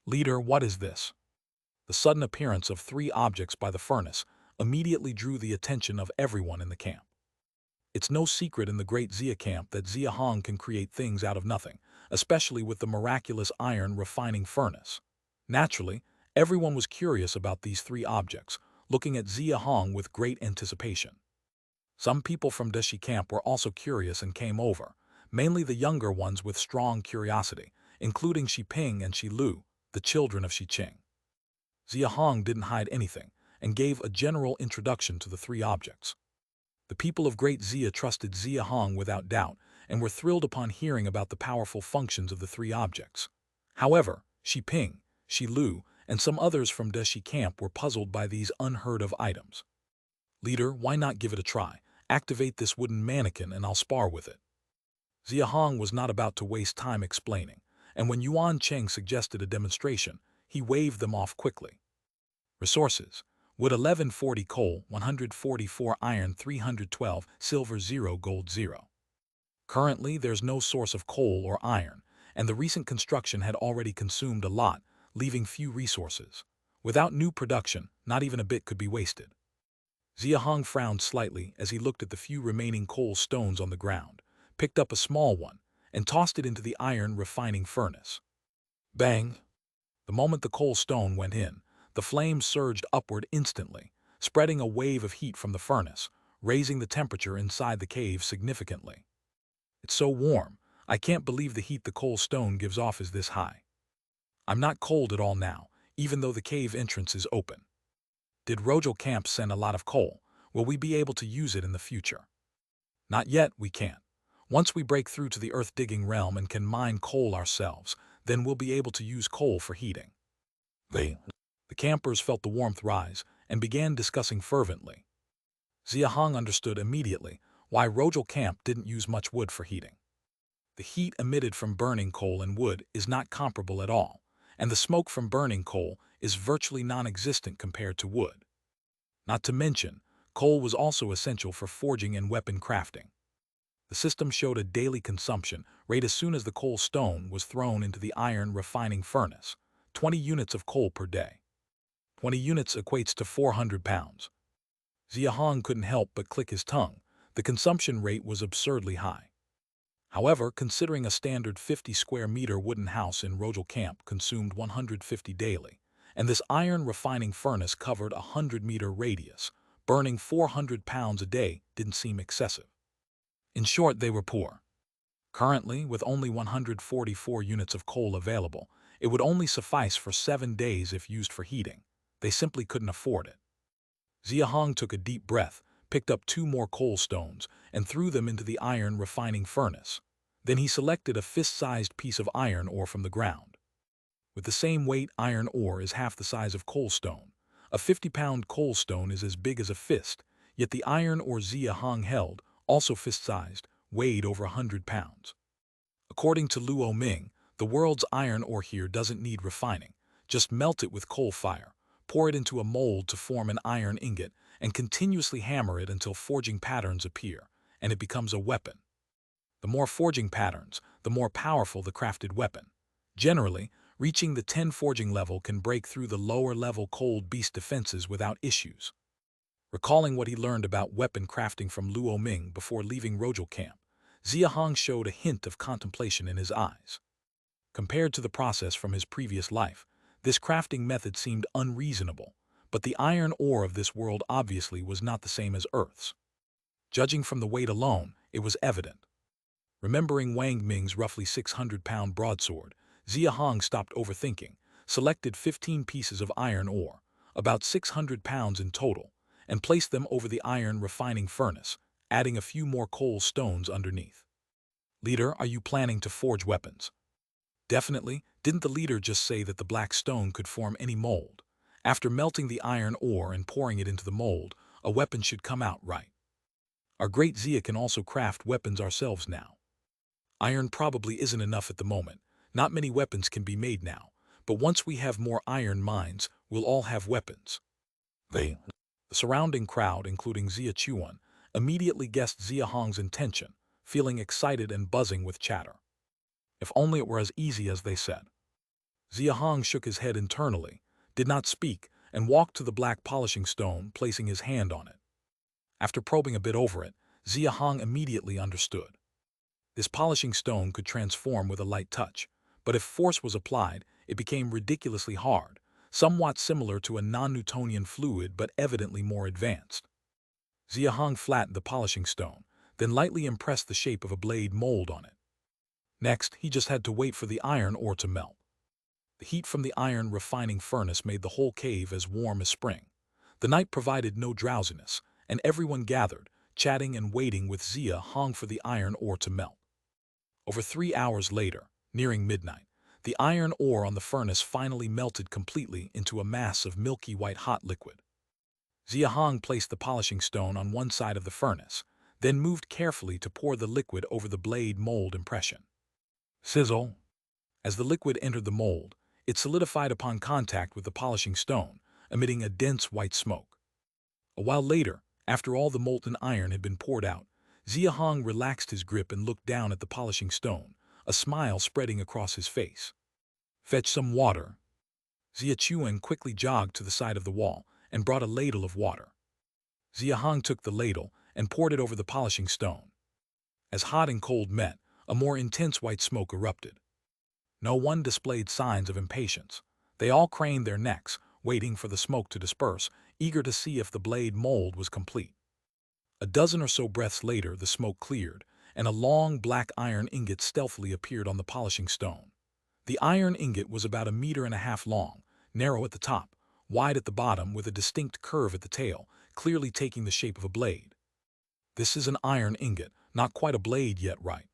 Leader, what is this? The sudden appearance of three objects by the furnace immediately drew the attention of everyone in the camp. It's no secret in the great Xia camp that Xia Hong can create things out of nothing, especially with the miraculous iron refining furnace. Naturally, everyone was curious about these three objects, looking at Xia Hong with great anticipation. Some people from Deshi camp were also curious and came over, mainly the younger ones with strong curiosity, including Shi Ping and Shi Lu, the children of Shi Qing. Xia Hong didn't hide anything and gave a general introduction to the three objects. The people of Great Xia trusted Xia Hong without doubt and were thrilled upon hearing about the powerful functions of the three objects. However, Shi Ping, Shi Lu, and some others from Deshi camp were puzzled by these unheard-of items. Leader, why not give it a try? Activate this wooden mannequin and I'll spar with it. Xia Hong was not about to waste time explaining, and when Yuan Cheng suggested a demonstration, he waved them off quickly. Resources: wood 1140, coal 144, iron 312, silver 0, gold 0. Currently, there's no source of coal or iron, and the recent construction had already consumed a lot, leaving few resources. Without new production, not even a bit could be wasted. Xia Hong frowned slightly as he looked at the few remaining coal stones on the ground, picked up a small one, and tossed it into the iron refining furnace. Bang! The moment the coal stone went in, the flames surged upward instantly, spreading a wave of heat from the furnace, raising the temperature inside the cave significantly. It's so warm, I can't believe the heat the coal stone gives off is this high. I'm not cold at all now, even though the cave entrance is open. Did Rojo Camp send a lot of coal? Will we be able to use it in the future? Not yet, we can't. Once we break through to the earth-digging realm and can mine coal ourselves, then we'll be able to use coal for heating. The campers felt the warmth rise and began discussing fervently. Xia Hong understood immediately why Rojo Camp didn't use much wood for heating. The heat emitted from burning coal and wood is not comparable at all, and the smoke from burning coal is virtually non-existent compared to wood. Not to mention, coal was also essential for forging and weapon crafting. The system showed a daily consumption rate as soon as the coal stone was thrown into the iron refining furnace, 20 units of coal per day. 20 units equates to 400 pounds. Xia Hong couldn't help but click his tongue. The consumption rate was absurdly high. However, considering a standard 50-square-meter wooden house in Rojo Camp consumed 150 daily, and this iron refining furnace covered a 100-meter radius, burning 400 pounds a day didn't seem excessive. In short, they were poor. Currently, with only 144 units of coal available, it would only suffice for 7 days if used for heating. They simply couldn't afford it. Xia Hong took a deep breath, picked up 2 more coal stones, and threw them into the iron refining furnace. Then he selected a fist-sized piece of iron ore from the ground. With the same weight, iron ore is half the size of coal stone. A 50-pound coal stone is as big as a fist, yet the iron ore Xia Hong held, also fist-sized, weighed over 100 pounds. According to Luo Ming, the world's iron ore here doesn't need refining. Just melt it with coal fire, pour it into a mold to form an iron ingot, and continuously hammer it until forging patterns appear, and it becomes a weapon. The more forging patterns, the more powerful the crafted weapon. Generally, reaching the 10 forging level can break through the lower-level cold beast defenses without issues. Recalling what he learned about weapon crafting from Luo Ming before leaving Rojo Camp, Xia Hong showed a hint of contemplation in his eyes. Compared to the process from his previous life, this crafting method seemed unreasonable, but the iron ore of this world obviously was not the same as Earth's. Judging from the weight alone, it was evident. Remembering Wang Ming's roughly 600-pound broadsword, Xia Hong stopped overthinking, selected 15 pieces of iron ore, about 600 pounds in total, and placed them over the iron refining furnace, adding a few more coal stones underneath. Leader, are you planning to forge weapons? Definitely. Didn't the leader just say that the black stone could form any mold? After melting the iron ore and pouring it into the mold, a weapon should come out, right? Our great Xia can also craft weapons ourselves now. Iron probably isn't enough at the moment. Not many weapons can be made now, but once we have more iron mines, we'll all have weapons. The surrounding crowd, including Xia Chuan, immediately guessed Xia Hong's intention, feeling excited and buzzing with chatter. If only it were as easy as they said. Xia Hong shook his head internally, did not speak, and walked to the black polishing stone, placing his hand on it. After probing a bit over it, Xia Hong immediately understood. This polishing stone could transform with a light touch, but if force was applied, it became ridiculously hard, somewhat similar to a non-Newtonian fluid but evidently more advanced. Xia Hong flattened the polishing stone, then lightly impressed the shape of a blade mold on it. Next, he just had to wait for the iron ore to melt. The heat from the iron refining furnace made the whole cave as warm as spring. The night provided no drowsiness, and everyone gathered, chatting and waiting with Xia Hong for the iron ore to melt. Over 3 hours later, nearing midnight, the iron ore on the furnace finally melted completely into a mass of milky white hot liquid. Xia Hong placed the polishing stone on one side of the furnace, then moved carefully to pour the liquid over the blade mold impression. Sizzle! As the liquid entered the mold, it solidified upon contact with the polishing stone, emitting a dense white smoke. A while later, after all the molten iron had been poured out, Xia Hong relaxed his grip and looked down at the polishing stone, a smile spreading across his face. Fetch some water. Xia Chuan quickly jogged to the side of the wall and brought a ladle of water. Xia Hong took the ladle and poured it over the polishing stone. As hot and cold met, a more intense white smoke erupted. No one displayed signs of impatience. They all craned their necks, waiting for the smoke to disperse, eager to see if the blade mold was complete. A dozen or so breaths later, the smoke cleared, and a long black iron ingot stealthily appeared on the polishing stone. The iron ingot was about 1.5 meters long, narrow at the top, wide at the bottom with a distinct curve at the tail, clearly taking the shape of a blade. This is an iron ingot, not quite a blade yet, right?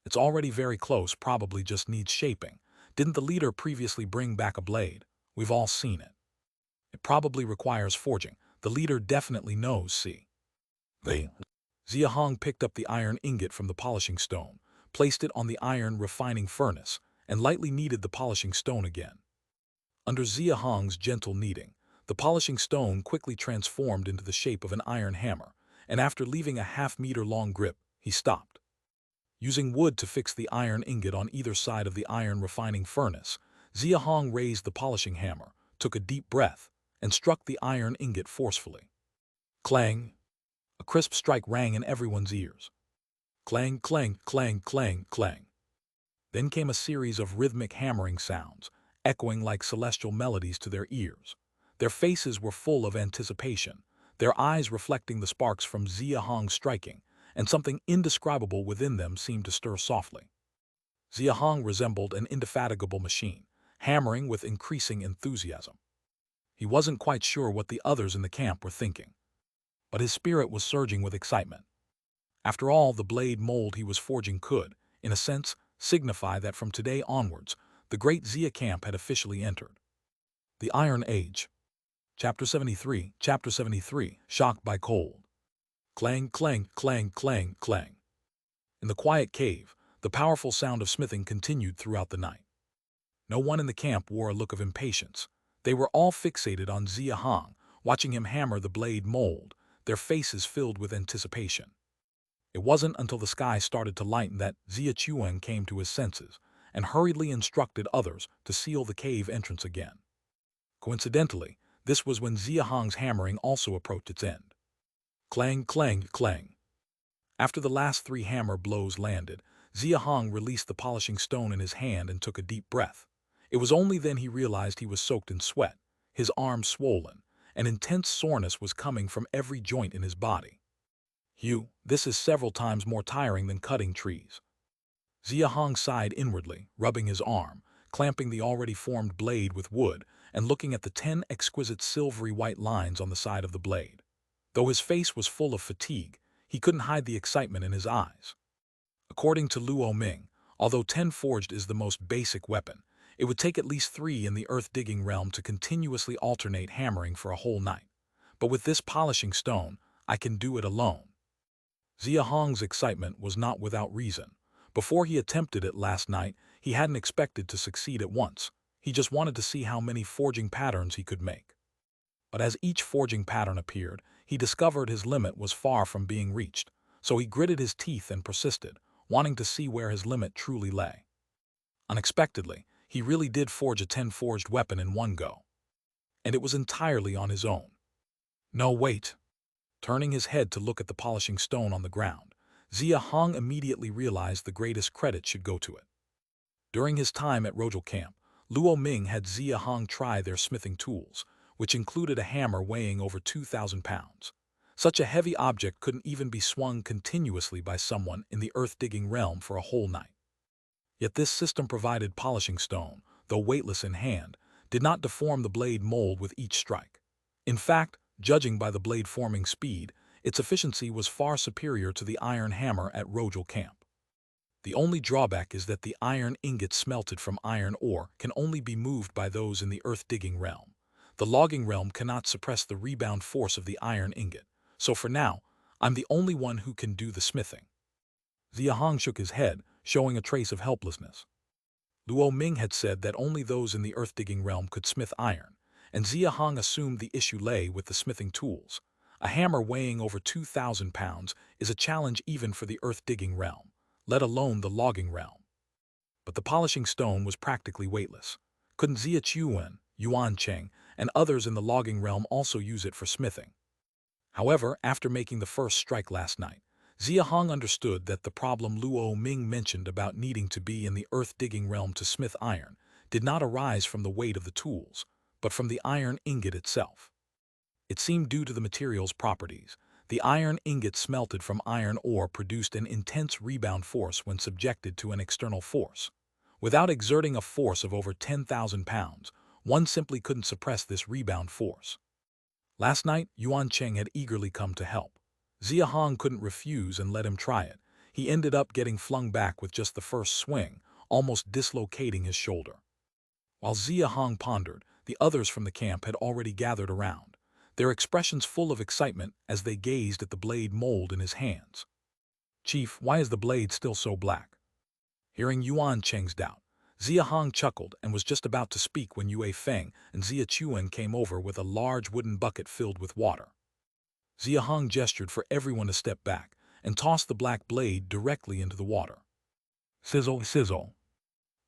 It's already very close, probably just needs shaping. Didn't the leader previously bring back a blade? We've all seen it. It probably requires forging. The leader definitely knows, see. Xia Hong picked up the iron ingot from the polishing stone, placed it on the iron refining furnace, and lightly kneaded the polishing stone again. Under Xia Hong's gentle kneading, the polishing stone quickly transformed into the shape of an iron hammer, and after leaving a half-meter-long grip, he stopped. Using wood to fix the iron ingot on either side of the iron refining furnace, Xia Hong raised the polishing hammer, took a deep breath, and struck the iron ingot forcefully. Clang! A crisp strike rang in everyone's ears. Clang, clang, clang, clang, clang. Then came a series of rhythmic hammering sounds, echoing like celestial melodies to their ears. Their faces were full of anticipation, their eyes reflecting the sparks from Xia Hong's striking, and something indescribable within them seemed to stir softly. Xia Hong resembled an indefatigable machine, hammering with increasing enthusiasm. He wasn't quite sure what the others in the camp were thinking, but his spirit was surging with excitement. After all, the blade mold he was forging could, in a sense, signify that from today onwards, the great Xia camp had officially entered. The Iron Age. Chapter 73, Shocked by Cold. Clang, clang, clang, clang, clang. In the quiet cave, the powerful sound of smithing continued throughout the night. No one in the camp wore a look of impatience. They were all fixated on Xia Hong, watching him hammer the blade mold, their faces filled with anticipation. It wasn't until the sky started to lighten that Xia Chuan came to his senses and hurriedly instructed others to seal the cave entrance again. Coincidentally, this was when Xia Hong's hammering also approached its end. Clang, clang, clang. After the last 3 hammer blows landed, Xia Hong released the polishing stone in his hand and took a deep breath. It was only then he realized he was soaked in sweat, his arms swollen, and intense soreness was coming from every joint in his body. Hugh, this is several times more tiring than cutting trees. Xia Hong sighed inwardly, rubbing his arm, clamping the already formed blade with wood, and looking at the 10 exquisite silvery white lines on the side of the blade. Though his face was full of fatigue, he couldn't hide the excitement in his eyes. According to Luo Ming, although 10 forged is the most basic weapon, it would take at least 3 in the earth-digging realm to continuously alternate hammering for a whole night. But with this polishing stone, I can do it alone. Xia Hong's excitement was not without reason. Before he attempted it last night, he hadn't expected to succeed at once. He just wanted to see how many forging patterns he could make. But as each forging pattern appeared, he discovered his limit was far from being reached, so he gritted his teeth and persisted, wanting to see where his limit truly lay. Unexpectedly, He really did forge a 10-forged weapon in one go. And it was entirely on his own. No, wait. Turning his head to look at the polishing stone on the ground, Xia Hong immediately realized the greatest credit should go to it. During his time at Rojal Camp, Luo Ming had Xia Hong try their smithing tools, which included a hammer weighing over 2,000 pounds. Such a heavy object couldn't even be swung continuously by someone in the earth-digging realm for a whole night. Yet this system provided polishing stone, though weightless in hand, did not deform the blade mold with each strike. In fact, judging by the blade forming speed, its efficiency was far superior to the iron hammer at Rojal Camp. The only drawback is that the iron ingot smelted from iron ore can only be moved by those in the earth-digging realm. The logging realm cannot suppress the rebound force of the iron ingot, so for now, I'm the only one who can do the smithing. Xia Hong shook his head, showing a trace of helplessness. Luo Ming had said that only those in the earth-digging realm could smith iron, and Xia Hong assumed the issue lay with the smithing tools. A hammer weighing over 2,000 pounds is a challenge even for the earth-digging realm, let alone the logging realm. But the polishing stone was practically weightless. Couldn't Xia Chuan, Yuan Cheng, and others in the logging realm also use it for smithing? However, after making the first strike last night, Xia Hong understood that the problem Luo Ming mentioned about needing to be in the earth-digging realm to smith iron did not arise from the weight of the tools, but from the iron ingot itself. It seemed due to the material's properties. The iron ingot smelted from iron ore produced an intense rebound force when subjected to an external force. Without exerting a force of over 10,000 pounds, one simply couldn't suppress this rebound force. Last night, Yuan Cheng had eagerly come to help. Xia Hong couldn't refuse and let him try it. He ended up getting flung back with just the first swing, almost dislocating his shoulder. While Xia Hong pondered, the others from the camp had already gathered around, their expressions full of excitement as they gazed at the blade mold in his hands. "Chief, why is the blade still so black?" Hearing Yuan Cheng's doubt, Xia Hong chuckled and was just about to speak when Yue Feng and Xia Chuan came over with a large wooden bucket filled with water. Xia Hong gestured for everyone to step back and tossed the black blade directly into the water. Sizzle, sizzle.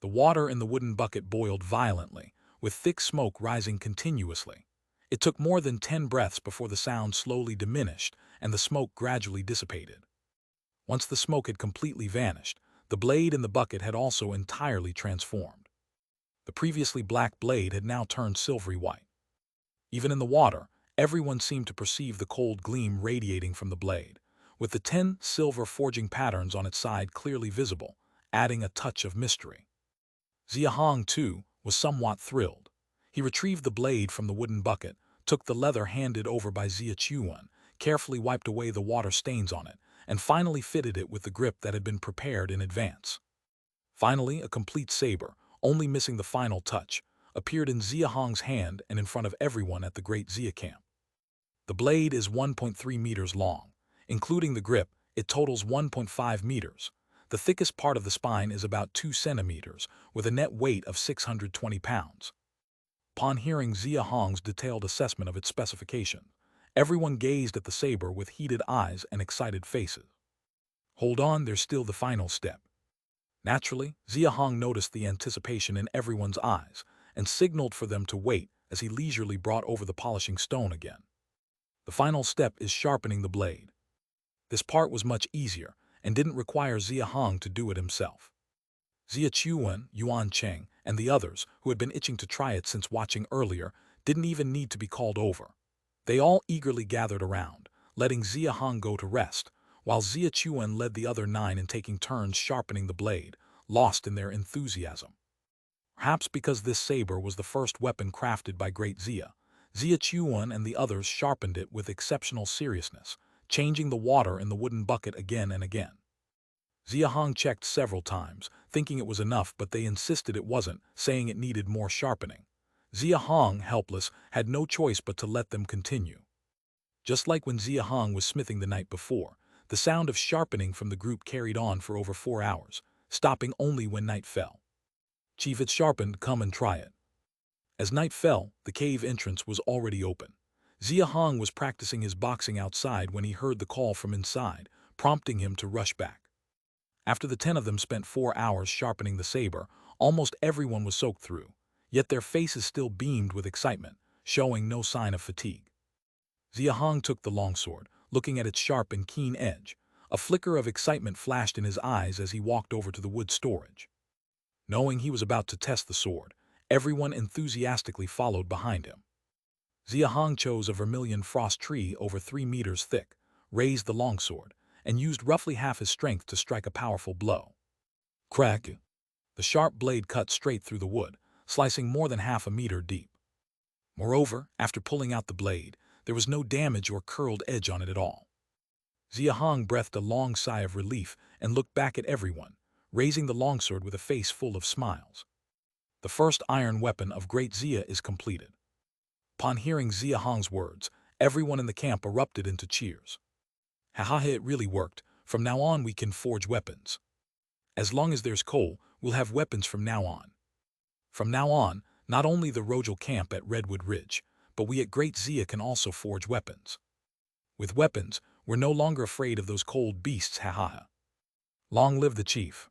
The water in the wooden bucket boiled violently, with thick smoke rising continuously. It took more than 10 breaths before the sound slowly diminished and the smoke gradually dissipated. Once the smoke had completely vanished, the blade in the bucket had also entirely transformed. The previously black blade had now turned silvery white. Even in the water, everyone seemed to perceive the cold gleam radiating from the blade, with the 10 silver forging patterns on its side clearly visible, adding a touch of mystery. Xia Hong, too, was somewhat thrilled. He retrieved the blade from the wooden bucket, took the leather handed over by Xia Chuan, carefully wiped away the water stains on it, and finally fitted it with the grip that had been prepared in advance. Finally, a complete saber, only missing the final touch, appeared in Xia Hong's hand and in front of everyone at the Great Xia Camp. The blade is 1.3 meters long. Including the grip, it totals 1.5 meters. The thickest part of the spine is about 2 centimeters, with a net weight of 620 pounds. Upon hearing Xia Hong's detailed assessment of its specifications, everyone gazed at the saber with heated eyes and excited faces. Hold on, there's still the final step. Naturally, Xia Hong noticed the anticipation in everyone's eyes and signaled for them to wait as he leisurely brought over the polishing stone again. The final step is sharpening the blade. This part was much easier and didn't require Xia Hong to do it himself. Xia Chuan, Yuan Cheng, and the others, who had been itching to try it since watching earlier, didn't even need to be called over. They all eagerly gathered around, letting Xia Hong go to rest, while Xia Chuan led the other 9 in taking turns sharpening the blade, lost in their enthusiasm. Perhaps because this saber was the first weapon crafted by Great Xia, Xia Chuan and the others sharpened it with exceptional seriousness, changing the water in the wooden bucket again and again. Xia Hong checked several times, thinking it was enough, but they insisted it wasn't, saying it needed more sharpening. Xia Hong, helpless, had no choice but to let them continue. Just like when Xia Hong was smithing the night before, the sound of sharpening from the group carried on for over 4 hours, stopping only when night fell. "Chief, it's sharpened, come and try it." As night fell, the cave entrance was already open. Xia Hong was practicing his boxing outside when he heard the call from inside, prompting him to rush back. After the 10 of them spent 4 hours sharpening the saber, Almost everyone was soaked through, yet their faces still beamed with excitement, showing no sign of fatigue. Xia Hong took the longsword, looking at its sharp and keen edge. A flicker of excitement flashed in his eyes as he walked over to the wood storage. Knowing he was about to test the sword, everyone enthusiastically followed behind him. Xia Hong chose a vermilion frost tree over 3 meters thick, raised the longsword, and used roughly half his strength to strike a powerful blow. Crack! The sharp blade cut straight through the wood, slicing more than half a meter deep. Moreover, after pulling out the blade, there was no damage or curled edge on it at all. Xia Hong breathed a long sigh of relief and looked back at everyone, raising the longsword with a face full of smiles. The first iron weapon of Great Xia is completed. Upon hearing Xia Hong's words, everyone in the camp erupted into cheers. Haha, it really worked. From now on we can forge weapons. As long as there's coal, we'll have weapons from now on. From now on, not only the Rojal camp at Redwood Ridge, but we at Great Xia can also forge weapons. With weapons, we're no longer afraid of those cold beasts, haha. Long live the chief.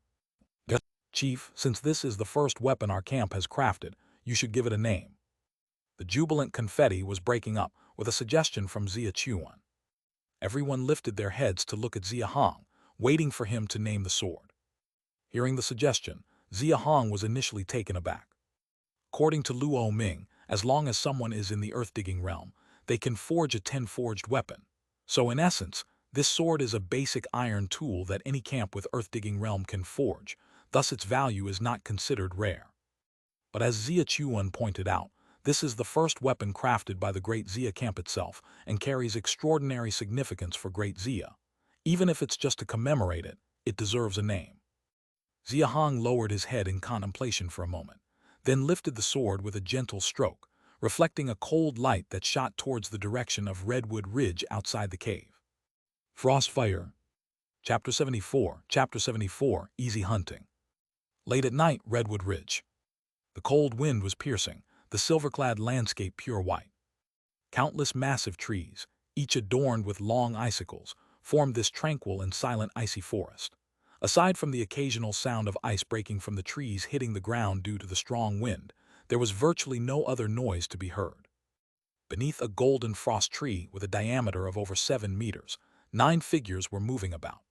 Chief, since this is the first weapon our camp has crafted, you should give it a name. The jubilant confetti was breaking up with a suggestion from Xia Chuan. Everyone lifted their heads to look at Xia Hong, waiting for him to name the sword. Hearing the suggestion, Xia Hong was initially taken aback. According to Luo Ming, as long as someone is in the earth-digging realm, they can forge a 10-forged weapon. So in essence, this sword is a basic iron tool that any camp with earth-digging realm can forge, thus its value is not considered rare. But as Xia Chuan pointed out, this is the first weapon crafted by the Great Xia camp itself and carries extraordinary significance for Great Xia. Even if it's just to commemorate it, it deserves a name. Xia Hong lowered his head in contemplation for a moment, then lifted the sword with a gentle stroke, reflecting a cold light that shot towards the direction of Redwood Ridge outside the cave. Frostfire. Chapter 74, Easy Hunting. Late at night, Redwood Ridge. The cold wind was piercing, the silver-clad landscape pure white. Countless massive trees, each adorned with long icicles, formed this tranquil and silent icy forest. Aside from the occasional sound of ice breaking from the trees hitting the ground due to the strong wind, there was virtually no other noise to be heard. Beneath a golden frost tree with a diameter of over 7 meters, 9 figures were moving about.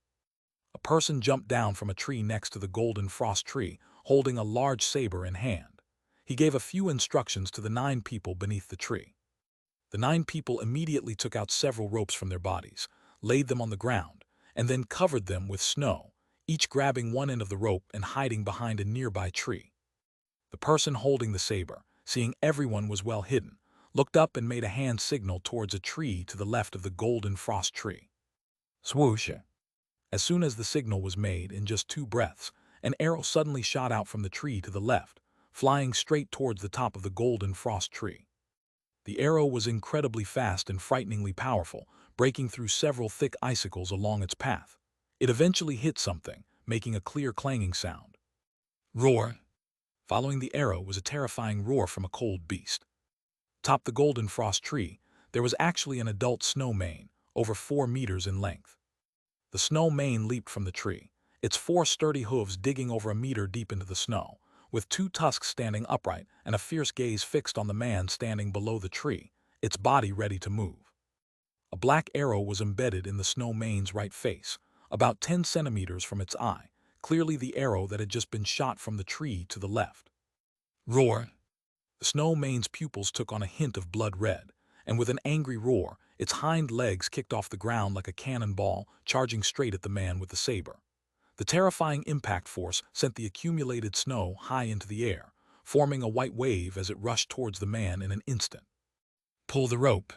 A person jumped down from a tree next to the golden frost tree, holding a large saber in hand. He gave a few instructions to the 9 people beneath the tree. The 9 people immediately took out several ropes from their bodies, laid them on the ground, and then covered them with snow, each grabbing one end of the rope and hiding behind a nearby tree. The person holding the saber, seeing everyone was well hidden, looked up and made a hand signal towards a tree to the left of the golden frost tree. Swoosh! As soon as the signal was made, in just 2 breaths, an arrow suddenly shot out from the tree to the left, flying straight towards the top of the golden frost tree. The arrow was incredibly fast and frighteningly powerful, breaking through several thick icicles along its path. It eventually hit something, making a clear clanging sound. Roar! Following the arrow was a terrifying roar from a cold beast. Atop the golden frost tree, there was actually an adult snow mane, over 4 meters in length. The snow mane leaped from the tree, its 4 sturdy hooves digging over a meter deep into the snow, with 2 tusks standing upright and a fierce gaze fixed on the man standing below the tree, its body ready to move. A black arrow was embedded in the snow mane's right face, about 10 centimeters from its eye, clearly the arrow that had just been shot from the tree to the left. Roar! The snow mane's pupils took on a hint of blood red, and with an angry roar, its hind legs kicked off the ground like a cannonball, charging straight at the man with the saber. The terrifying impact force sent the accumulated snow high into the air, forming a white wave as it rushed towards the man in an instant. Pull the rope!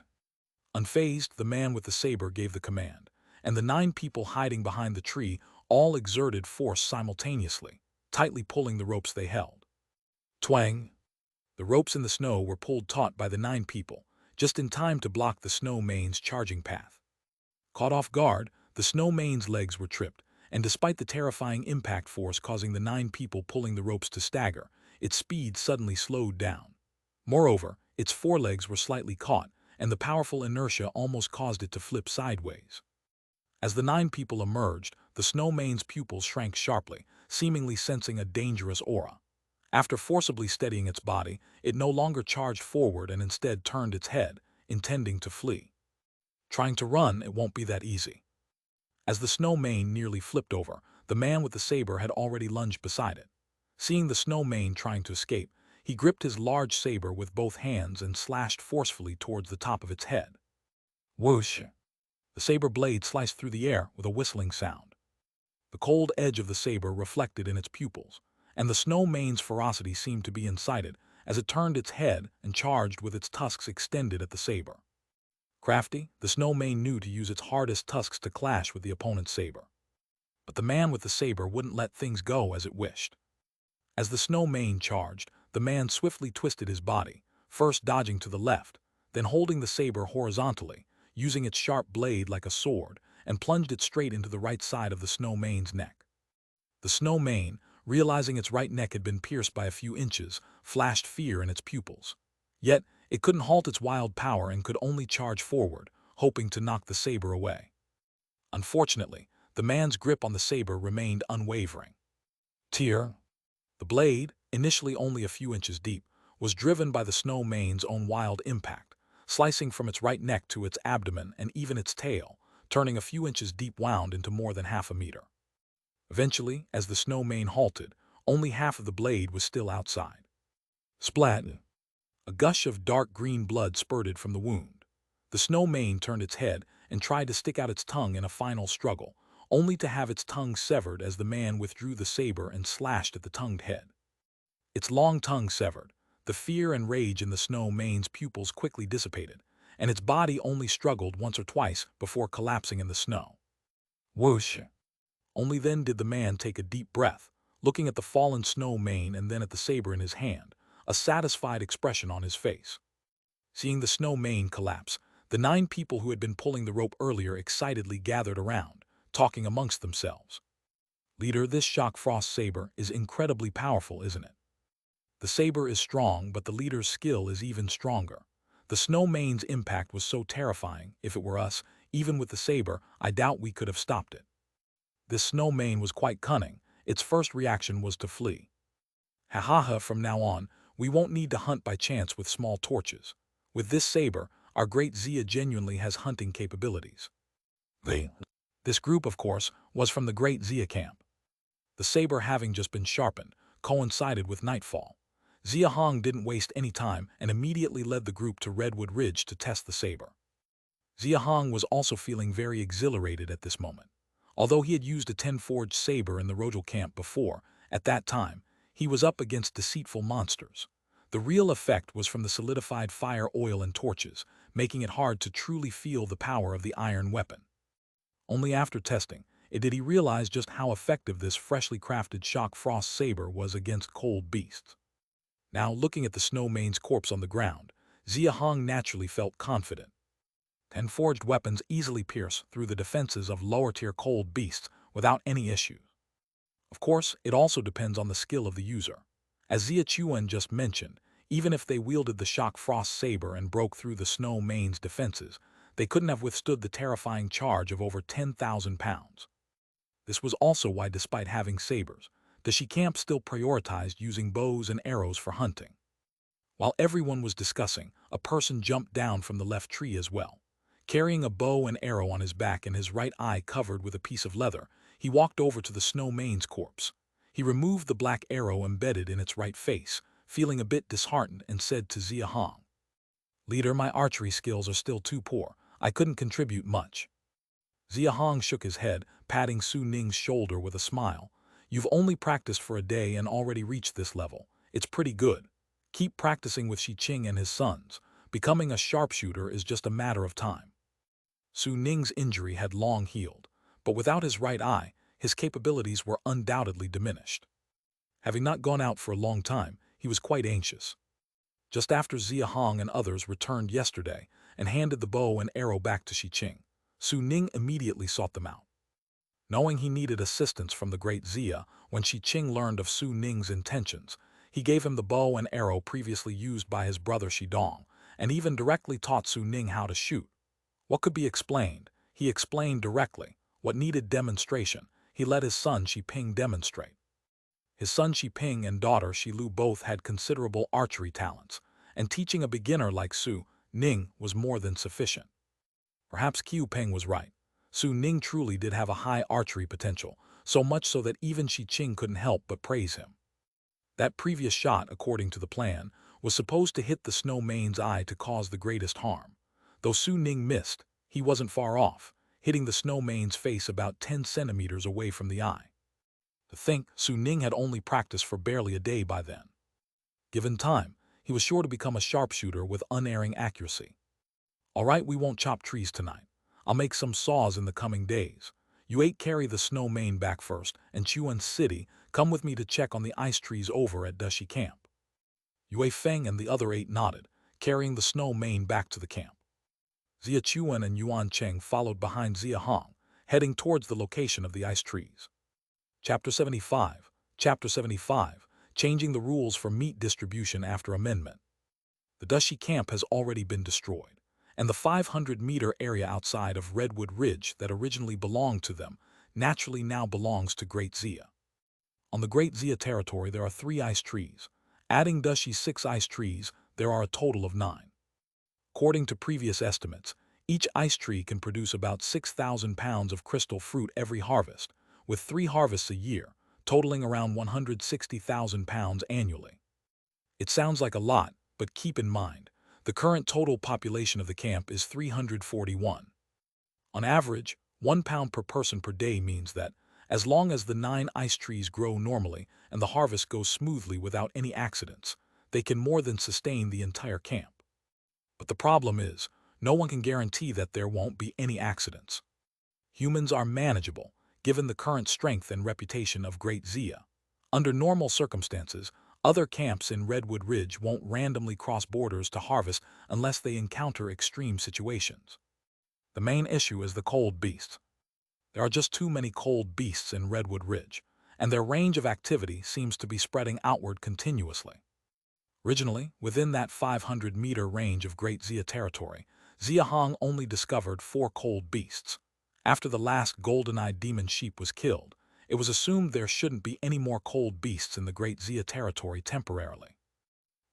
Unfazed, the man with the saber gave the command, and the 9 people hiding behind the tree all exerted force simultaneously, tightly pulling the ropes they held. Twang! The ropes in the snow were pulled taut by the 9 people, just in time to block the snow mane's charging path. Caught off guard, the snow mane's legs were tripped, and despite the terrifying impact force causing the 9 people pulling the ropes to stagger, its speed suddenly slowed down. Moreover, its forelegs were slightly caught, and the powerful inertia almost caused it to flip sideways. As the 9 people emerged, the snow mane's pupils shrank sharply, seemingly sensing a dangerous aura. After forcibly steadying its body, it no longer charged forward and instead turned its head, intending to flee. Trying to run, it won't be that easy. As the snow mane nearly flipped over, the man with the saber had already lunged beside it. Seeing the snow mane trying to escape, he gripped his large saber with both hands and slashed forcefully towards the top of its head. Whoosh! The saber blade sliced through the air with a whistling sound. The cold edge of the saber reflected in its pupils, and the snow mane's ferocity seemed to be incited as it turned its head and charged with its tusks extended at the saber. Crafty, the snow mane knew to use its hardest tusks to clash with the opponent's saber. But the man with the saber wouldn't let things go as it wished. As the snow mane charged, the man swiftly twisted his body, first dodging to the left, then holding the saber horizontally, using its sharp blade like a sword, and plunged it straight into the right side of the snow mane's neck. The snow mane, realizing its right neck had been pierced by a few inches, flashed fear in its pupils. Yet, it couldn't halt its wild power and could only charge forward, hoping to knock the saber away. Unfortunately, the man's grip on the saber remained unwavering. Tear. The blade, initially only a few inches deep, was driven by the snow mane's own wild impact, slicing from its right neck to its abdomen and even its tail, turning a few inches deep wound into more than half a meter. Eventually, as the snow mane halted, only half of the blade was still outside. Splat! A gush of dark green blood spurted from the wound. The snow mane turned its head and tried to stick out its tongue in a final struggle, only to have its tongue severed as the man withdrew the saber and slashed at the tongued head. Its long tongue severed, the fear and rage in the snow mane's pupils quickly dissipated, and its body only struggled once or twice before collapsing in the snow. Whoosh! Only then did the man take a deep breath, looking at the fallen snow mane and then at the saber in his hand, a satisfied expression on his face. Seeing the snow mane collapse, the 9 people who had been pulling the rope earlier excitedly gathered around, talking amongst themselves. Leader, this shock frost saber is incredibly powerful, isn't it? The saber is strong, but the leader's skill is even stronger. The snow mane's impact was so terrifying, if it were us, even with the saber, I doubt we could have stopped it. This snow mane was quite cunning. Its first reaction was to flee. Ha ha ha, from now on, we won't need to hunt by chance with small torches. With this saber, our great Xia genuinely has hunting capabilities. This group, of course, was from the great Xia camp. The saber, having just been sharpened, coincided with nightfall. Xia Hong didn't waste any time and immediately led the group to Redwood Ridge to test the saber. Xia Hong was also feeling very exhilarated at this moment. Although he had used a 10-forged saber in the Rojal camp before, at that time, he was up against deceitful monsters. The real effect was from the solidified fire oil and torches, making it hard to truly feel the power of the iron weapon. Only after testing did he realize just how effective this freshly crafted shock frost saber was against cold beasts. Now, looking at the snow mane's corpse on the ground, Xia Hong naturally felt confident. 10-forged weapons easily pierce through the defenses of lower-tier cold beasts without any issues. Of course, it also depends on the skill of the user. As Xia Chuan just mentioned, even if they wielded the shock frost saber and broke through the snow mane's defenses, they couldn't have withstood the terrifying charge of over 10,000 pounds. This was also why, despite having sabers, the Shi camp still prioritized using bows and arrows for hunting. While everyone was discussing, a person jumped down from the left tree as well. Carrying a bow and arrow on his back and his right eye covered with a piece of leather, he walked over to the snow mane's corpse. He removed the black arrow embedded in its right face, feeling a bit disheartened, and said to Xia Hong, "Leader, my archery skills are still too poor. I couldn't contribute much." Xia Hong shook his head, patting Su Ning's shoulder with a smile. "You've only practiced for a day and already reached this level. It's pretty good. Keep practicing with Shi Qing and his sons. Becoming a sharpshooter is just a matter of time." Su Ning's injury had long healed, but without his right eye, his capabilities were undoubtedly diminished. Having not gone out for a long time, he was quite anxious. Just after Xia Hong and others returned yesterday and handed the bow and arrow back to Shi Qing, Su Ning immediately sought them out. Knowing he needed assistance from the great Xia, when Shi Qing learned of Su Ning's intentions, he gave him the bow and arrow previously used by his brother Shi Dong, and even directly taught Su Ning how to shoot. What could be explained, he explained directly. What needed demonstration, he let his son Shi Ping demonstrate. His son Ping and daughter Lu both had considerable archery talents, and teaching a beginner like Su Ning was more than sufficient. Perhaps Peng was right. Su Ning truly did have a high archery potential, so much so that even Qing couldn't help but praise him. That previous shot, according to the plan, was supposed to hit the Snow Mane's eye to cause the greatest harm. Though Su Ning missed, he wasn't far off, hitting the Snow Mane's face about 10 centimeters away from the eye. To think, Su Ning had only practiced for barely a day by then. Given time, he was sure to become a sharpshooter with unerring accuracy. All right, we won't chop trees tonight. I'll make some saws in the coming days. You 8 carry the Snow Mane back first, and Chuan City, come with me to check on the ice trees over at Dashi Camp. Yue Feng and the other 8 nodded, carrying the Snow Mane back to the camp. Xia Chuan and Yuan Cheng followed behind Xia Hong, heading towards the location of the ice trees. Chapter 75. Chapter 75. Changing the rules for meat distribution after amendment. The Dashi Camp has already been destroyed, and the 500-meter area outside of Redwood Ridge that originally belonged to them naturally now belongs to Great Xia. On the Great Xia territory there are 3 ice trees. Adding Dashi's 6 ice trees, there are a total of 9. According to previous estimates, each ice tree can produce about 6,000 pounds of crystal fruit every harvest, with 3 harvests a year, totaling around 160,000 pounds annually. It sounds like a lot, but keep in mind, the current total population of the camp is 341. On average, 1 pound per person per day means that, as long as the 9 ice trees grow normally and the harvest goes smoothly without any accidents, they can more than sustain the entire camp. But the problem is, no one can guarantee that there won't be any accidents. Humans are manageable, given the current strength and reputation of Great Xia. Under normal circumstances, other camps in Redwood Ridge won't randomly cross borders to harvest unless they encounter extreme situations. The main issue is the cold beasts. There are just too many cold beasts in Redwood Ridge, and their range of activity seems to be spreading outward continuously. Originally, within that 500-meter range of Great Xia territory, Xia Hong only discovered 4 cold beasts. After the last golden-eyed demon sheep was killed, it was assumed there shouldn't be any more cold beasts in the Great Xia territory temporarily.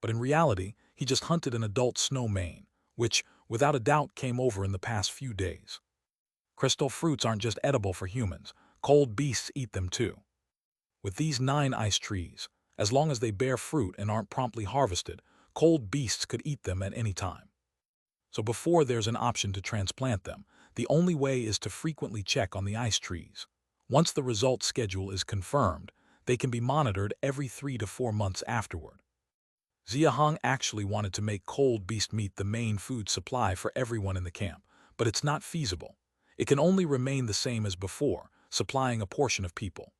But in reality, he just hunted an adult Snow Mane, which, without a doubt, came over in the past few days. Crystal fruits aren't just edible for humans, cold beasts eat them too. With these 9 ice trees, as long as they bear fruit and aren't promptly harvested, cold beasts could eat them at any time. So before there's an option to transplant them, the only way is to frequently check on the ice trees. Once the result schedule is confirmed, they can be monitored every 3 to 4 months afterward. Xia Hong actually wanted to make cold beast meat the main food supply for everyone in the camp, but it's not feasible. It can only remain the same as before, supplying a portion of people.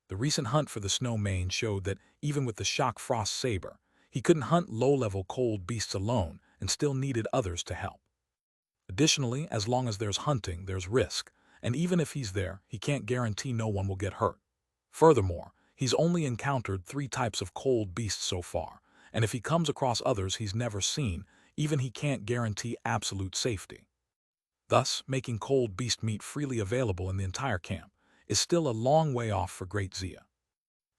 The recent hunt for the Snow Mane showed that even with the Shock Frost Saber, he couldn't hunt low-level cold beasts alone and still needed others to help. Additionally, as long as there's hunting, there's risk, and even if he's there, he can't guarantee no one will get hurt. Furthermore, he's only encountered 3 types of cold beasts so far, and if he comes across others he's never seen, even he can't guarantee absolute safety. Thus, making cold beast meat freely available in the entire camp is still a long way off for Great Xia.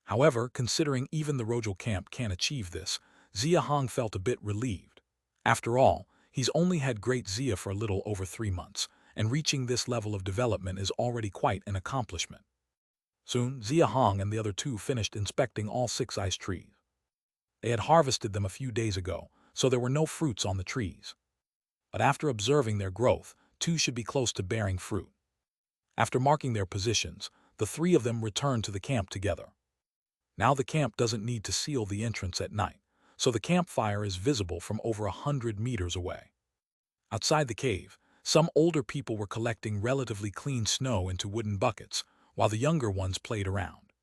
However, considering even the Rojo camp can't achieve this, Xia Hong felt a bit relieved. After all, he's only had Great Xia for a little over 3 months, and reaching this level of development is already quite an accomplishment. Soon, Xia Hong and the other 2 finished inspecting all 6 ice trees. They had harvested them a few days ago, so there were no fruits on the trees. But after observing their growth, 2 should be close to bearing fruit. After marking their positions, the 3 of them returned to the camp together. Now the camp doesn't need to seal the entrance at night, so the campfire is visible from over 100 meters away. Outside the cave, some older people were collecting relatively clean snow into wooden buckets, while the younger ones played around.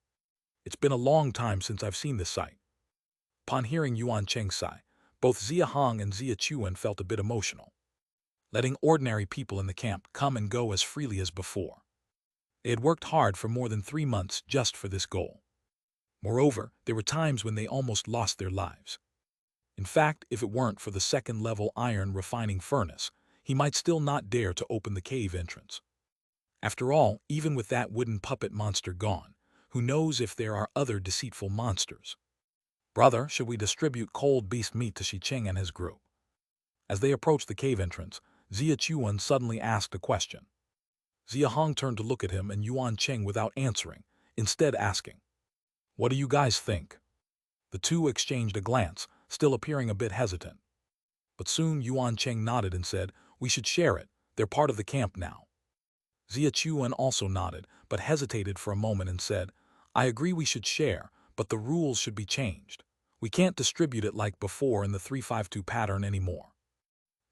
It's been a long time since I've seen this sight. Upon hearing Yuan Cheng's sigh, both Xia Hong and Xia Chuan felt a bit emotional. Letting ordinary people in the camp come and go as freely as before. They had worked hard for more than 3 months just for this goal. Moreover, there were times when they almost lost their lives. In fact, if it weren't for the second-level iron refining furnace, he might still not dare to open the cave entrance. After all, even with that wooden puppet monster gone, Who knows if there are other deceitful monsters? Brother, should we distribute cold beast meat to Xicheng and his group? As they approached the cave entrance, Xia Chuan suddenly asked a question. Xia Hong turned to look at him and Yuan Cheng without answering, instead asking, "What do you guys think?" The two exchanged a glance, still appearing a bit hesitant. But soon Yuan Cheng nodded and said, "We should share it. They're part of the camp now." Xia Chuan also nodded, but hesitated for a moment and said, "I agree we should share, but the rules should be changed. We can't distribute it like before in the 352 pattern anymore.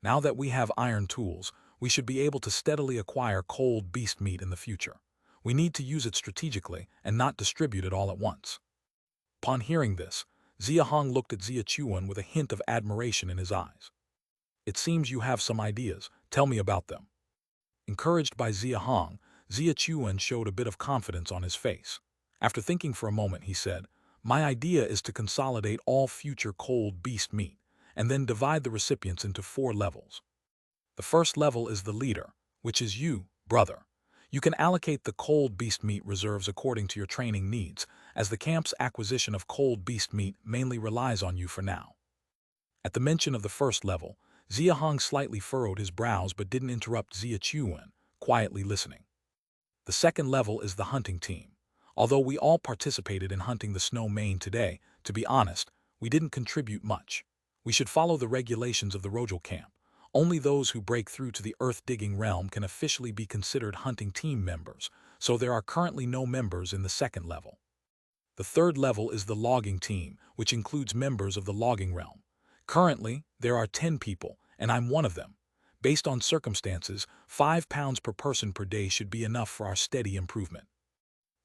Now that we have iron tools, we should be able to steadily acquire cold beast meat in the future. We need to use it strategically and not distribute it all at once." Upon hearing this, Xia Hong looked at Xia Chuan with a hint of admiration in his eyes. "It seems you have some ideas. Tell me about them." Encouraged by Xia Hong, Xia Chuan showed a bit of confidence on his face. After thinking for a moment, he said, "My idea is to consolidate all future cold beast meat, and then divide the recipients into 4 levels. The first level is the leader, which is you, brother. You can allocate the cold beast meat reserves according to your training needs, as the camp's acquisition of cold beast meat mainly relies on you for now." At the mention of the first level, Xia Hong slightly furrowed his brows but didn't interrupt Xia Chuan, quietly listening. "The second level is the hunting team. Although we all participated in hunting the snow mane today, to be honest, we didn't contribute much. We should follow the regulations of the Rojal camp. Only those who break through to the earth-digging realm can officially be considered hunting team members, so there are currently no members in the second level. The third level is the logging team, which includes members of the logging realm. Currently, there are 10 people, and I'm one of them. Based on circumstances, 5 pounds per person per day should be enough for our steady improvement.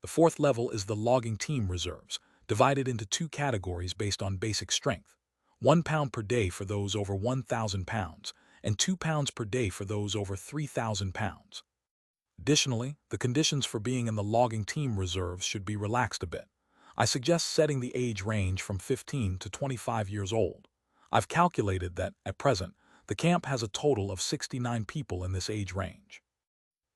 The fourth level is the logging team reserves, divided into 2 categories based on basic strength. 1 pound per day for those over 1,000 pounds, and 2 pounds per day for those over 3,000 pounds. Additionally, the conditions for being in the logging team reserves should be relaxed a bit. I suggest setting the age range from 15 to 25 years old. I've calculated that, at present, the camp has a total of 69 people in this age range.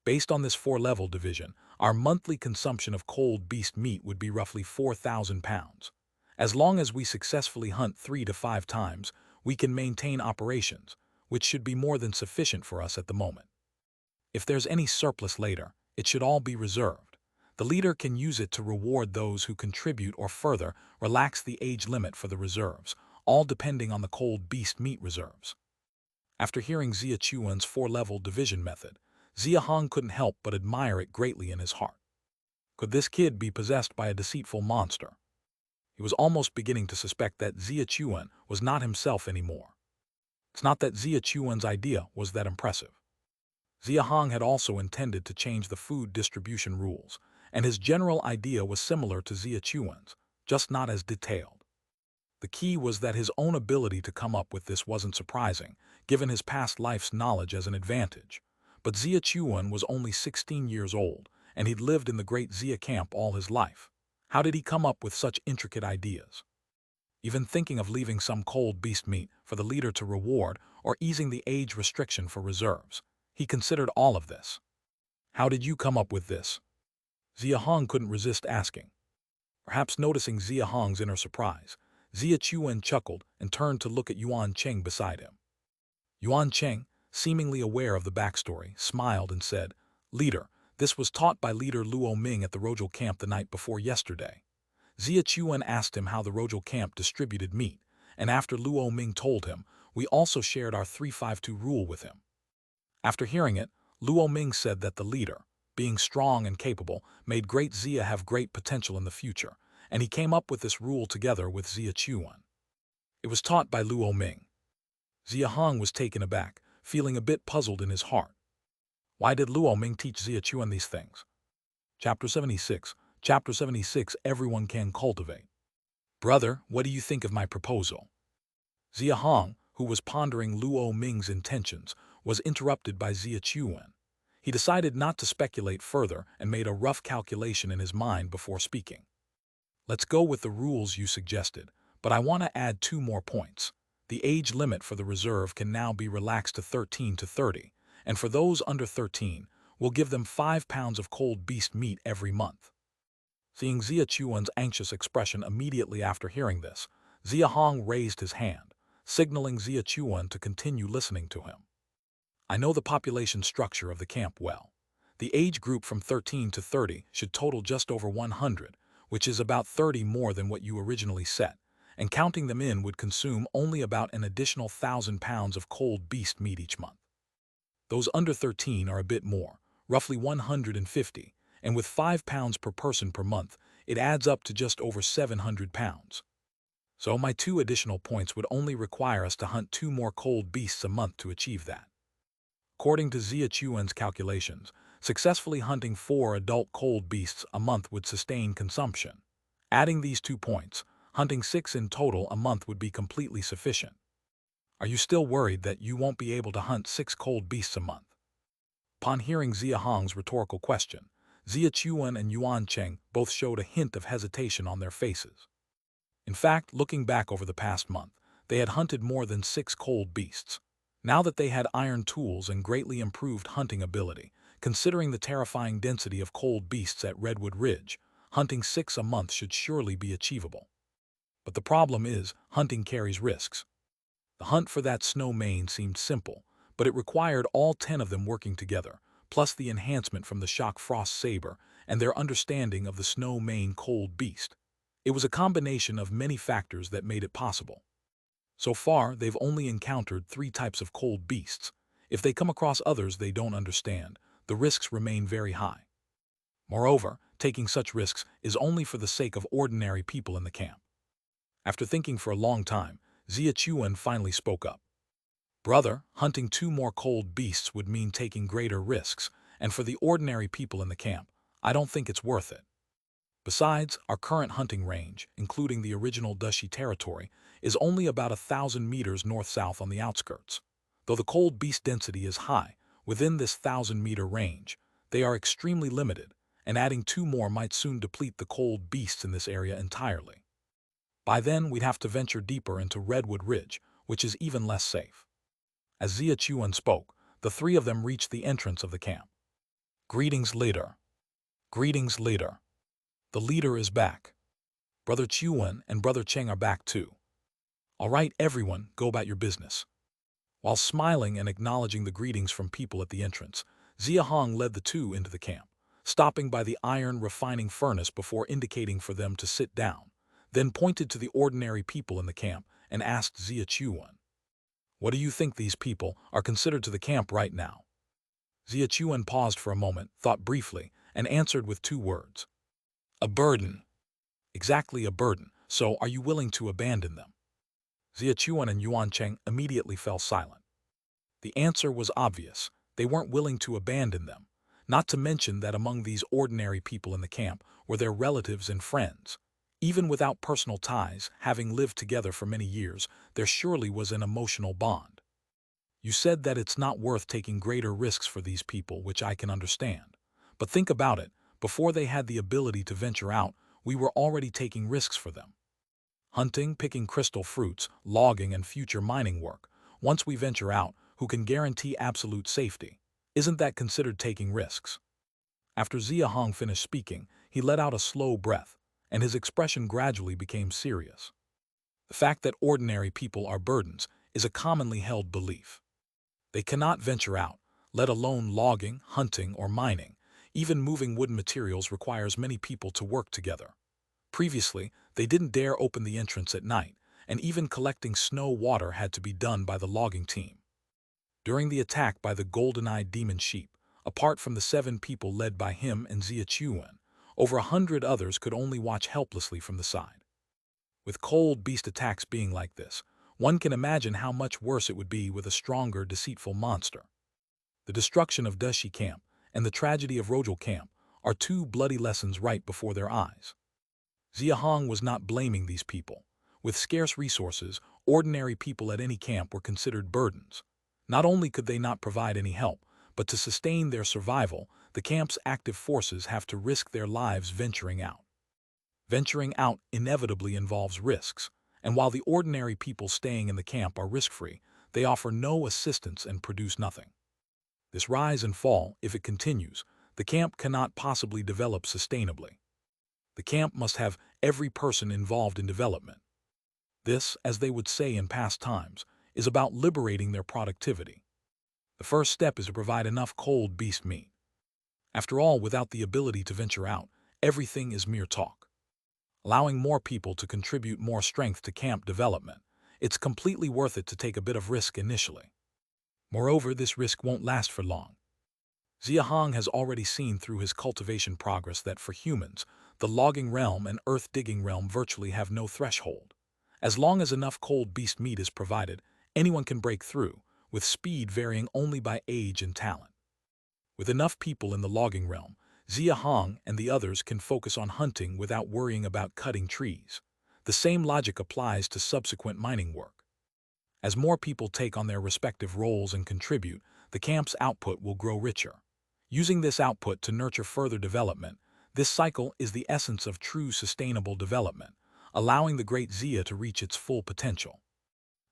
Based on this 4-level division, our monthly consumption of cold beast meat would be roughly 4,000 pounds. As long as we successfully hunt 3 to 5 times, we can maintain operations, which should be more than sufficient for us at the moment. If there's any surplus later, it should all be reserved. The leader can use it to reward those who contribute or further relax the age limit for the reserves, all depending on the cold beast meat reserves." After hearing Xia Chuan's 4-level division method, Xia Hong couldn't help but admire it greatly in his heart. Could this kid be possessed by a deceitful monster? He was almost beginning to suspect that Xia Chuan was not himself anymore. It's not that Xia Chuan's idea was that impressive. Xia Hong had also intended to change the food distribution rules, and his general idea was similar to Xia Chuan's, just not as detailed. The key was that his own ability to come up with this wasn't surprising, given his past life's knowledge as an advantage. But Xia Chuan was only 16 years old, and he'd lived in the great Xia camp all his life. How did he come up with such intricate ideas? Even thinking of leaving some cold beast meat for the leader to reward or easing the age restriction for reserves, he considered all of this. "How did you come up with this?" Xia Hong couldn't resist asking. Perhaps noticing Xia Hong's inner surprise, Xia Chuan chuckled and turned to look at Yuan Cheng beside him. Yuan Cheng, seemingly aware of the backstory, smiled and said, "Leader, this was taught by Leader Luo Ming at the Rojal camp the night before yesterday." Xia Chuan asked him how the Rojal camp distributed meat, and after Luo Ming told him, we also shared our 352 rule with him. After hearing it, Luo Ming said that the leader, being strong and capable, made great Xia have great potential in the future, and he came up with this rule together with Xia Chuan. It was taught by Luo Ming. Xia Hong was taken aback, feeling a bit puzzled in his heart. Why did Luo Ming teach Xia Chuan these things? Chapter 76. Chapter 76. Everyone can cultivate. "Brother, what do you think of my proposal?" Xia Hong, who was pondering Luo Ming's intentions, was interrupted by Xia Chuan. He decided not to speculate further and made a rough calculation in his mind before speaking. "Let's go with the rules you suggested, but I want to add 2 more points. The age limit for the reserve can now be relaxed to 13 to 30, and for those under 13, we'll give them 5 pounds of cold beast meat every month." Seeing Xia Chuan's anxious expression immediately after hearing this, Xia Hong raised his hand, signaling Xia Chuan to continue listening to him. I know the population structure of the camp well. The age group from 13 to 30 should total just over 100, which is about 30 more than what you originally set, and counting them in would consume only about an additional 1,000 pounds of cold beast meat each month. Those under 13 are a bit more, roughly 150, and with 5 pounds per person per month, it adds up to just over 700 pounds. So my 2 additional points would only require us to hunt 2 more cold beasts a month to achieve that. According to Xia Chuan's calculations, successfully hunting 4 adult cold beasts a month would sustain consumption. Adding these 2 points, hunting 6 in total a month would be completely sufficient. Are you still worried that you won't be able to hunt 6 cold beasts a month? Upon hearing Xia Hong's rhetorical question, Xia Chuan and Yuan Cheng both showed a hint of hesitation on their faces. In fact, looking back over the past month, they had hunted more than 6 cold beasts. Now that they had iron tools and greatly improved hunting ability, considering the terrifying density of cold beasts at Redwood Ridge, hunting 6 a month should surely be achievable. But the problem is, hunting carries risks. The hunt for that snow mane seemed simple, but it required all 10 of them working together, plus the enhancement from the shock frost saber and their understanding of the snow mane cold beast. It was a combination of many factors that made it possible. So far, they've only encountered 3 types of cold beasts. If they come across others they don't understand, the risks remain very high. Moreover, taking such risks is only for the sake of ordinary people in the camp. After thinking for a long time, Xia Chuan finally spoke up. Brother, hunting 2 more cold beasts would mean taking greater risks, and for the ordinary people in the camp, I don't think it's worth it. Besides, our current hunting range, including the original Dushi territory, is only about 1,000 meters north-south on the outskirts. Though the cold beast density is high, within this 1,000-meter range, they are extremely limited, and adding 2 more might soon deplete the cold beasts in this area entirely. By then, we'd have to venture deeper into Redwood Ridge, which is even less safe. As Xia Chuan spoke, the 3 of them reached the entrance of the camp. Greetings, leader. Greetings, leader. The leader is back. Brother Chuan and Brother Cheng are back too. All right, everyone, go about your business. While smiling and acknowledging the greetings from people at the entrance, Xia Hong led the 2 into the camp, stopping by the iron refining furnace before indicating for them to sit down, then pointed to the ordinary people in the camp and asked Xia Chuan, "What do you think these people are considered to the camp right now?" Xia Chuan paused for a moment, thought briefly, and answered with 2 words. "A burden." "Exactly, a burden. So are you willing to abandon them?" Xia Chuan and Yuan Cheng immediately fell silent. The answer was obvious. They weren't willing to abandon them, not to mention that among these ordinary people in the camp were their relatives and friends. Even without personal ties, having lived together for many years, there surely was an emotional bond. You said that it's not worth taking greater risks for these people, which I can understand. But think about it, before they had the ability to venture out, we were already taking risks for them. Hunting, picking crystal fruits, logging, and future mining work. Once we venture out, who can guarantee absolute safety? Isn't that considered taking risks? After Xia Hong finished speaking, he let out a slow breath, and his expression gradually became serious. The fact that ordinary people are burdens is a commonly held belief. They cannot venture out, let alone logging, hunting, or mining. Even moving wood materials requires many people to work together. Previously, they didn't dare open the entrance at night, and even collecting snow water had to be done by the logging team. During the attack by the golden-eyed demon sheep, apart from the 7 people led by him and Xia Chuan, over 100 others could only watch helplessly from the side. With cold beast attacks being like this, one can imagine how much worse it would be with a stronger, deceitful monster. The destruction of Dushi Camp and the tragedy of Rojal Camp are 2 bloody lessons right before their eyes. Xia Hong was not blaming these people. With scarce resources, ordinary people at any camp were considered burdens. Not only could they not provide any help, but to sustain their survival, the camp's active forces have to risk their lives venturing out. Venturing out inevitably involves risks, and while the ordinary people staying in the camp are risk-free, they offer no assistance and produce nothing. This rise and fall, if it continues, the camp cannot possibly develop sustainably. The camp must have every person involved in development. This, as they would say in past times, is about liberating their productivity. The first step is to provide enough cold beast meat. After all, without the ability to venture out, everything is mere talk. Allowing more people to contribute more strength to camp development, it's completely worth it to take a bit of risk initially. Moreover, this risk won't last for long. Xia Hong has already seen through his cultivation progress that for humans, the logging realm and earth-digging realm virtually have no threshold. As long as enough cold beast meat is provided, anyone can break through, with speed varying only by age and talent. With enough people in the logging realm, Xia Hong and the others can focus on hunting without worrying about cutting trees. The same logic applies to subsequent mining work. As more people take on their respective roles and contribute, the camp's output will grow richer. Using this output to nurture further development, this cycle is the essence of true sustainable development, allowing the great Xia to reach its full potential.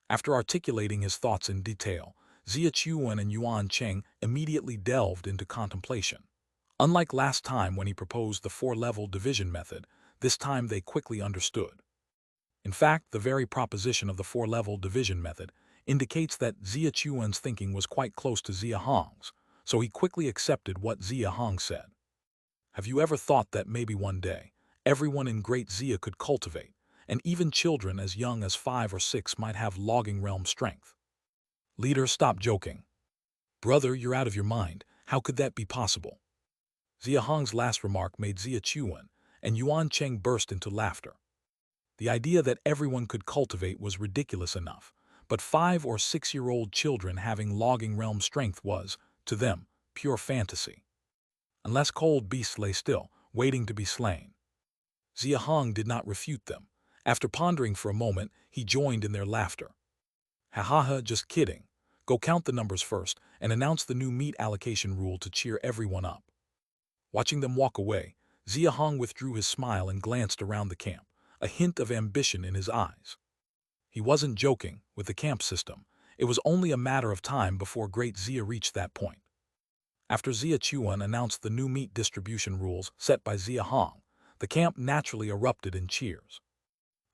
After articulating his thoughts in detail, Xia Chuan and Yuan Cheng immediately delved into contemplation. Unlike last time when he proposed the four-level division method, this time they quickly understood. In fact, the very proposition of the four-level division method indicates that Xia Chuan's thinking was quite close to Xia Hong's, so he quickly accepted what Xia Hong said. Have you ever thought that maybe one day, everyone in Great Xia could cultivate, and even children as young as 5 or 6 might have logging realm strength? Leader, stop joking. Brother, you're out of your mind. How could that be possible? Xia Hong's last remark made Xia Chuan and Yuan Cheng burst into laughter. The idea that everyone could cultivate was ridiculous enough, but 5 or 6-year-old children having logging realm strength was, to them, pure fantasy. Unless cold beasts lay still, waiting to be slain. Xia Hong did not refute them. After pondering for a moment, he joined in their laughter. Ha ha ha, just kidding. Go count the numbers first and announce the new meat allocation rule to cheer everyone up. Watching them walk away, Xia Hong withdrew his smile and glanced around the camp, a hint of ambition in his eyes. He wasn't joking. With the camp system, it was only a matter of time before Great Xia reached that point. After Xia Chuan announced the new meat distribution rules set by Xia Hong, the camp naturally erupted in cheers.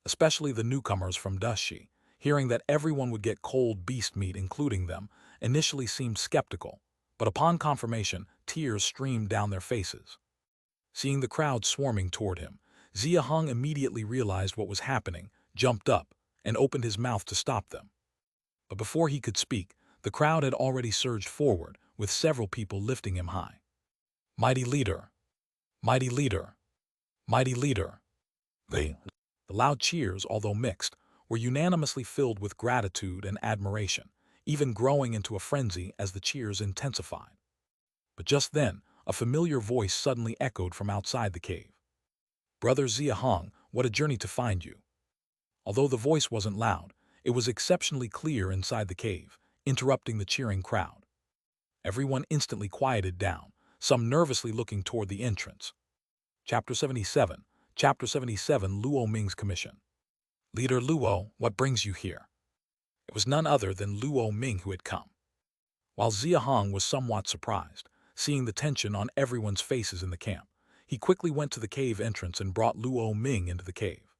Especially the newcomers from Dashi, hearing that everyone would get cold beast meat including them, initially seemed skeptical, but upon confirmation, tears streamed down their faces. Seeing the crowd swarming toward him, Xia Hong immediately realized what was happening, jumped up, and opened his mouth to stop them. But before he could speak, the crowd had already surged forward, with several people lifting him high. Mighty leader! Mighty leader! Mighty leader! The loud cheers, although mixed, were unanimously filled with gratitude and admiration, even growing into a frenzy as the cheers intensified. But just then, a familiar voice suddenly echoed from outside the cave. Brother Xia Hong, what a journey to find you. Although the voice wasn't loud, it was exceptionally clear inside the cave, interrupting the cheering crowd. Everyone instantly quieted down, some nervously looking toward the entrance. Chapter 77, Luo Ming's Commission. Leader Luo, what brings you here? It was none other than Luo Ming who had come. While Xia Hong was somewhat surprised, seeing the tension on everyone's faces in the camp, he quickly went to the cave entrance and brought Luo Ming into the cave.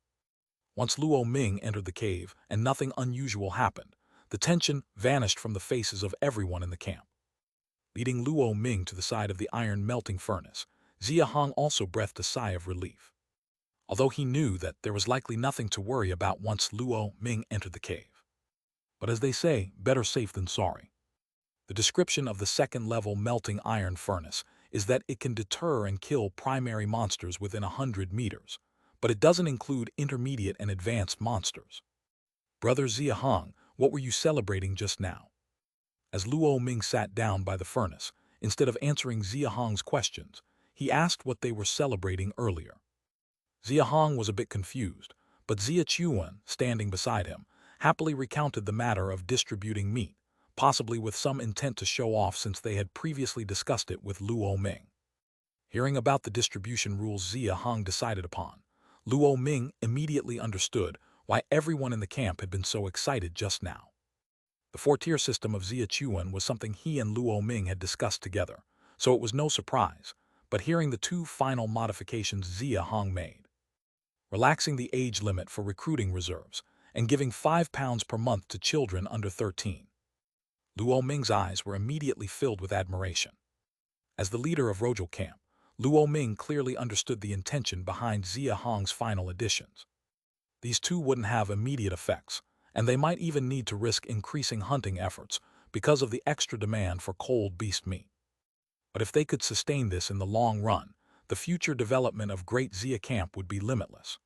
Once Luo Ming entered the cave and nothing unusual happened, the tension vanished from the faces of everyone in the camp. Leading Luo Ming to the side of the iron melting furnace, Xia Hong also breathed a sigh of relief. Although he knew that there was likely nothing to worry about once Luo Ming entered the cave. But as they say, better safe than sorry. The description of the second-level melting iron furnace is that it can deter and kill primary monsters within 100 meters, but it doesn't include intermediate and advanced monsters. Brother Xia Hong, what were you celebrating just now? As Luo Ming sat down by the furnace, instead of answering Xia Hong's questions, he asked what they were celebrating earlier. Xia Hong was a bit confused, but Xia Chuan, standing beside him, happily recounted the matter of distributing meat, possibly with some intent to show off since they had previously discussed it with Luo Ming. Hearing about the distribution rules Xia Hong decided upon, Luo Ming immediately understood why everyone in the camp had been so excited just now. The 4-tier system of Xia Chuan was something he and Luo Ming had discussed together, so it was no surprise, but hearing the 2 final modifications Xia Hong made, relaxing the age limit for recruiting reserves, and giving £5 per month to children under 13. Luo Ming's eyes were immediately filled with admiration. As the leader of Rojal Camp, Luo Ming clearly understood the intention behind Xia Hong's final additions. These two wouldn't have immediate effects, and they might even need to risk increasing hunting efforts because of the extra demand for cold beast meat. But if they could sustain this in the long run, the future development of Great Xia Camp would be limitless.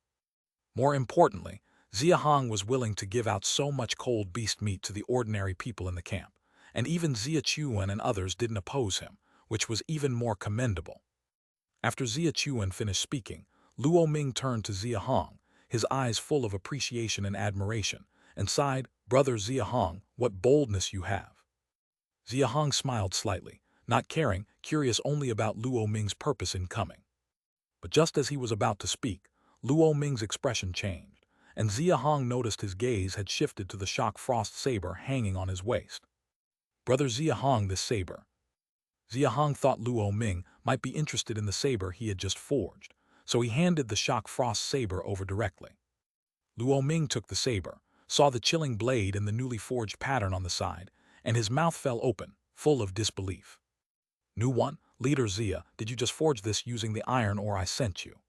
More importantly, Xia Hong was willing to give out so much cold beast meat to the ordinary people in the camp, and even Xia Chuan and others didn't oppose him, which was even more commendable. After Xia Chuan finished speaking, Luo Ming turned to Xia Hong, his eyes full of appreciation and admiration, and sighed, "Brother Xia Hong, what boldness you have." Xia Hong smiled slightly, not caring, curious only about Luo Ming's purpose in coming. But just as he was about to speak, Luo Ming's expression changed, and Xia Hong noticed his gaze had shifted to the shock frost saber hanging on his waist. "Brother Xia Hong, this saber." Xia Hong thought Luo Ming might be interested in the saber he had just forged, so he handed the shock frost saber over directly. Luo Ming took the saber, saw the chilling blade and the newly forged pattern on the side, and his mouth fell open, full of disbelief. "New one, Leader Xia, did you just forge this using the iron ore I sent you?"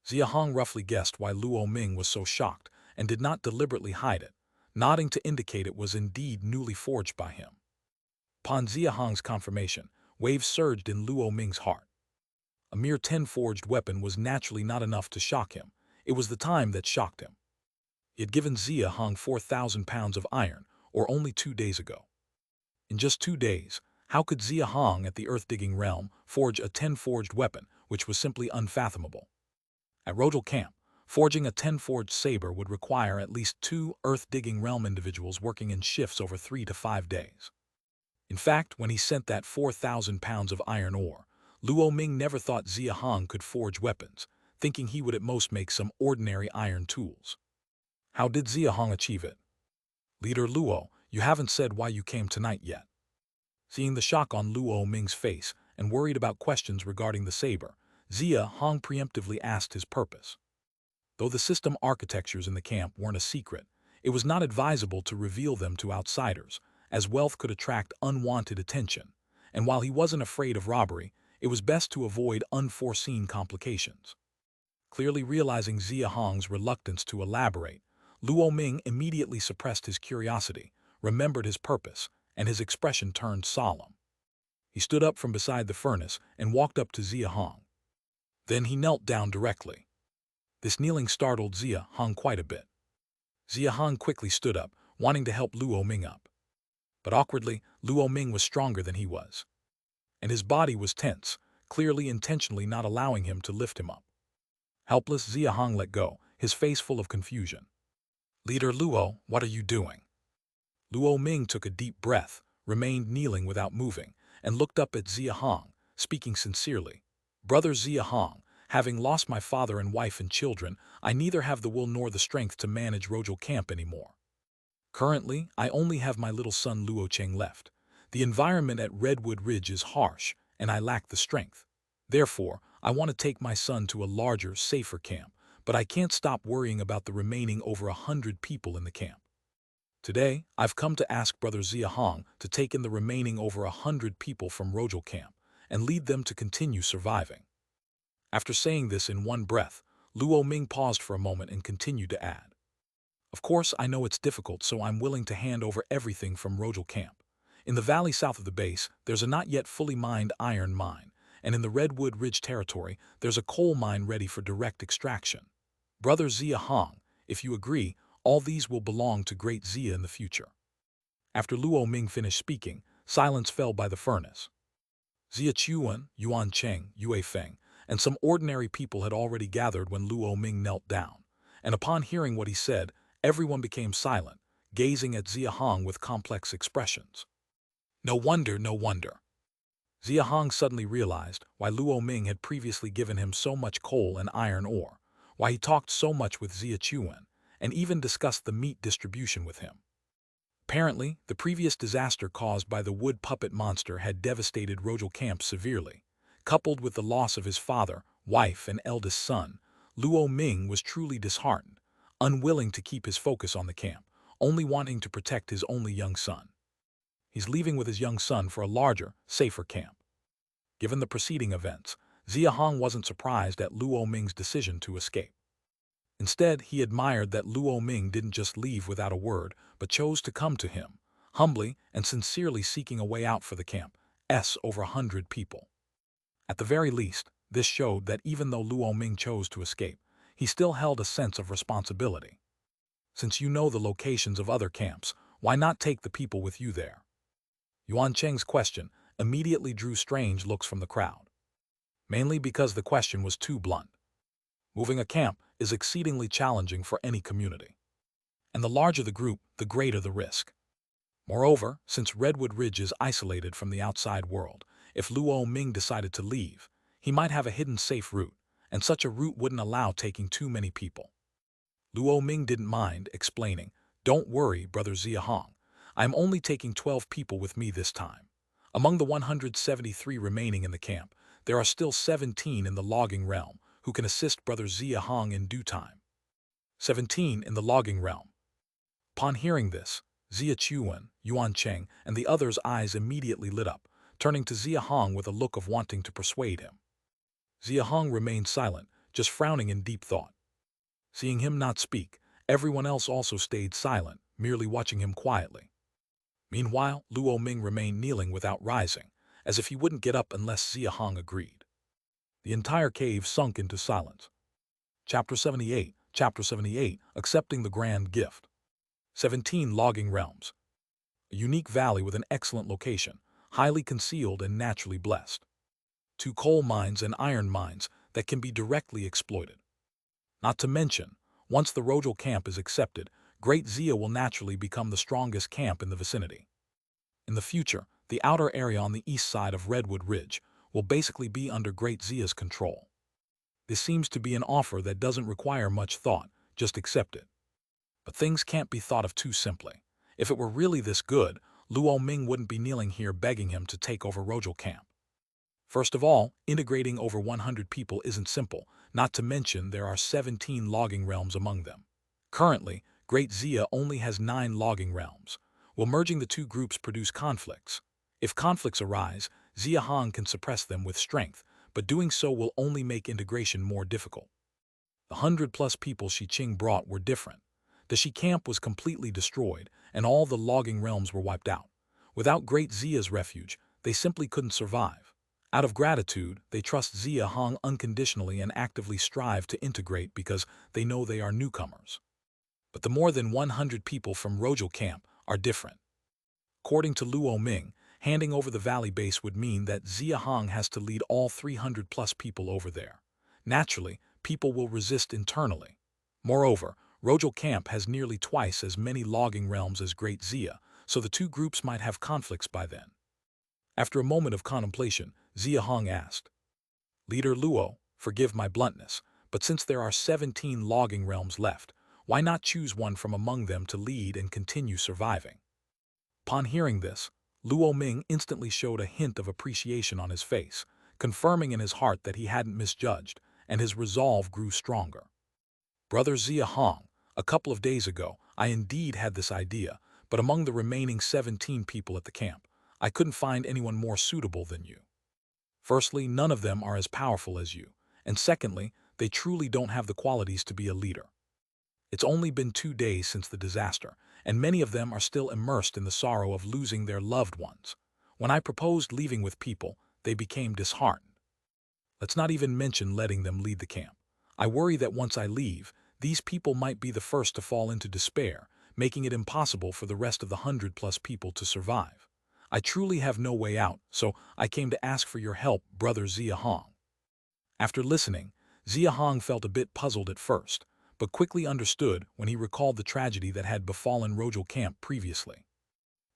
Xia Hong roughly guessed why Luo Ming was so shocked and did not deliberately hide it, nodding to indicate it was indeed newly forged by him. Upon Xia Hong's confirmation, waves surged in Luo Ming's heart. A mere 10 forged weapon was naturally not enough to shock him. It was the time that shocked him. He had given Xia Hong 4,000 pounds of iron, or only 2 days ago. In just 2 days, how could Xia Hong at the earth-digging realm forge a 10 forged weapon, which was simply unfathomable? At Rojal Camp, forging a 10 forged saber would require at least 2 earth-digging realm individuals working in shifts over 3 to 5 days. In fact, when he sent that 4,000 pounds of iron ore, Luo Ming never thought Xia Hong could forge weapons, thinking he would at most make some ordinary iron tools. How did Xia Hong achieve it? "Leader Luo, you haven't said why you came tonight yet." Seeing the shock on Luo Ming's face and worried about questions regarding the saber, Xia Hong preemptively asked his purpose. Though the system architectures in the camp weren't a secret, it was not advisable to reveal them to outsiders, as wealth could attract unwanted attention, and while he wasn't afraid of robbery, it was best to avoid unforeseen complications. Clearly realizing Xia Hong's reluctance to elaborate, Luo Ming immediately suppressed his curiosity, remembered his purpose, and his expression turned solemn. He stood up from beside the furnace and walked up to Xia Hong. Then he knelt down directly. This kneeling startled Xia Hong quite a bit. Xia Hong quickly stood up, wanting to help Luo Ming up. But awkwardly, Luo Ming was stronger than he was. And his body was tense, clearly intentionally not allowing him to lift him up. Helpless, Xia Hong let go, his face full of confusion. "Leader Luo, what are you doing?" Luo Ming took a deep breath, remained kneeling without moving, and looked up at Xia Hong, speaking sincerely. "Brother Xia Hong, having lost my father and wife and children, I neither have the will nor the strength to manage Rojal Camp anymore. Currently, I only have my little son Luo Cheng left. The environment at Redwood Ridge is harsh, and I lack the strength. Therefore, I want to take my son to a larger, safer camp, but I can't stop worrying about the remaining over 100 people in the camp. Today, I've come to ask Brother Xia Hong to take in the remaining over 100 people from Rojal Camp and lead them to continue surviving." After saying this in one breath, Luo Ming paused for a moment and continued to add, "Of course, I know it's difficult, so I'm willing to hand over everything from Rojal Camp. In the valley south of the base, there's a not yet fully mined iron mine, and in the Redwood Ridge territory, there's a coal mine ready for direct extraction. Brother Xia Hong, if you agree, all these will belong to Great Xia in the future." After Luo Ming finished speaking, silence fell by the furnace. Xia Chuan, Yuan Cheng, Yue Feng, and some ordinary people had already gathered when Luo Ming knelt down, and upon hearing what he said, everyone became silent, gazing at Xia Hong with complex expressions. No wonder, no wonder. Xia Hong suddenly realized why Luo Ming had previously given him so much coal and iron ore, why he talked so much with Xia Chuan, and even discussed the meat distribution with him. Apparently, the previous disaster caused by the wood puppet monster had devastated Rojal Camp severely. Coupled with the loss of his father, wife, and eldest son, Luo Ming was truly disheartened, unwilling to keep his focus on the camp, only wanting to protect his only young son. He's leaving with his young son for a larger, safer camp. Given the preceding events, Xia Hong wasn't surprised at Luo Ming's decision to escape. Instead, he admired that Luo Ming didn't just leave without a word, but chose to come to him, humbly and sincerely seeking a way out for the camp's over 100 people. At the very least, this showed that even though Luo Ming chose to escape, he still held a sense of responsibility. Since you know the locations of other camps, why not take the people with you there? Yuan Cheng's question immediately drew strange looks from the crowd, mainly because the question was too blunt. Moving a camp is exceedingly challenging for any community, and the larger the group, the greater the risk. Moreover, since Redwood Ridge is isolated from the outside world, if Luo Ming decided to leave, he might have a hidden safe route, and such a route wouldn't allow taking too many people. Luo Ming didn't mind, explaining, "Don't worry, Brother Xia Hong. I'm only taking 12 people with me this time. Among the 173 remaining in the camp, there are still 17 in the logging realm who can assist Brother Xia Hong in due time." 17 in the logging realm. Upon hearing this, Xia Chuan, Yuan Cheng, and the others' eyes immediately lit up, turning to Xia Hong with a look of wanting to persuade him. Xia Hong remained silent, just frowning in deep thought. Seeing him not speak, everyone else also stayed silent, merely watching him quietly. Meanwhile, Luo Ming remained kneeling without rising, as if he wouldn't get up unless Xia Hong agreed. The entire cave sunk into silence. Chapter 78, Accepting the Grand Gift. 17 Logging Realms. A unique valley with an excellent location, highly concealed and naturally blessed. 2 coal mines and iron mines that can be directly exploited. Not to mention, once the Rojal camp is accepted, Great Xia will naturally become the strongest camp in the vicinity. In the future, the outer area on the east side of Redwood Ridge will basically be under Great Xia's control. This seems to be an offer that doesn't require much thought, just accept it. But things can't be thought of too simply. If it were really this good, Luo Ming wouldn't be kneeling here begging him to take over Rojal camp. First of all, integrating over 100 people isn't simple, not to mention there are 17 logging realms among them. Currently, Great Xia only has 9 logging realms. Will merging the two groups produce conflicts? If conflicts arise, Xia Hong can suppress them with strength, but doing so will only make integration more difficult. The 100-plus people Shi Qing brought were different. The Shi camp was completely destroyed, and all the logging realms were wiped out. Without Great Xia's refuge, they simply couldn't survive. Out of gratitude, they trust Xia Hong unconditionally and actively strive to integrate because they know they are newcomers. But the more than 100 people from Rojal camp are different. According to Luo Ming, handing over the valley base would mean that Xia Hong has to lead all 300-plus people over there. Naturally, people will resist internally. Moreover, Rojal camp has nearly twice as many logging realms as Great Xia, so the two groups might have conflicts by then. After a moment of contemplation, Xia Hong asked, "Leader Luo, forgive my bluntness, but since there are 17 logging realms left, why not choose one from among them to lead and continue surviving?" Upon hearing this, Luo Ming instantly showed a hint of appreciation on his face, confirming in his heart that he hadn't misjudged, and his resolve grew stronger. "Brother Xia Hong, a couple of days ago, I indeed had this idea, but among the remaining 17 people at the camp, I couldn't find anyone more suitable than you. Firstly, none of them are as powerful as you, and secondly, they truly don't have the qualities to be a leader. It's only been 2 days since the disaster, and many of them are still immersed in the sorrow of losing their loved ones. When I proposed leaving with people, they became disheartened. Let's not even mention letting them lead the camp. I worry that once I leave, these people might be the first to fall into despair, making it impossible for the rest of the 100-plus people to survive. I truly have no way out, so I came to ask for your help, Brother Xia Hong." After listening, Xia Hong felt a bit puzzled at first, but quickly understood when he recalled the tragedy that had befallen Rojal camp previously.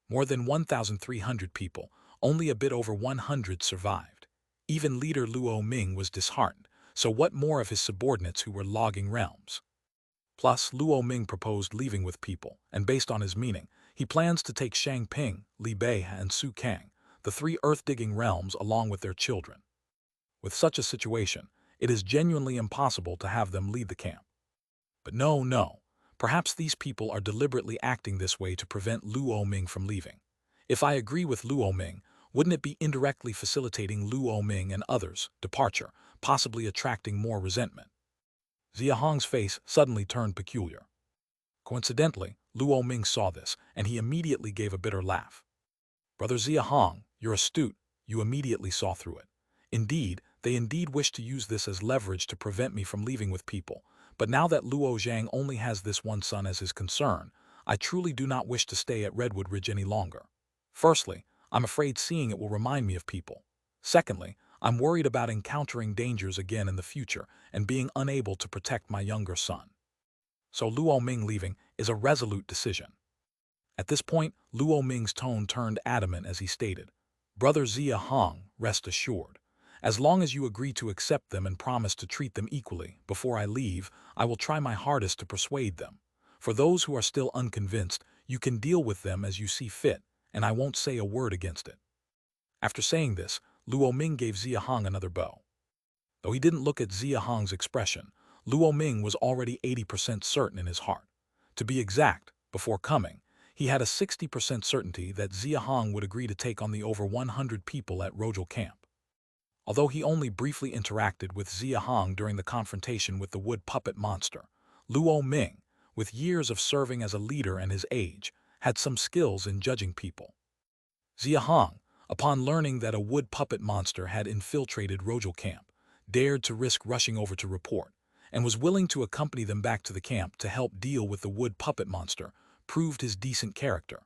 More than 1,300 people, only a bit over 100 survived. Even leader Luo Ming was disheartened, so what more of his subordinates who were logging realms? Plus, Luo Ming proposed leaving with people, and based on his meaning, he plans to take Shang Ping, Li Bei, and Su Kang, the 3 earth-digging realms along with their children. With such a situation, it is genuinely impossible to have them lead the camp. But no. Perhaps these people are deliberately acting this way to prevent Luo Ming from leaving. If I agree with Luo Ming, wouldn't it be indirectly facilitating Luo Ming and others' departure, possibly attracting more resentment? Xia Hong's face suddenly turned peculiar. Coincidentally, Luo Ming saw this, and he immediately gave a bitter laugh. Brother Xia Hong, you're astute, you immediately saw through it. Indeed, they wish to use this as leverage to prevent me from leaving with people, but now that Luo Zhang only has this one son as his concern, I truly do not wish to stay at Redwood Ridge any longer. Firstly, I'm afraid seeing it will remind me of people. Secondly, I'm worried about encountering dangers again in the future and being unable to protect my younger son. So Luo Ming leaving is a resolute decision. At this point, Luo Ming's tone turned adamant as he stated, Brother Xia Hong, rest assured. As long as you agree to accept them and promise to treat them equally, before I leave, I will try my hardest to persuade them. For those who are still unconvinced, you can deal with them as you see fit, and I won't say a word against it. After saying this, Luo Ming gave Xia Hong another bow. Though he didn't look at Xia Hong's expression, Luo Ming was already 80% certain in his heart. To be exact, before coming, he had a 60% certainty that Xia Hong would agree to take on the over 100 people at Rojal camp. Although he only briefly interacted with Xia Hong during the confrontation with the wood puppet monster, Luo Ming, with years of serving as a leader and his age, had some skills in judging people. Xia Hong, upon learning that a wood puppet monster had infiltrated Rojal camp, dared to risk rushing over to report, and was willing to accompany them back to the camp to help deal with the wood puppet monster, proved his decent character.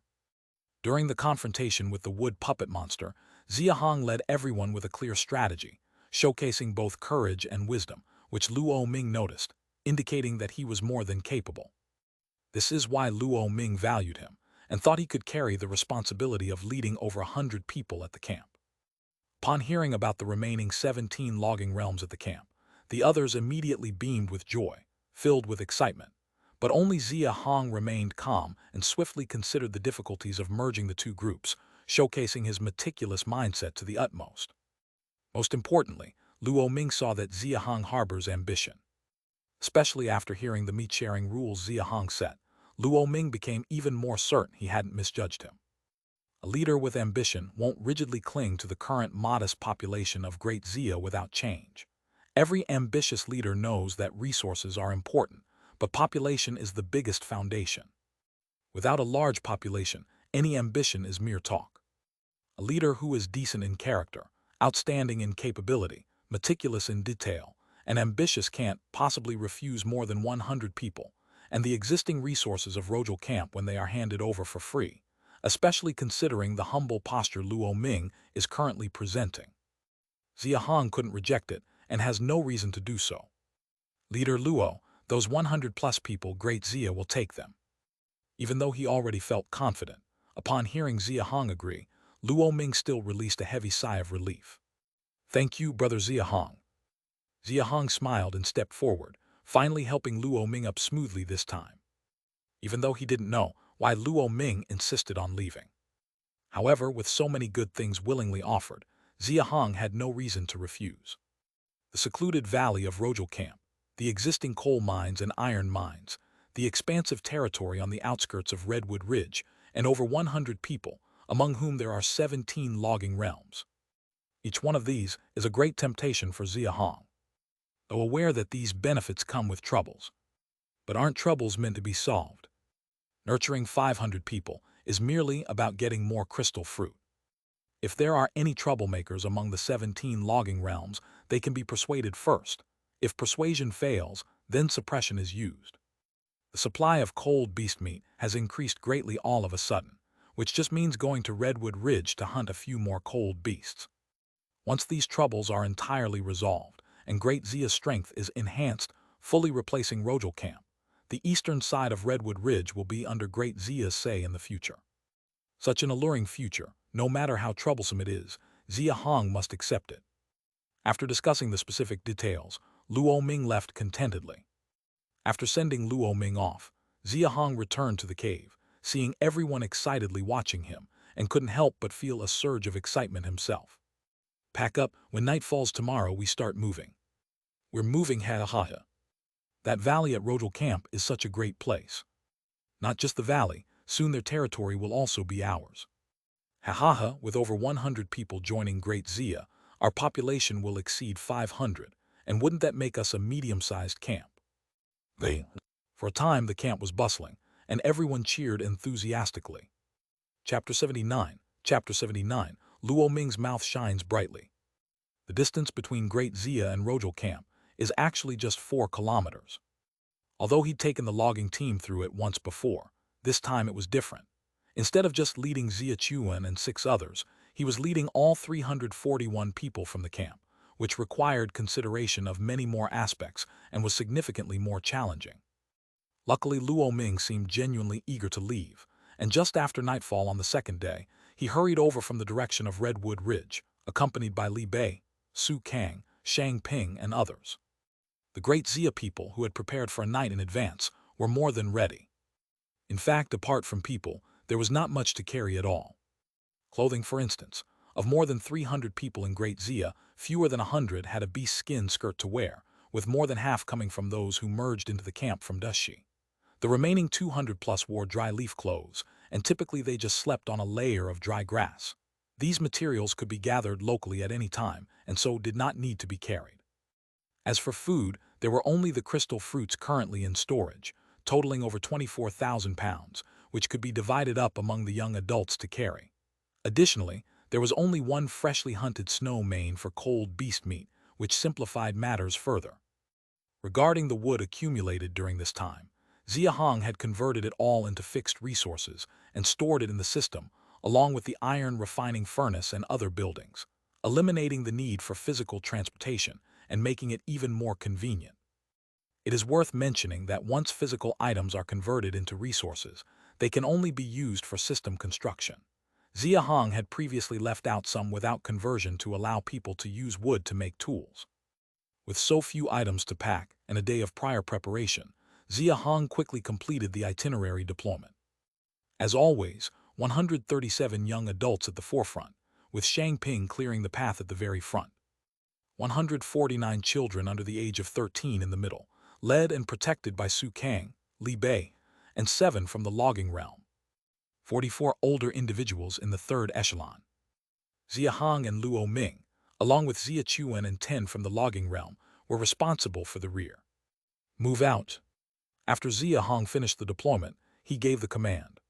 During the confrontation with the wood puppet monster, Xia Hong led everyone with a clear strategy, showcasing both courage and wisdom, which Luo Ming noticed, indicating that he was more than capable. This is why Luo Ming valued him, and thought he could carry the responsibility of leading over 100 people at the camp. Upon hearing about the remaining 17 logging realms at the camp, the others immediately beamed with joy, filled with excitement. But only Xia Hong remained calm and swiftly considered the difficulties of merging the two groups, showcasing his meticulous mindset to the utmost. Most importantly, Luo Ming saw that Xia Hong harbors ambition. Especially after hearing the meat-sharing rules Xia Hong set, Luo Ming became even more certain he hadn't misjudged him. A leader with ambition won't rigidly cling to the current modest population of Great Xia without change. Every ambitious leader knows that resources are important, but population is the biggest foundation. Without a large population, any ambition is mere talk. A leader who is decent in character, outstanding in capability, meticulous in detail, and ambitious can't possibly refuse more than 100 people, and the existing resources of Rojal camp when they are handed over for free, especially considering the humble posture Luo Ming is currently presenting. Xia Hong couldn't reject it, and has no reason to do so. Leader Luo, those 100-plus people Great Xia will take them. Even though he already felt confident, upon hearing Xia Hong agree, Luo Ming still released a heavy sigh of relief. Thank you, Brother Xia Hong. Xia Hong smiled and stepped forward, finally helping Luo Ming up smoothly this time. Even though he didn't know why Luo Ming insisted on leaving. However, with so many good things willingly offered, Xia Hong had no reason to refuse. The secluded valley of Rojal camp, the existing coal mines and iron mines, the expansive territory on the outskirts of Redwood Ridge, and over 100 people, among whom there are 17 logging realms. Each one of these is a great temptation for Xia Hong, though aware that these benefits come with troubles. But aren't troubles meant to be solved? Nurturing 500 people is merely about getting more crystal fruit. If there are any troublemakers among the 17 logging realms, they can be persuaded first. If persuasion fails, then suppression is used. The supply of cold beast meat has increased greatly all of a sudden, which just means going to Redwood Ridge to hunt a few more cold beasts. Once these troubles are entirely resolved, and Great Xia's strength is enhanced, fully replacing Rojal camp, the eastern side of Redwood Ridge will be under Great Xia's say in the future. Such an alluring future, no matter how troublesome it is, Xia Hong must accept it. After discussing the specific details, Luo Ming left contentedly. After sending Luo Ming off, Xia Hong returned to the cave, seeing everyone excitedly watching him, and couldn't help but feel a surge of excitement himself. Pack up, when night falls tomorrow we start moving. We're moving ha. That valley at Rojal Camp is such a great place. Not just the valley, soon their territory will also be ours. Ha, with over 100 people joining Great Xia, our population will exceed 500, and wouldn't that make us a medium-sized camp? For a time the camp was bustling, and everyone cheered enthusiastically. Chapter 79. Chapter 79. Luo Ming's mouth shines brightly. The distance between Great Xia and Rojal Camp is actually just 4 kilometers. Although he'd taken the logging team through it once before, this time it was different. Instead of just leading Xia Chuan and 6 others, he was leading all 341 people from the camp, which required consideration of many more aspects and was significantly more challenging. Luckily, Luo Ming seemed genuinely eager to leave, and just after nightfall on the second day, he hurried over from the direction of Redwood Ridge, accompanied by Li Bei, Su Kang, Shang Ping, and others. The Great Xia people, who had prepared for a night in advance, were more than ready. In fact, apart from people, there was not much to carry at all. Clothing, for instance. Of more than 300 people in Great Xia, fewer than 100 had a beast skin skirt to wear, with more than half coming from those who merged into the camp from Dushi. The remaining 200+ wore dry leaf clothes, and typically they just slept on a layer of dry grass. These materials could be gathered locally at any time, and so did not need to be carried. As for food, there were only the crystal fruits currently in storage, totaling over 24,000 pounds, which could be divided up among the young adults to carry. Additionally, there was only one freshly hunted snow mane for cold beast meat, which simplified matters further. Regarding the wood accumulated during this time, Xia Hong had converted it all into fixed resources and stored it in the system, along with the iron refining furnace and other buildings, eliminating the need for physical transportation and making it even more convenient. It is worth mentioning that once physical items are converted into resources, they can only be used for system construction. Xia Hong had previously left out some without conversion to allow people to use wood to make tools. With so few items to pack and a day of prior preparation, Xia Hong quickly completed the itinerary deployment. As always, 137 young adults at the forefront, with Shang Ping clearing the path at the very front. 149 children under the age of 13 in the middle, led and protected by Su Kang, Li Bei, and 7 from the logging realm. 44 older individuals in the third echelon. Xia Hong and Luo Ming, along with Xia Chuan and 10 from the logging realm, were responsible for the rear. Move out. After Xia Hong finished the deployment, he gave the command.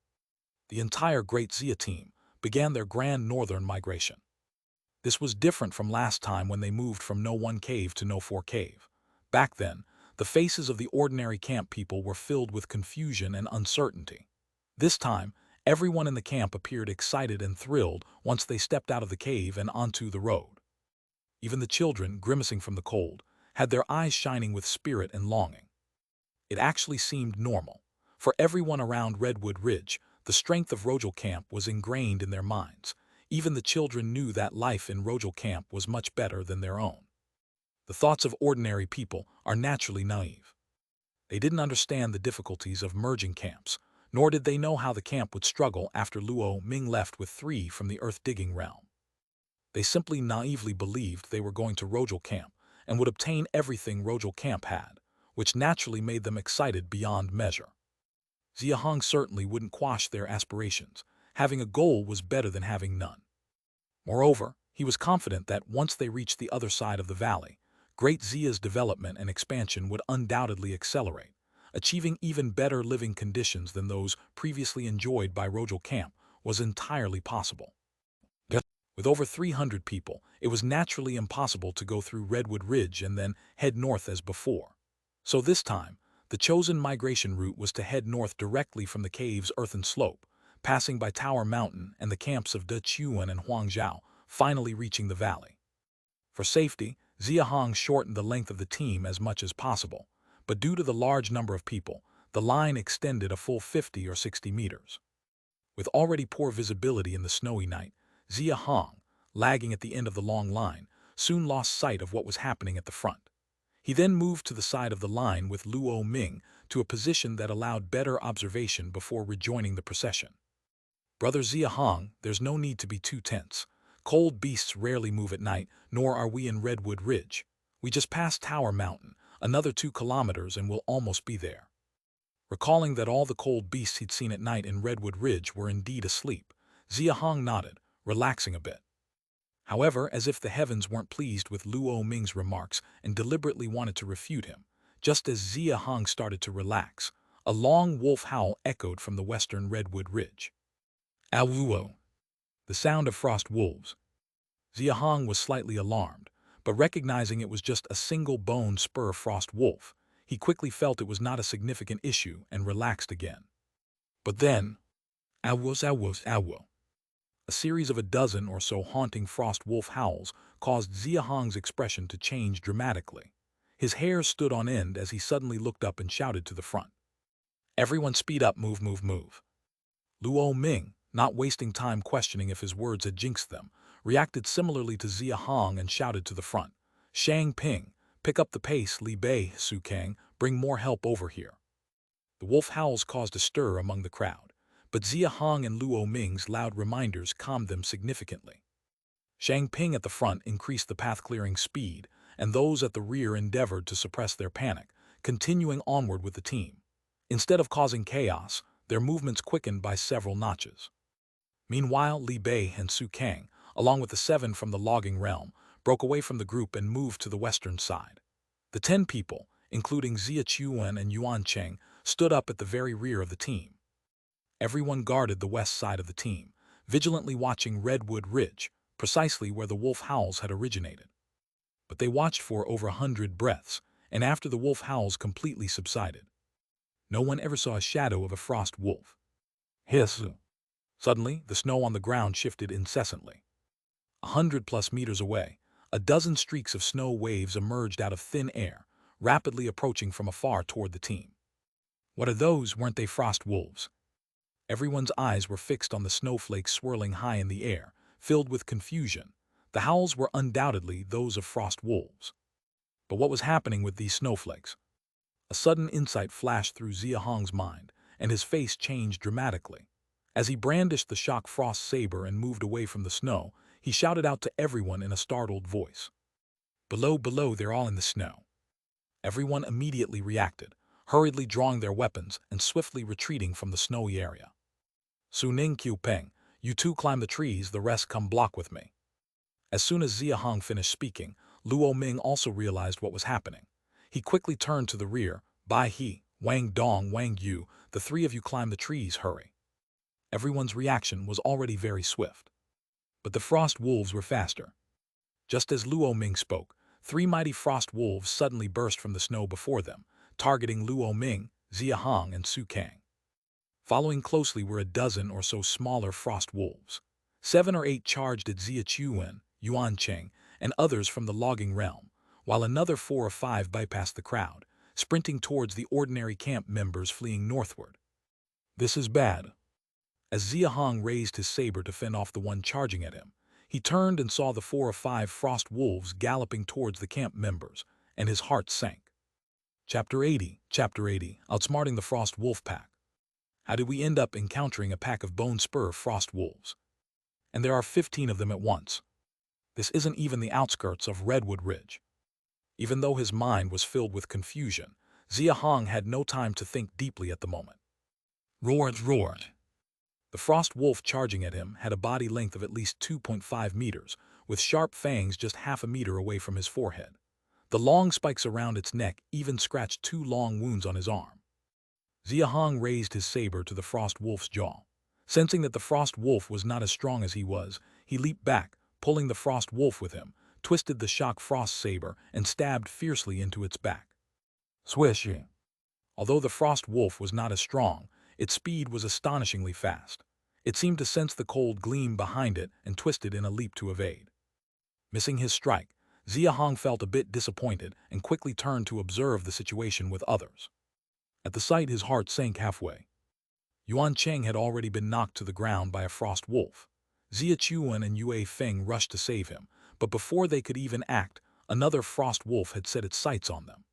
The entire Great Xia team began their grand northern migration. This was different from last time when they moved from No 1 Cave to No 4 Cave. Back then, the faces of the ordinary camp people were filled with confusion and uncertainty. This time, everyone in the camp appeared excited and thrilled once they stepped out of the cave and onto the road. Even the children, grimacing from the cold, had their eyes shining with spirit and longing. It actually seemed normal. For everyone around Redwood Ridge, the strength of Rojal Camp was ingrained in their minds. Even the children knew that life in Rojal Camp was much better than their own. The thoughts of ordinary people are naturally naive. They didn't understand the difficulties of merging camps, nor did they know how the camp would struggle after Luo Ming left with 3 from the earth-digging realm. They simply naively believed they were going to Rojal Camp and would obtain everything Rojal Camp had, which naturally made them excited beyond measure. Xia Hong certainly wouldn't quash their aspirations. Having a goal was better than having none. Moreover, he was confident that once they reached the other side of the valley, Great Xia's development and expansion would undoubtedly accelerate, achieving even better living conditions than those previously enjoyed by Rojal Camp was entirely possible. With over 300 people, it was naturally impossible to go through Redwood Ridge and then head north as before. So this time, the chosen migration route was to head north directly from the cave's earthen slope, passing by Tower Mountain and the camps of De Chuan and Huangzhou, finally reaching the valley. For safety, Xia Hong shortened the length of the team as much as possible, but due to the large number of people, the line extended a full 50 or 60 meters. With already poor visibility in the snowy night, Xia Hong, lagging at the end of the long line, soon lost sight of what was happening at the front. He then moved to the side of the line with Luo Ming to a position that allowed better observation before rejoining the procession. Brother Xia Hong, there's no need to be too tense. Cold beasts rarely move at night, nor are we in Redwood Ridge. We just passed Tower Mountain, another 2 kilometers and we'll almost be there. Recalling that all the cold beasts he'd seen at night in Redwood Ridge were indeed asleep, Xia Hong nodded, relaxing a bit. However, as if the heavens weren't pleased with Luo Ming's remarks and deliberately wanted to refute him, just as Xia Hong started to relax, a long wolf howl echoed from the western Redwood Ridge. Awuo! The sound of frost wolves. Xia Hong was slightly alarmed, but recognizing it was just a single bone spur frost wolf, he quickly felt it was not a significant issue and relaxed again. But then, awo. A series of a dozen or so haunting frost wolf howls caused Xia Hong's expression to change dramatically. His hair stood on end as he suddenly looked up and shouted to the front. Everyone speed up, move. Luo Ming, not wasting time questioning if his words had jinxed them, reacted similarly to Xia Hong and shouted to the front. Shang Ping, pick up the pace, Li Bei, Su Kang, bring more help over here. The wolf howls caused a stir among the crowd, but Xia Hong and Luo Ming's loud reminders calmed them significantly. Shang Ping at the front increased the path-clearing speed, and those at the rear endeavored to suppress their panic, continuing onward with the team. Instead of causing chaos, their movements quickened by several notches. Meanwhile, Li Bei and Su Kang, along with the 7 from the logging realm, broke away from the group and moved to the western side. The 10 people, including Xia Chuan and Yuan Cheng, stood up at the very rear of the team. Everyone guarded the west side of the team, vigilantly watching Redwood Ridge, precisely where the wolf howls had originated. But they watched for over 100 breaths, and after the wolf howls completely subsided, no one ever saw a shadow of a frost wolf. Hiss! Suddenly, the snow on the ground shifted incessantly. 100+ meters away, a dozen streaks of snow waves emerged out of thin air, rapidly approaching from afar toward the team. What are those? Weren't they frost wolves? Everyone's eyes were fixed on the snowflakes swirling high in the air, filled with confusion. The howls were undoubtedly those of frost wolves. But what was happening with these snowflakes? A sudden insight flashed through Xia Hong's mind, and his face changed dramatically. As he brandished the shock frost saber and moved away from the snow, he shouted out to everyone in a startled voice. Below, they're all in the snow. Everyone immediately reacted, hurriedly drawing their weapons and swiftly retreating from the snowy area. Su Ning Qiu Peng, you 2 climb the trees, the rest come block with me. As soon as Xia Hong finished speaking, Luo Ming also realized what was happening. He quickly turned to the rear. Bai He, Wang Dong, Wang Yu, the 3 of you climb the trees, hurry. Everyone's reaction was already very swift. But the frost wolves were faster. Just as Luo Ming spoke, 3 mighty frost wolves suddenly burst from the snow before them, targeting Luo Ming, Xia Hong, and Su Kang. Following closely were a dozen or so smaller frost wolves. 7 or 8 charged at Xia Chuan, Yuan Cheng, and others from the logging realm, while another 4 or 5 bypassed the crowd, sprinting towards the ordinary camp members fleeing northward. This is bad. As Xia Hong raised his saber to fend off the one charging at him, he turned and saw the 4 or 5 frost wolves galloping towards the camp members, and his heart sank. Chapter 80, Outsmarting the Frost Wolf Pack. How did we end up encountering a pack of bone spur frost wolves? And there are 15 of them at once. This isn't even the outskirts of Redwood Ridge. Even though his mind was filled with confusion, Xia Hong had no time to think deeply at the moment. Roared. The frost wolf charging at him had a body length of at least 2.5 meters, with sharp fangs just half a meter away from his forehead. The long spikes around its neck even scratched 2 long wounds on his arm. Xia Hong raised his saber to the frost wolf's jaw. Sensing that the frost wolf was not as strong as he was, he leaped back, pulling the frost wolf with him, twisted the shock frost saber, and stabbed fiercely into its back. Swish! Although the frost wolf was not as strong, its speed was astonishingly fast. It seemed to sense the cold gleam behind it and twisted in a leap to evade. Missing his strike, Xia Hong felt a bit disappointed and quickly turned to observe the situation with others. At the sight, his heart sank halfway. Yuan Cheng had already been knocked to the ground by a frost wolf. Xia Chuan and Yue Feng rushed to save him, but before they could even act, another frost wolf had set its sights on them.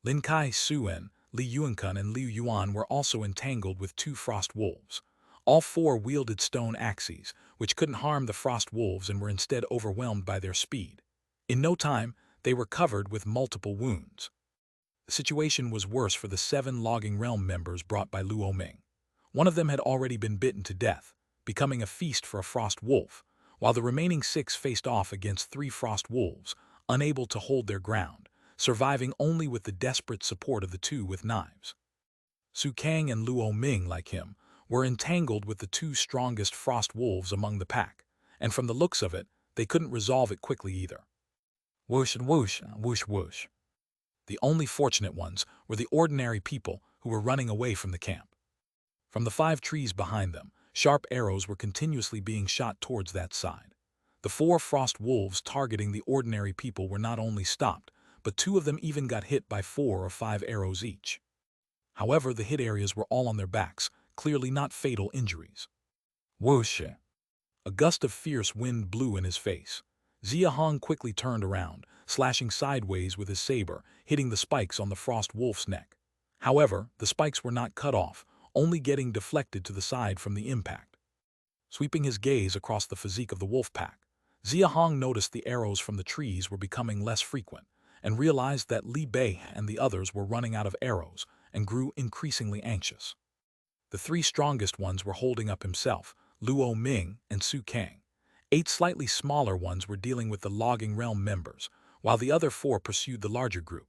Lin Kai Suen, Li Yuankun, and Liu Yuan were also entangled with 2 frost wolves. All 4 wielded stone axes, which couldn't harm the frost wolves and were instead overwhelmed by their speed. In no time, They were covered with multiple wounds. The situation was worse for the 7 Logging Realm members brought by Luo Ming. One of them had already been bitten to death, becoming a feast for a frost wolf, while the remaining 6 faced off against 3 frost wolves, unable to hold their ground, surviving only with the desperate support of the 2 with knives. Su Kang and Luo Ming, like him, were entangled with the 2 strongest frost wolves among the pack, and from the looks of it, they couldn't resolve it quickly either. Whoosh and whoosh, whoosh whoosh. The only fortunate ones were the ordinary people who were running away from the camp. From the 5 trees behind them, sharp arrows were continuously being shot towards that side. The 4 frost wolves targeting the ordinary people were not only stopped, but 2 of them even got hit by 4 or 5 arrows each. However, the hit areas were all on their backs, clearly not fatal injuries. Whoosh! A gust of fierce wind blew in his face. Xia Hong quickly turned around, slashing sideways with his saber, hitting the spikes on the frost wolf's neck. However, the spikes were not cut off, only getting deflected to the side from the impact. Sweeping his gaze across the physique of the wolf pack, Xia Hong noticed the arrows from the trees were becoming less frequent, and realized that Li Bei and the others were running out of arrows, and grew increasingly anxious. The 3 strongest ones were holding up himself, Luo Ming and Su Kang. 8 slightly smaller ones were dealing with the Logging Realm members, while the other 4 pursued the larger group.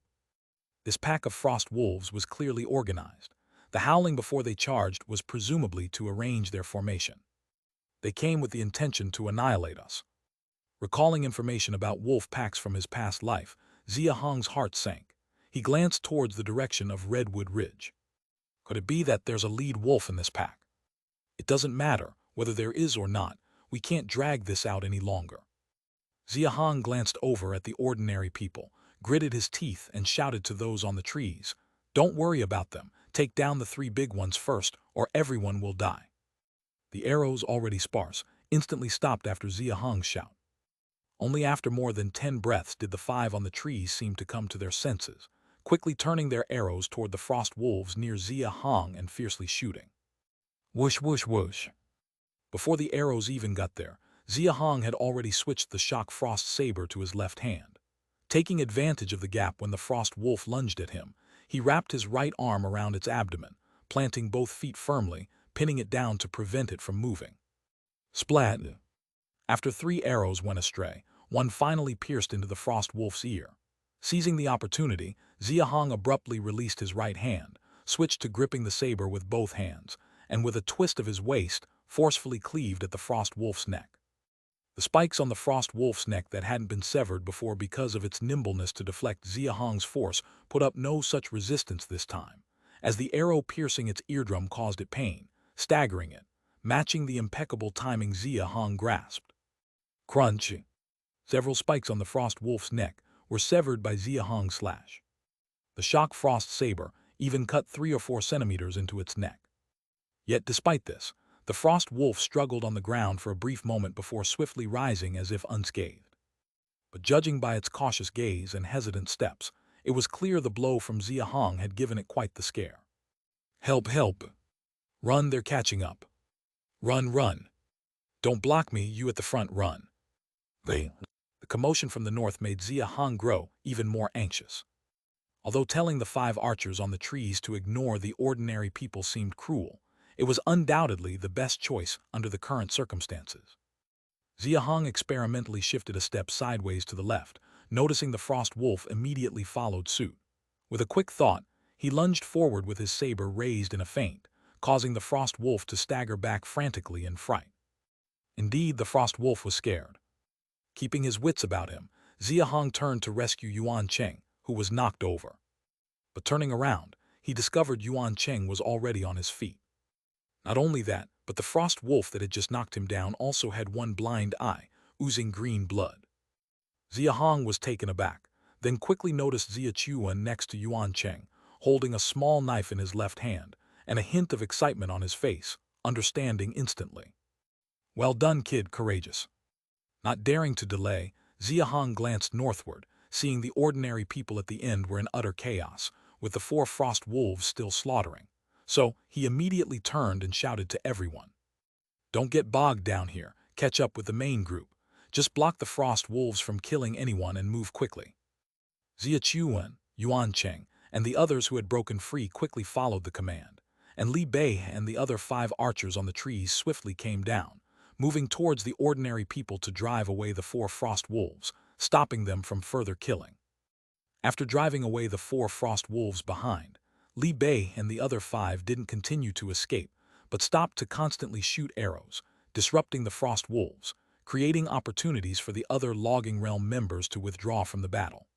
This pack of frost wolves was clearly organized. The howling before they charged was presumably to arrange their formation. They came with the intention to annihilate us. Recalling information about wolf packs from his past life, Xia Hong's heart sank. He glanced towards the direction of Redwood Ridge. Could it be that there's a lead wolf in this pack? It doesn't matter whether there is or not. We can't drag this out any longer. Xia Hong glanced over at the ordinary people, gritted his teeth, and shouted to those on the trees, "Don't worry about them. Take down the 3 big ones first, or everyone will die." The arrows, already sparse, instantly stopped after Xia Hong's shout. Only after more than 10 breaths did the 5 on the trees seem to come to their senses, quickly turning their arrows toward the frost wolves near Xia Hong and fiercely shooting. Whoosh, whoosh, whoosh. Before the arrows even got there, Xia Hong had already switched the shock frost saber to his left hand. Taking advantage of the gap when the frost wolf lunged at him, he wrapped his right arm around its abdomen, planting both feet firmly, pinning it down to prevent it from moving. Splat! After 3 arrows went astray, one finally pierced into the frost wolf's ear. Seizing the opportunity, Xia Hong abruptly released his right hand, switched to gripping the saber with both hands, and with a twist of his waist, forcefully cleaved at the frost wolf's neck. The spikes on the frost wolf's neck that hadn't been severed before because of its nimbleness to deflect Xia Hong's force put up no such resistance this time, as the arrow piercing its eardrum caused it pain, staggering it, matching the impeccable timing Xia Hong grasped. Crunch! Several spikes on the frost wolf's neck were severed by Xia Hong's slash. The shock frost saber even cut 3 or 4 centimeters into its neck. Yet despite this, the frost wolf struggled on the ground for a brief moment before swiftly rising as if unscathed. But judging by its cautious gaze and hesitant steps, it was clear the blow from Xia Hong had given it quite the scare. Help, help! Run, they're catching up. Run, run! Don't block me, you at the front, run! The commotion from the north made Xia Hong grow even more anxious. Although telling the 5 archers on the trees to ignore the ordinary people seemed cruel, it was undoubtedly the best choice under the current circumstances. Xia Hong experimentally shifted a step sideways to the left, noticing the frost wolf immediately followed suit. With a quick thought, he lunged forward with his saber raised in a feint, causing the frost wolf to stagger back frantically in fright. Indeed, the frost wolf was scared. Keeping his wits about him, Xia Hong turned to rescue Yuan Cheng, who was knocked over. But turning around, he discovered Yuan Cheng was already on his feet. Not only that, but the frost wolf that had just knocked him down also had one blind eye, oozing green blood. Xia Hong was taken aback, then quickly noticed Xia Chuan next to Yuan Cheng, holding a small knife in his left hand, and a hint of excitement on his face, understanding instantly. Well done, kid, courageous. Not daring to delay, Xia Hong glanced northward, seeing the ordinary people at the end were in utter chaos, with the 4 frost wolves still slaughtering. So he immediately turned and shouted to everyone. Don't get bogged down here, catch up with the main group. Just block the frost wolves from killing anyone and move quickly. Xia Chuan, Yuan Cheng, and the others who had broken free quickly followed the command, and Li Bei and the other 5 archers on the trees swiftly came down, moving towards the ordinary people to drive away the 4 frost wolves, stopping them from further killing. After driving away the 4 frost wolves behind, Li Bei and the other 5 didn't continue to escape, but stopped to constantly shoot arrows, disrupting the frost wolves, creating opportunities for the other Logging Realm members to withdraw from the battle.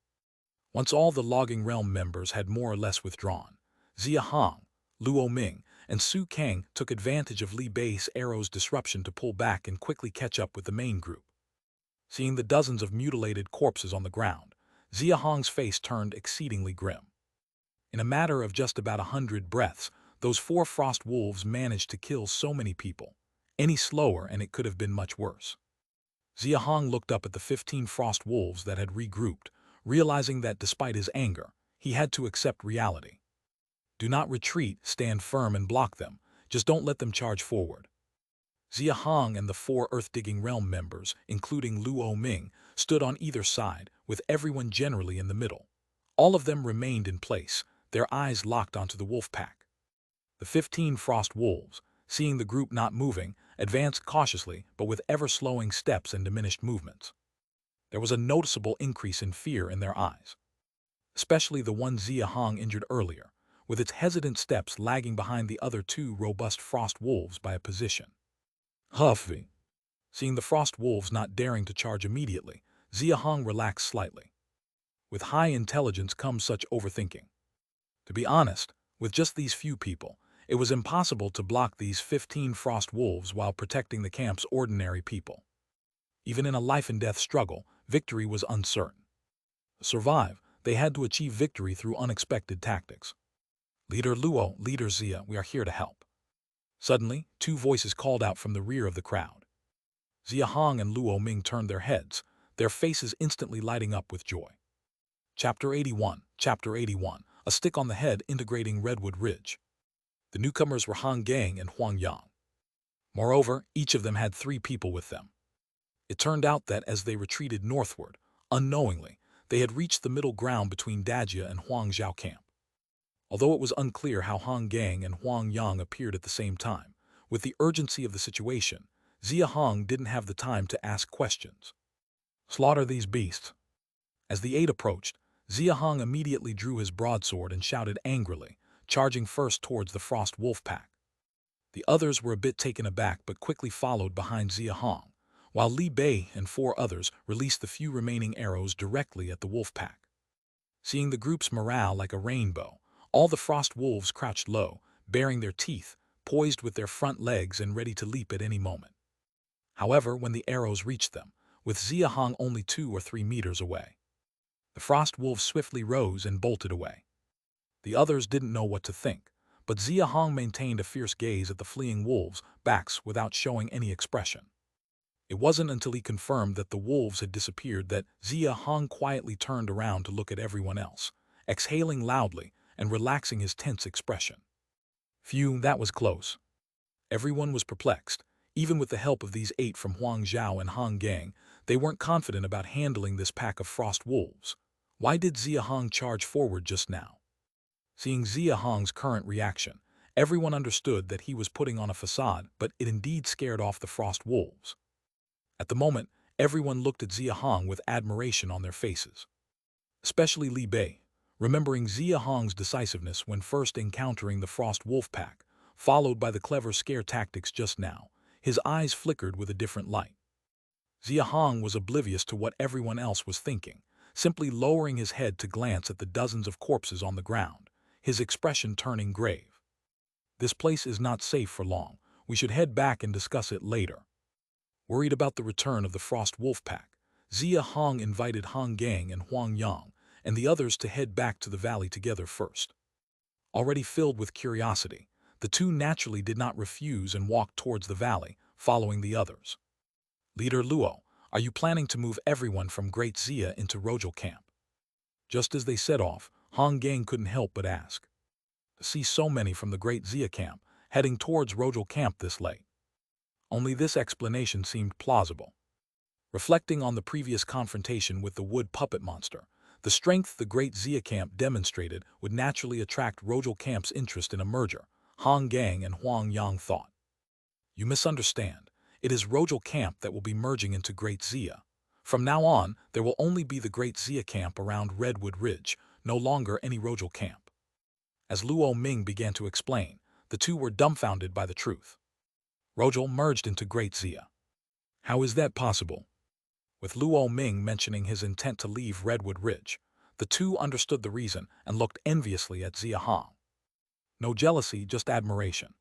Once all the Logging Realm members had more or less withdrawn, Xia Hong, Luo Ming, and Su Kang took advantage of Li Bei's arrows' disruption to pull back and quickly catch up with the main group. Seeing the dozens of mutilated corpses on the ground, Xia Hong's face turned exceedingly grim. In a matter of just about 100 breaths, those 4 frost wolves managed to kill so many people. Any slower and it could have been much worse. Xia Hong looked up at the 15 frost wolves that had regrouped, realizing that despite his anger, he had to accept reality. Do not retreat, stand firm and block them, just don't let them charge forward. Xia Hong and the 4 Earth-Digging Realm members, including Luo Ming, stood on either side, with everyone generally in the middle. All of them remained in place, their eyes locked onto the wolf pack. The 15 frost wolves, seeing the group not moving, advanced cautiously but with ever-slowing steps and diminished movements. There was a noticeable increase in fear in their eyes, especially the one Xia Hong injured earlier, with its hesitant steps lagging behind the other 2 robust frost wolves by a position. Huffy. Seeing the frost wolves not daring to charge immediately, Xia Hong relaxed slightly. With high intelligence comes such overthinking. To be honest, with just these few people, it was impossible to block these 15 frost wolves while protecting the camp's ordinary people. Even in a life-and-death struggle, victory was uncertain. To survive, they had to achieve victory through unexpected tactics. Leader Luo, Leader Xia, we are here to help. Suddenly, 2 voices called out from the rear of the crowd. Xia Hong and Luo Ming turned their heads, their faces instantly lighting up with joy. Chapter 81, A Stick on the Head Integrating Redwood Ridge. The newcomers were Han Gang and Huang Yang. Moreover, each of them had 3 people with them. It turned out that as they retreated northward, unknowingly, they had reached the middle ground between Dajia and Huang Zhao camp. Although it was unclear how Han Gang and Huang Yang appeared at the same time, with the urgency of the situation, Xia Hong didn't have the time to ask questions. Slaughter these beasts. As the 8 approached, Xia Hong immediately drew his broadsword and shouted angrily, charging first towards the frost wolf pack. The others were a bit taken aback but quickly followed behind Xia Hong, while Li Bei and 4 others released the few remaining arrows directly at the wolf pack. Seeing the group's morale like a rainbow, all the frost wolves crouched low, baring their teeth, poised with their front legs and ready to leap at any moment. However, when the arrows reached them, with Xia Hong only 2 or 3 meters away, the frost wolves swiftly rose and bolted away. The others didn't know what to think, but Xia Hong maintained a fierce gaze at the fleeing wolves' backs without showing any expression. It wasn't until he confirmed that the wolves had disappeared that Xia Hong quietly turned around to look at everyone else, exhaling loudly and relaxing his tense expression. Phew, that was close. Everyone was perplexed. Even with the help of these 8 from Huang Zhao and Han Gang, they weren't confident about handling this pack of frost wolves. Why did Xia Hong charge forward just now? Seeing Xia Hong's current reaction, everyone understood that he was putting on a facade, but it indeed scared off the frost wolves. At the moment, everyone looked at Xia Hong with admiration on their faces. Especially Li Bei, remembering Xia Hong's decisiveness when first encountering the frost wolf pack, followed by the clever scare tactics just now, his eyes flickered with a different light. Xia Hong was oblivious to what everyone else was thinking, simply lowering his head to glance at the dozens of corpses on the ground, his expression turning grave. This place is not safe for long. We should head back and discuss it later. Worried about the return of the frost wolf pack, Xia Hong invited Han Gang and Huang Yang and the others to head back to the valley together first. Already filled with curiosity, the 2 naturally did not refuse and walked towards the valley, following the others. Leader Luo, are you planning to move everyone from Great Xia into Rojal camp? Just as they set off, Han Gang couldn't help but ask. To see so many from the Great Xia camp heading towards Rojal camp this late. Only this explanation seemed plausible. Reflecting on the previous confrontation with the wood puppet monster, The strength the Great Xia Camp demonstrated would naturally attract Rojal Camp's interest in a merger, Hong Gang and Huang Yang thought. You misunderstand. It is Rojal Camp that will be merging into Great Xia. From now on, there will only be the Great Xia Camp around Redwood Ridge, no longer any Rojal Camp. As Luo Ming began to explain, the two were dumbfounded by the truth. Rojal merged into Great Xia. How is that possible? With Luo Ming mentioning his intent to leave Redwood Ridge, the two understood the reason and looked enviously at Xia Hong. No jealousy, just admiration.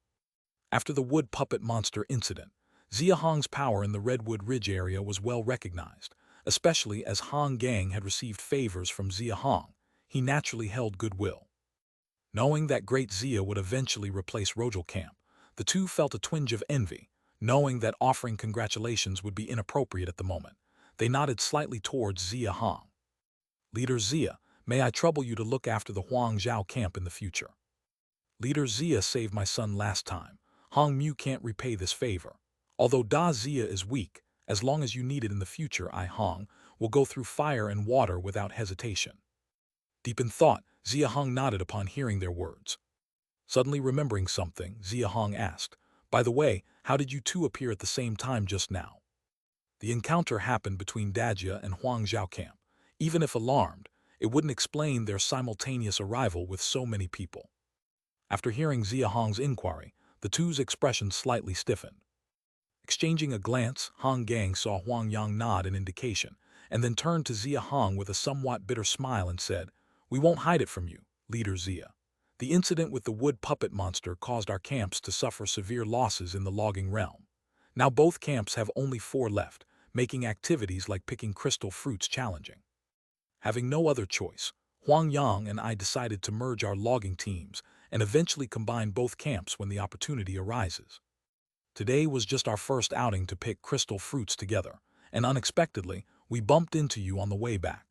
After the wood puppet monster incident, Xia Hong's power in the Redwood Ridge area was well recognized, especially as Hong Gang had received favors from Xia Hong. He naturally held goodwill. Knowing that Great Xia would eventually replace Rojal Camp, the two felt a twinge of envy. Knowing that offering congratulations would be inappropriate at the moment, they nodded slightly towards Xia Hong. Leader Xia, may I trouble you to look after the Huang Zhao camp in the future? Leader Xia saved my son last time. Hong Mu can't repay this favor. Although Da Xia is weak, as long as you need it in the future, I, Hong, will go through fire and water without hesitation. Deep in thought, Xia Hong nodded upon hearing their words. Suddenly remembering something, Xia Hong asked, by the way, how did you two appear at the same time just now? The encounter happened between Dajia and Huang Zhao camp. Even if alarmed, it wouldn't explain their simultaneous arrival with so many people. After hearing Xia Hong's inquiry, the two's expressions slightly stiffened. Exchanging a glance, Hong Gang saw Huang Yang nod in indication, and then turned to Xia Hong with a somewhat bitter smile and said, "We won't hide it from you, Leader Xia. The incident with the wood puppet monster caused our camps to suffer severe losses in the logging realm. Now both camps have only 4 left, making activities like picking crystal fruits challenging. Having no other choice, Huang Yang and I decided to merge our logging teams and eventually combine both camps when the opportunity arises. Today was just our first outing to pick crystal fruits together, and unexpectedly, we bumped into you on the way back."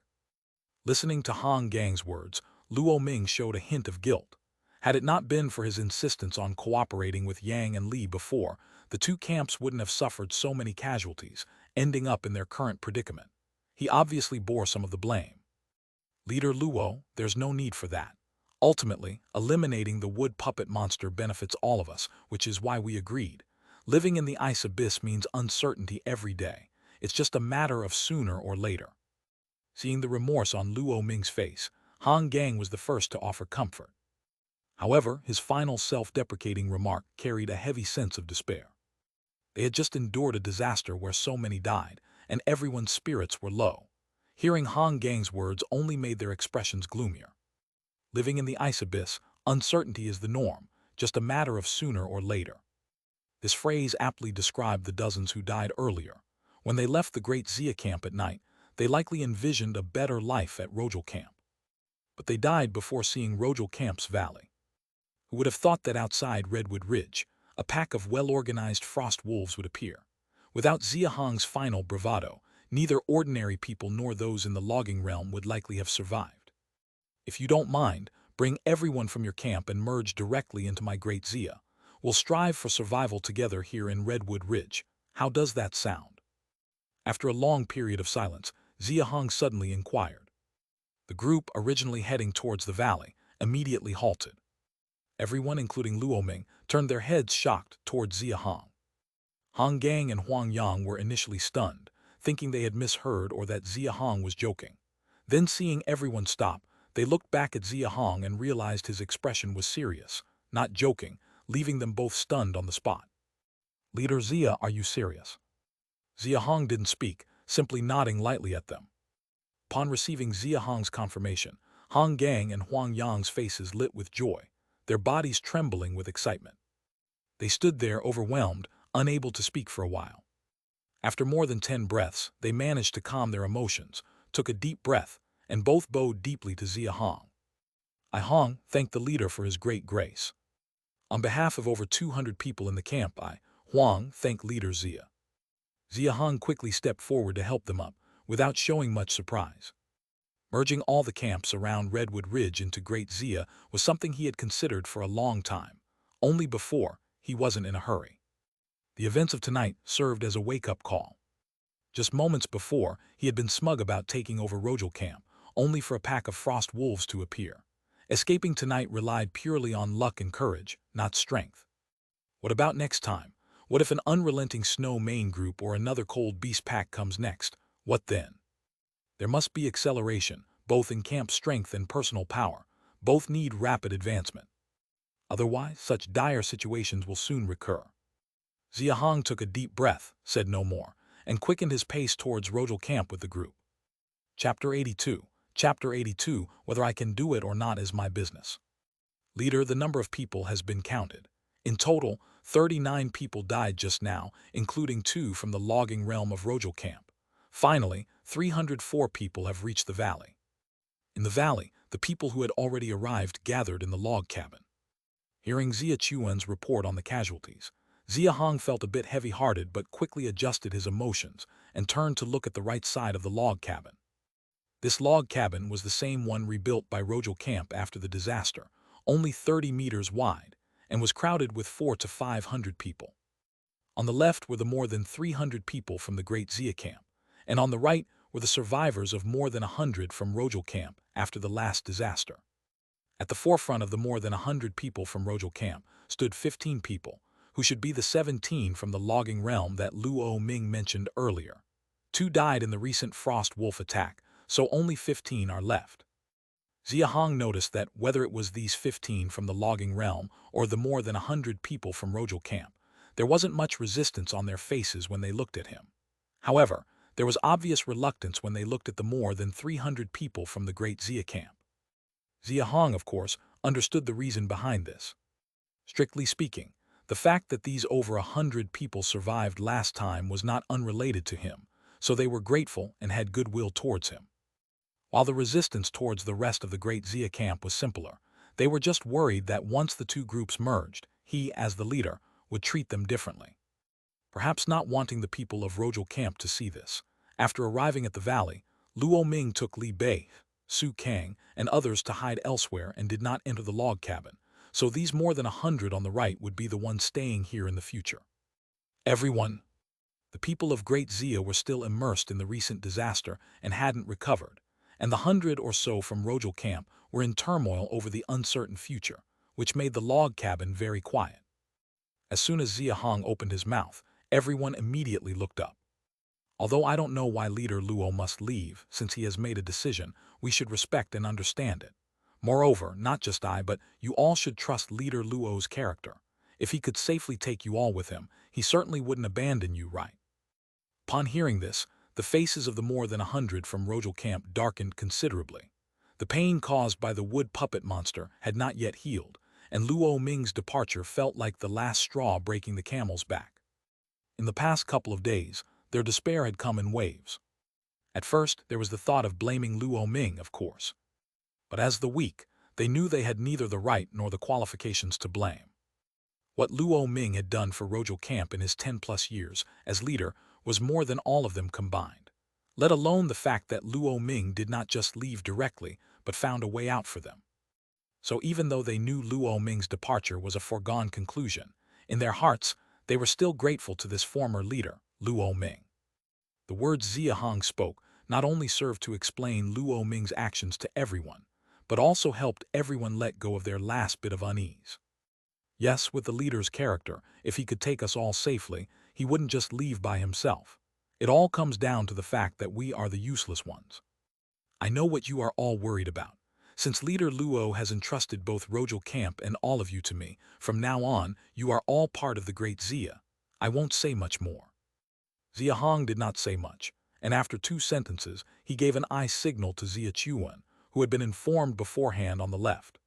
Listening to Hong Gang's words, Luo Ming showed a hint of guilt. Had it not been for his insistence on cooperating with Yang and Li before, the two camps wouldn't have suffered so many casualties, ending up in their current predicament. He obviously bore some of the blame. Leader Luo, there's no need for that. Ultimately, eliminating the wood puppet monster benefits all of us, which is why we agreed. Living in the ice abyss means uncertainty every day. It's just a matter of sooner or later. Seeing the remorse on Luo Ming's face, Hong Gang was the first to offer comfort. However, his final self-deprecating remark carried a heavy sense of despair. They had just endured a disaster where so many died, and everyone's spirits were low. Hearing Hong Gang's words only made their expressions gloomier. Living in the ice abyss, uncertainty is the norm, just a matter of sooner or later. This phrase aptly described the dozens who died earlier. When they left the Great Xia camp at night, they likely envisioned a better life at Rojal camp. But they died before seeing Rojal camp's valley. Who would have thought that outside Redwood Ridge, a pack of well-organized frost wolves would appear? Without Xia Hong's final bravado, neither ordinary people nor those in the logging realm would likely have survived. If you don't mind, bring everyone from your camp and merge directly into my Great Xia. We'll strive for survival together here in Redwood Ridge. How does that sound? After a long period of silence, Xia Hong suddenly inquired. The group, originally heading towards the valley, immediately halted. Everyone, including Luo Ming, turned their heads shocked towards Xia Hong. Hong Gang and Huang Yang were initially stunned, thinking they had misheard or that Xia Hong was joking. Then seeing everyone stop, they looked back at Xia Hong and realized his expression was serious, not joking, leaving them both stunned on the spot. "Leader Xia, are you serious?" Xia Hong didn't speak, simply nodding lightly at them. Upon receiving Xia Hong's confirmation, Hong Gang and Huang Yang's faces lit with joy, their bodies trembling with excitement. They stood there overwhelmed, unable to speak for a while. After more than 10 breaths, they managed to calm their emotions, took a deep breath, and both bowed deeply to Xia Hong. "I, Hong, thank the leader for his great grace. On behalf of over 200 people in the camp, I, Huang, thank Leader Xia." Xia Hong quickly stepped forward to help them up, without showing much surprise. Merging all the camps around Redwood Ridge into Great Xia was something he had considered for a long time. Only before, he wasn't in a hurry. The events of tonight served as a wake-up call. Just moments before, he had been smug about taking over Rojal camp, only for a pack of frost wolves to appear. Escaping tonight relied purely on luck and courage, not strength. What about next time? What if an unrelenting snow main group or another cold beast pack comes next? What then? There must be acceleration, both in camp strength and personal power. Both need rapid advancement. Otherwise, such dire situations will soon recur. Xia Hong took a deep breath, said no more, and quickened his pace towards Rojal camp with the group. Chapter 82. Chapter 82, whether I can do it or not is my business. Leader, the number of people has been counted. In total, 39 people died just now, including 2 from the logging realm of Rojal camp. Finally, 304 people have reached the valley. In the valley, the people who had already arrived gathered in the log cabin. Hearing Xia Chuan's report on the casualties, Xia Hong felt a bit heavy-hearted but quickly adjusted his emotions and turned to look at the right side of the log cabin. This log cabin was the same one rebuilt by Rojal camp after the disaster, only 30 meters wide, and was crowded with 400 to 500 people. On the left were the more than 300 people from the Great Xia camp, and on the right were the survivors of more than 100 from Rojal camp after the last disaster. At the forefront of the more than 100 people from Rojal camp stood 15 people, who should be the 17 from the logging realm that Luo Ming mentioned earlier. 2 died in the recent frost wolf attack, so only 15 are left. Xia Hong noticed that whether it was these 15 from the logging realm or the more than 100 people from Rojal camp, there wasn't much resistance on their faces when they looked at him. However, there was obvious reluctance when they looked at the more than 300 people from the Great Xia camp. Xia Hong, of course, understood the reason behind this. Strictly speaking, the fact that these over 100 people survived last time was not unrelated to him, so they were grateful and had goodwill towards him. While the resistance towards the rest of the Great Xia camp was simpler, they were just worried that once the 2 groups merged, he, as the leader, would treat them differently. Perhaps not wanting the people of Rojal camp to see this, after arriving at the valley, Luo Ming took Li Bei, Su Kang, and others to hide elsewhere and did not enter the log cabin, so these more than 100 on the right would be the ones staying here in the future. Everyone. The people of Great Xia were still immersed in the recent disaster and hadn't recovered, and the 100 or so from Rojal camp were in turmoil over the uncertain future, which made the log cabin very quiet. As soon as Xia Hong opened his mouth, everyone immediately looked up. Although I don't know why Leader Luo must leave, since he has made a decision, we should respect and understand it. Moreover, not just I, but you all should trust Leader Luo's character. If he could safely take you all with him, he certainly wouldn't abandon you, right? Upon hearing this, the faces of the more than 100 from Rojal camp darkened considerably. The pain caused by the wood puppet monster had not yet healed, and Luo Ming's departure felt like the last straw breaking the camel's back. In the past couple of days, their despair had come in waves. At first, there was the thought of blaming Luo Ming, of course. But as the weak, they knew they had neither the right nor the qualifications to blame. What Luo Ming had done for Rojal camp in his 10-plus years as leader was more than all of them combined, let alone the fact that Luo Ming did not just leave directly, but found a way out for them. So even though they knew Luo Ming's departure was a foregone conclusion, in their hearts, they were still grateful to this former leader, Luo Ming. The words Xia Hong spoke not only served to explain Luo Ming's actions to everyone, but also helped everyone let go of their last bit of unease. Yes, with the leader's character, if he could take us all safely, he wouldn't just leave by himself. It all comes down to the fact that we are the useless ones. I know what you are all worried about. Since Leader Luo has entrusted both Rojal camp and all of you to me, from now on, you are all part of the Great Xia. I won't say much more. Xia Hong did not say much, and after 2 sentences, he gave an eye signal to Xia Chuan, who had been informed beforehand on the left.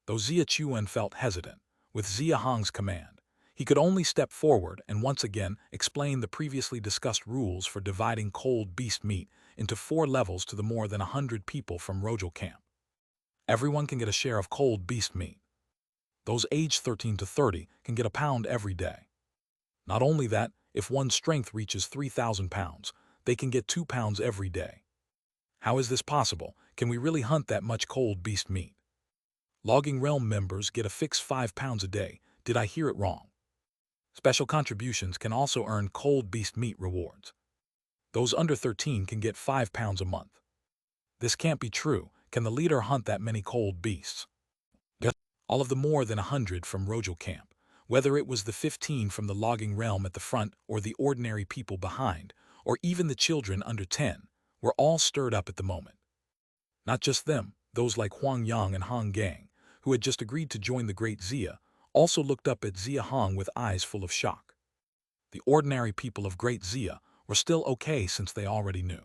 Though Xia Chuan felt hesitant, with Xia Hong's command, he could only step forward and once again explain the previously discussed rules for dividing cold beast meat into 4 levels to the more than 100 people from Rojal camp. Everyone can get a share of cold beast meat. Those aged 13 to 30 can get a pound every day. Not only that, if one's strength reaches 3,000 pounds, they can get 2 pounds every day. How is this possible? Can we really hunt that much cold beast meat? Logging Realm members get a fixed 5 pounds a day. Did I hear it wrong? Special contributions can also earn cold beast meat rewards. Those under 13 can get 5 pounds a month. This can't be true. Can the leader hunt that many cold beasts? All of the more than 100 from Rojal camp, whether it was the 15 from the logging realm at the front or the ordinary people behind, or even the children under 10, were all stirred up at the moment. Not just them, those like Huang Yang and Hong Gang, who had just agreed to join the great Xia, also looked up at Xia Hong with eyes full of shock. The ordinary people of great Xia were still okay since they already knew.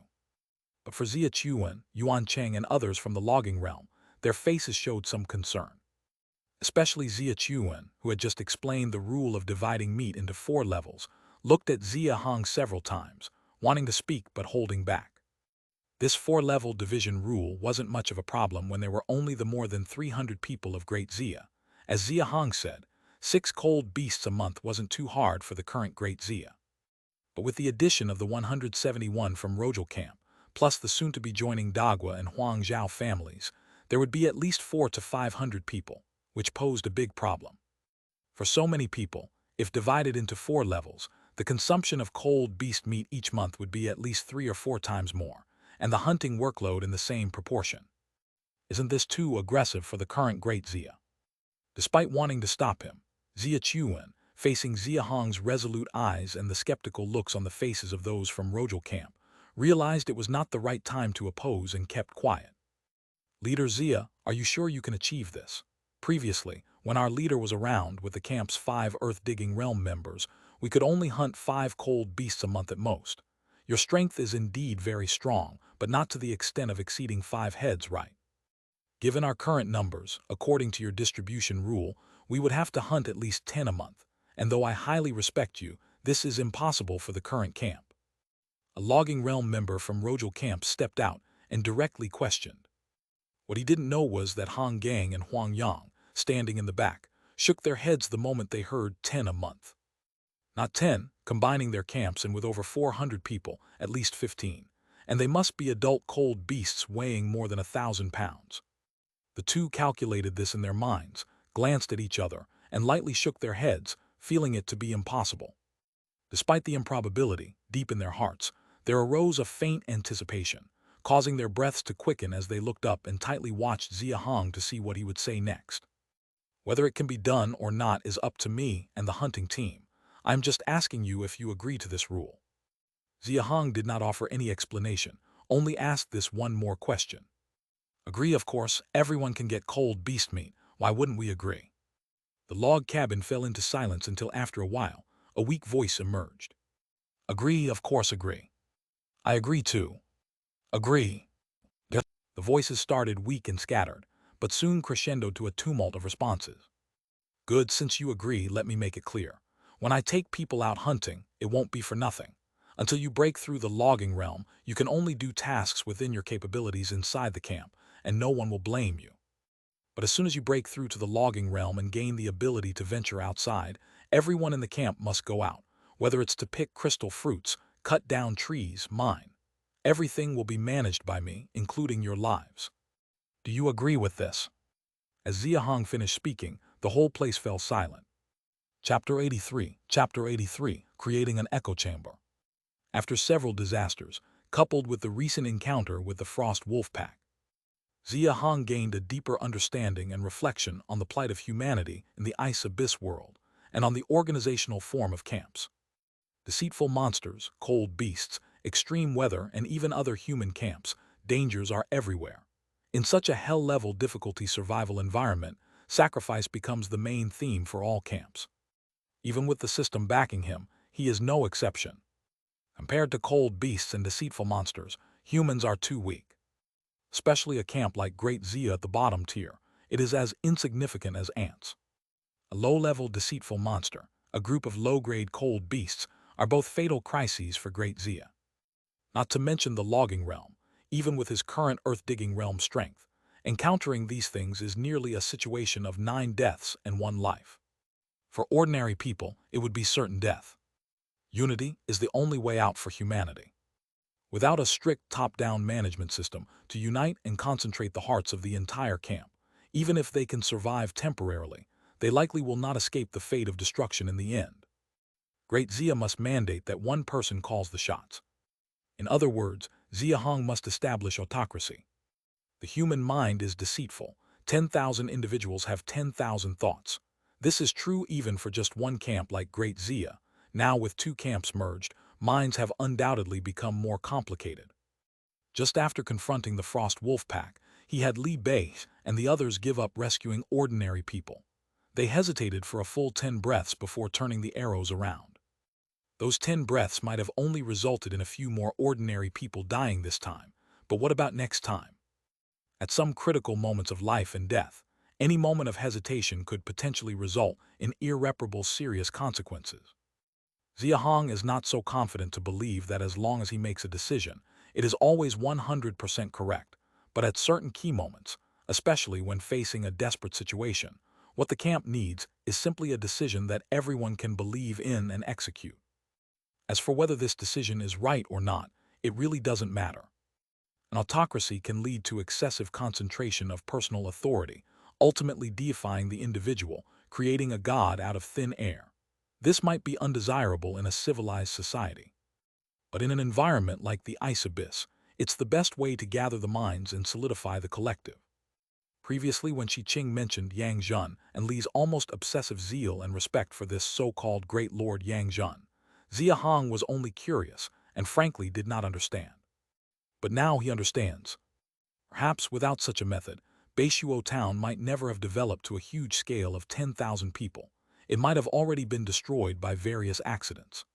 But for Xia Chuan, Yuan Cheng, and others from the logging realm, their faces showed some concern. Especially Xia Chuan, who had just explained the rule of dividing meat into 4 levels, looked at Xia Hong several times, wanting to speak but holding back. This 4-level division rule wasn't much of a problem when there were only the more than 300 people of Great Xia. As Xia Hong said, 6 cold beasts a month wasn't too hard for the current Great Xia. But with the addition of the 171 from Rojal camp, plus the soon-to-be joining Dagua and Huang Zhao families, there would be at least 400 to 500 people, which posed a big problem. For so many people, if divided into 4 levels, the consumption of cold beast meat each month would be at least 3 or 4 times more, and the hunting workload in the same proportion. Isn't this too aggressive for the current Great Xia? Despite wanting to stop him, Xia Chuan, facing Xia Hong's resolute eyes and the skeptical looks on the faces of those from Rojal camp, realized it was not the right time to oppose and kept quiet. Leader Xia, are you sure you can achieve this? Previously, when our leader was around with the camp's 5 earth-digging realm members, we could only hunt 5 cold beasts a month at most. Your strength is indeed very strong, but not to the extent of exceeding 5 heads, right? Given our current numbers, according to your distribution rule, we would have to hunt at least 10 a month, and though I highly respect you, this is impossible for the current camp. A logging realm member from Rojal camp stepped out and directly questioned. What he didn't know was that Hong Gang and Huang Yang, standing in the back, shook their heads the moment they heard 10 a month. Not 10, combining their camps, and with over 400 people, at least 15, and they must be adult cold beasts weighing more than 1,000 pounds. The two calculated this in their minds, glanced at each other, and lightly shook their heads, feeling it to be impossible. Despite the improbability, deep in their hearts, there arose a faint anticipation, causing their breaths to quicken as they looked up and tightly watched Xia Hong to see what he would say next. Whether it can be done or not is up to me and the hunting team. I'm just asking you if you agree to this rule. Xia Hong did not offer any explanation, only asked this one more question. Agree, of course, everyone can get cold beast meat, why wouldn't we agree? The log cabin fell into silence until after a while, a weak voice emerged. Agree, of course agree. I agree too. Agree. The voices started weak and scattered, but soon crescendoed to a tumult of responses. Good, since you agree, let me make it clear. When I take people out hunting, it won't be for nothing. Until you break through the logging realm, you can only do tasks within your capabilities inside the camp, and no one will blame you. But as soon as you break through to the logging realm and gain the ability to venture outside, everyone in the camp must go out, whether it's to pick crystal fruits, cut down trees, mine. Everything will be managed by me, including your lives. Do you agree with this? As Xia Hong finished speaking, the whole place fell silent. Chapter 83, Creating an Echo Chamber. After several disasters, coupled with the recent encounter with the Frost Wolf Pack, Xia Hong gained a deeper understanding and reflection on the plight of humanity in the Ice Abyss world, and on the organizational form of camps. Deceitful monsters, cold beasts, extreme weather, and even other human camps, dangers are everywhere. In such a hell-level difficulty survival environment, sacrifice becomes the main theme for all camps. Even with the system backing him, he is no exception. Compared to cold beasts and deceitful monsters, humans are too weak. Especially a camp like Great Xia at the bottom tier, it is as insignificant as ants. A low-level deceitful monster, a group of low-grade cold beasts, are both fatal crises for Great Xia. Not to mention the logging realm, even with his current earth-digging realm strength, encountering these things is nearly a situation of 9 deaths and 1 life. For ordinary people, it would be certain death. Unity is the only way out for humanity. Without a strict top-down management system to unite and concentrate the hearts of the entire camp, even if they can survive temporarily, they likely will not escape the fate of destruction in the end. Great Xia must mandate that one person calls the shots. In other words, Xia Hong must establish autocracy. The human mind is deceitful. 10,000 individuals have 10,000 thoughts. This is true even for just one camp like Great Xia. Now with two camps merged, minds have undoubtedly become more complicated. Just after confronting the Frost Wolf Pack, he had Li Bei and the others give up rescuing ordinary people. They hesitated for a full 10 breaths before turning the arrows around. Those 10 breaths might have only resulted in a few more ordinary people dying this time, but what about next time? At some critical moments of life and death, any moment of hesitation could potentially result in irreparable serious consequences. Xia Hong is not so confident to believe that as long as he makes a decision, it is always 100% correct, but at certain key moments, especially when facing a desperate situation, what the camp needs is simply a decision that everyone can believe in and execute. As for whether this decision is right or not, it really doesn't matter. An autocracy can lead to excessive concentration of personal authority, ultimately deifying the individual, creating a god out of thin air. This might be undesirable in a civilized society. But in an environment like the ice abyss, it's the best way to gather the minds and solidify the collective. Previously, when Qi mentioned Yang Zhen and Li's almost obsessive zeal and respect for this so-called Great Lord Yang Zhen, Xia Hong was only curious and frankly did not understand. But now he understands. Perhaps without such a method, Beishuo Town might never have developed to a huge scale of 10,000 people. It might have already been destroyed by various accidents.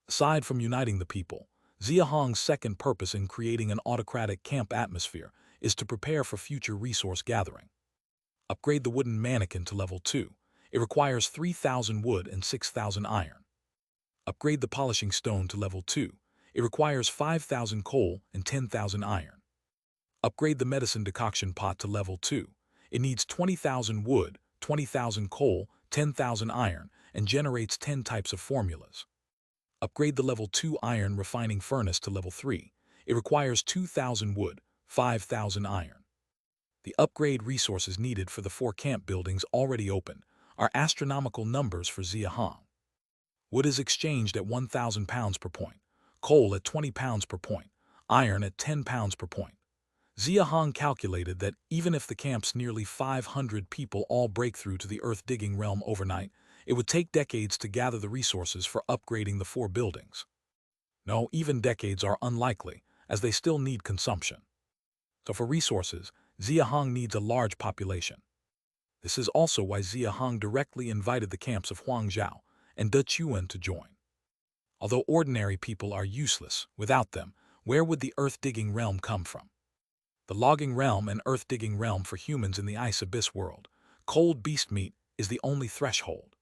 Aside from uniting the people, Xia Hong's second purpose in creating an autocratic camp atmosphere is to prepare for future resource gathering. Upgrade the wooden mannequin to level 2. It requires 3,000 wood and 6,000 iron. Upgrade the polishing stone to level 2. It requires 5,000 coal and 10,000 iron. Upgrade the medicine decoction pot to level 2. It needs 20,000 wood, 20,000 coal, 10,000 iron, and generates 10 types of formulas. Upgrade the level 2 iron refining furnace to level 3. It requires 2,000 wood, 5,000 iron. The upgrade resources needed for the 4 camp buildings already open are astronomical numbers for Xia Hong. Wood is exchanged at 1,000 pounds per point, coal at 20 pounds per point, iron at 10 pounds per point. Xia Hong calculated that even if the camp's nearly 500 people all break through to the earth-digging realm overnight, it would take decades to gather the resources for upgrading the 4 buildings. No, even decades are unlikely, as they still need consumption. So for resources, Xia Hong needs a large population. This is also why Xia Hong directly invited the camps of Huangzhou and De Chuan to join. Although ordinary people are useless, without them, where would the earth-digging realm come from? The logging realm and earth-digging realm for humans in the ice abyss world, cold beast meat is the only threshold.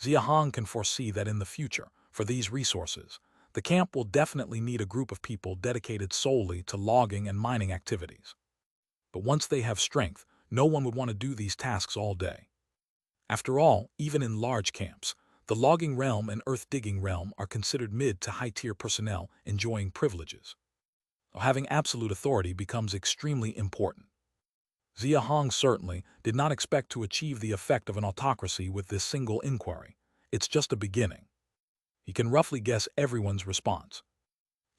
Xia Hong can foresee that in the future, for these resources, the camp will definitely need a group of people dedicated solely to logging and mining activities. But once they have strength, no one would want to do these tasks all day. After all, even in large camps, the logging realm and earth-digging realm are considered mid to high-tier personnel enjoying privileges. So having absolute authority becomes extremely important. Xia Hong certainly did not expect to achieve the effect of an autocracy with this single inquiry. It's just a beginning. He can roughly guess everyone's response.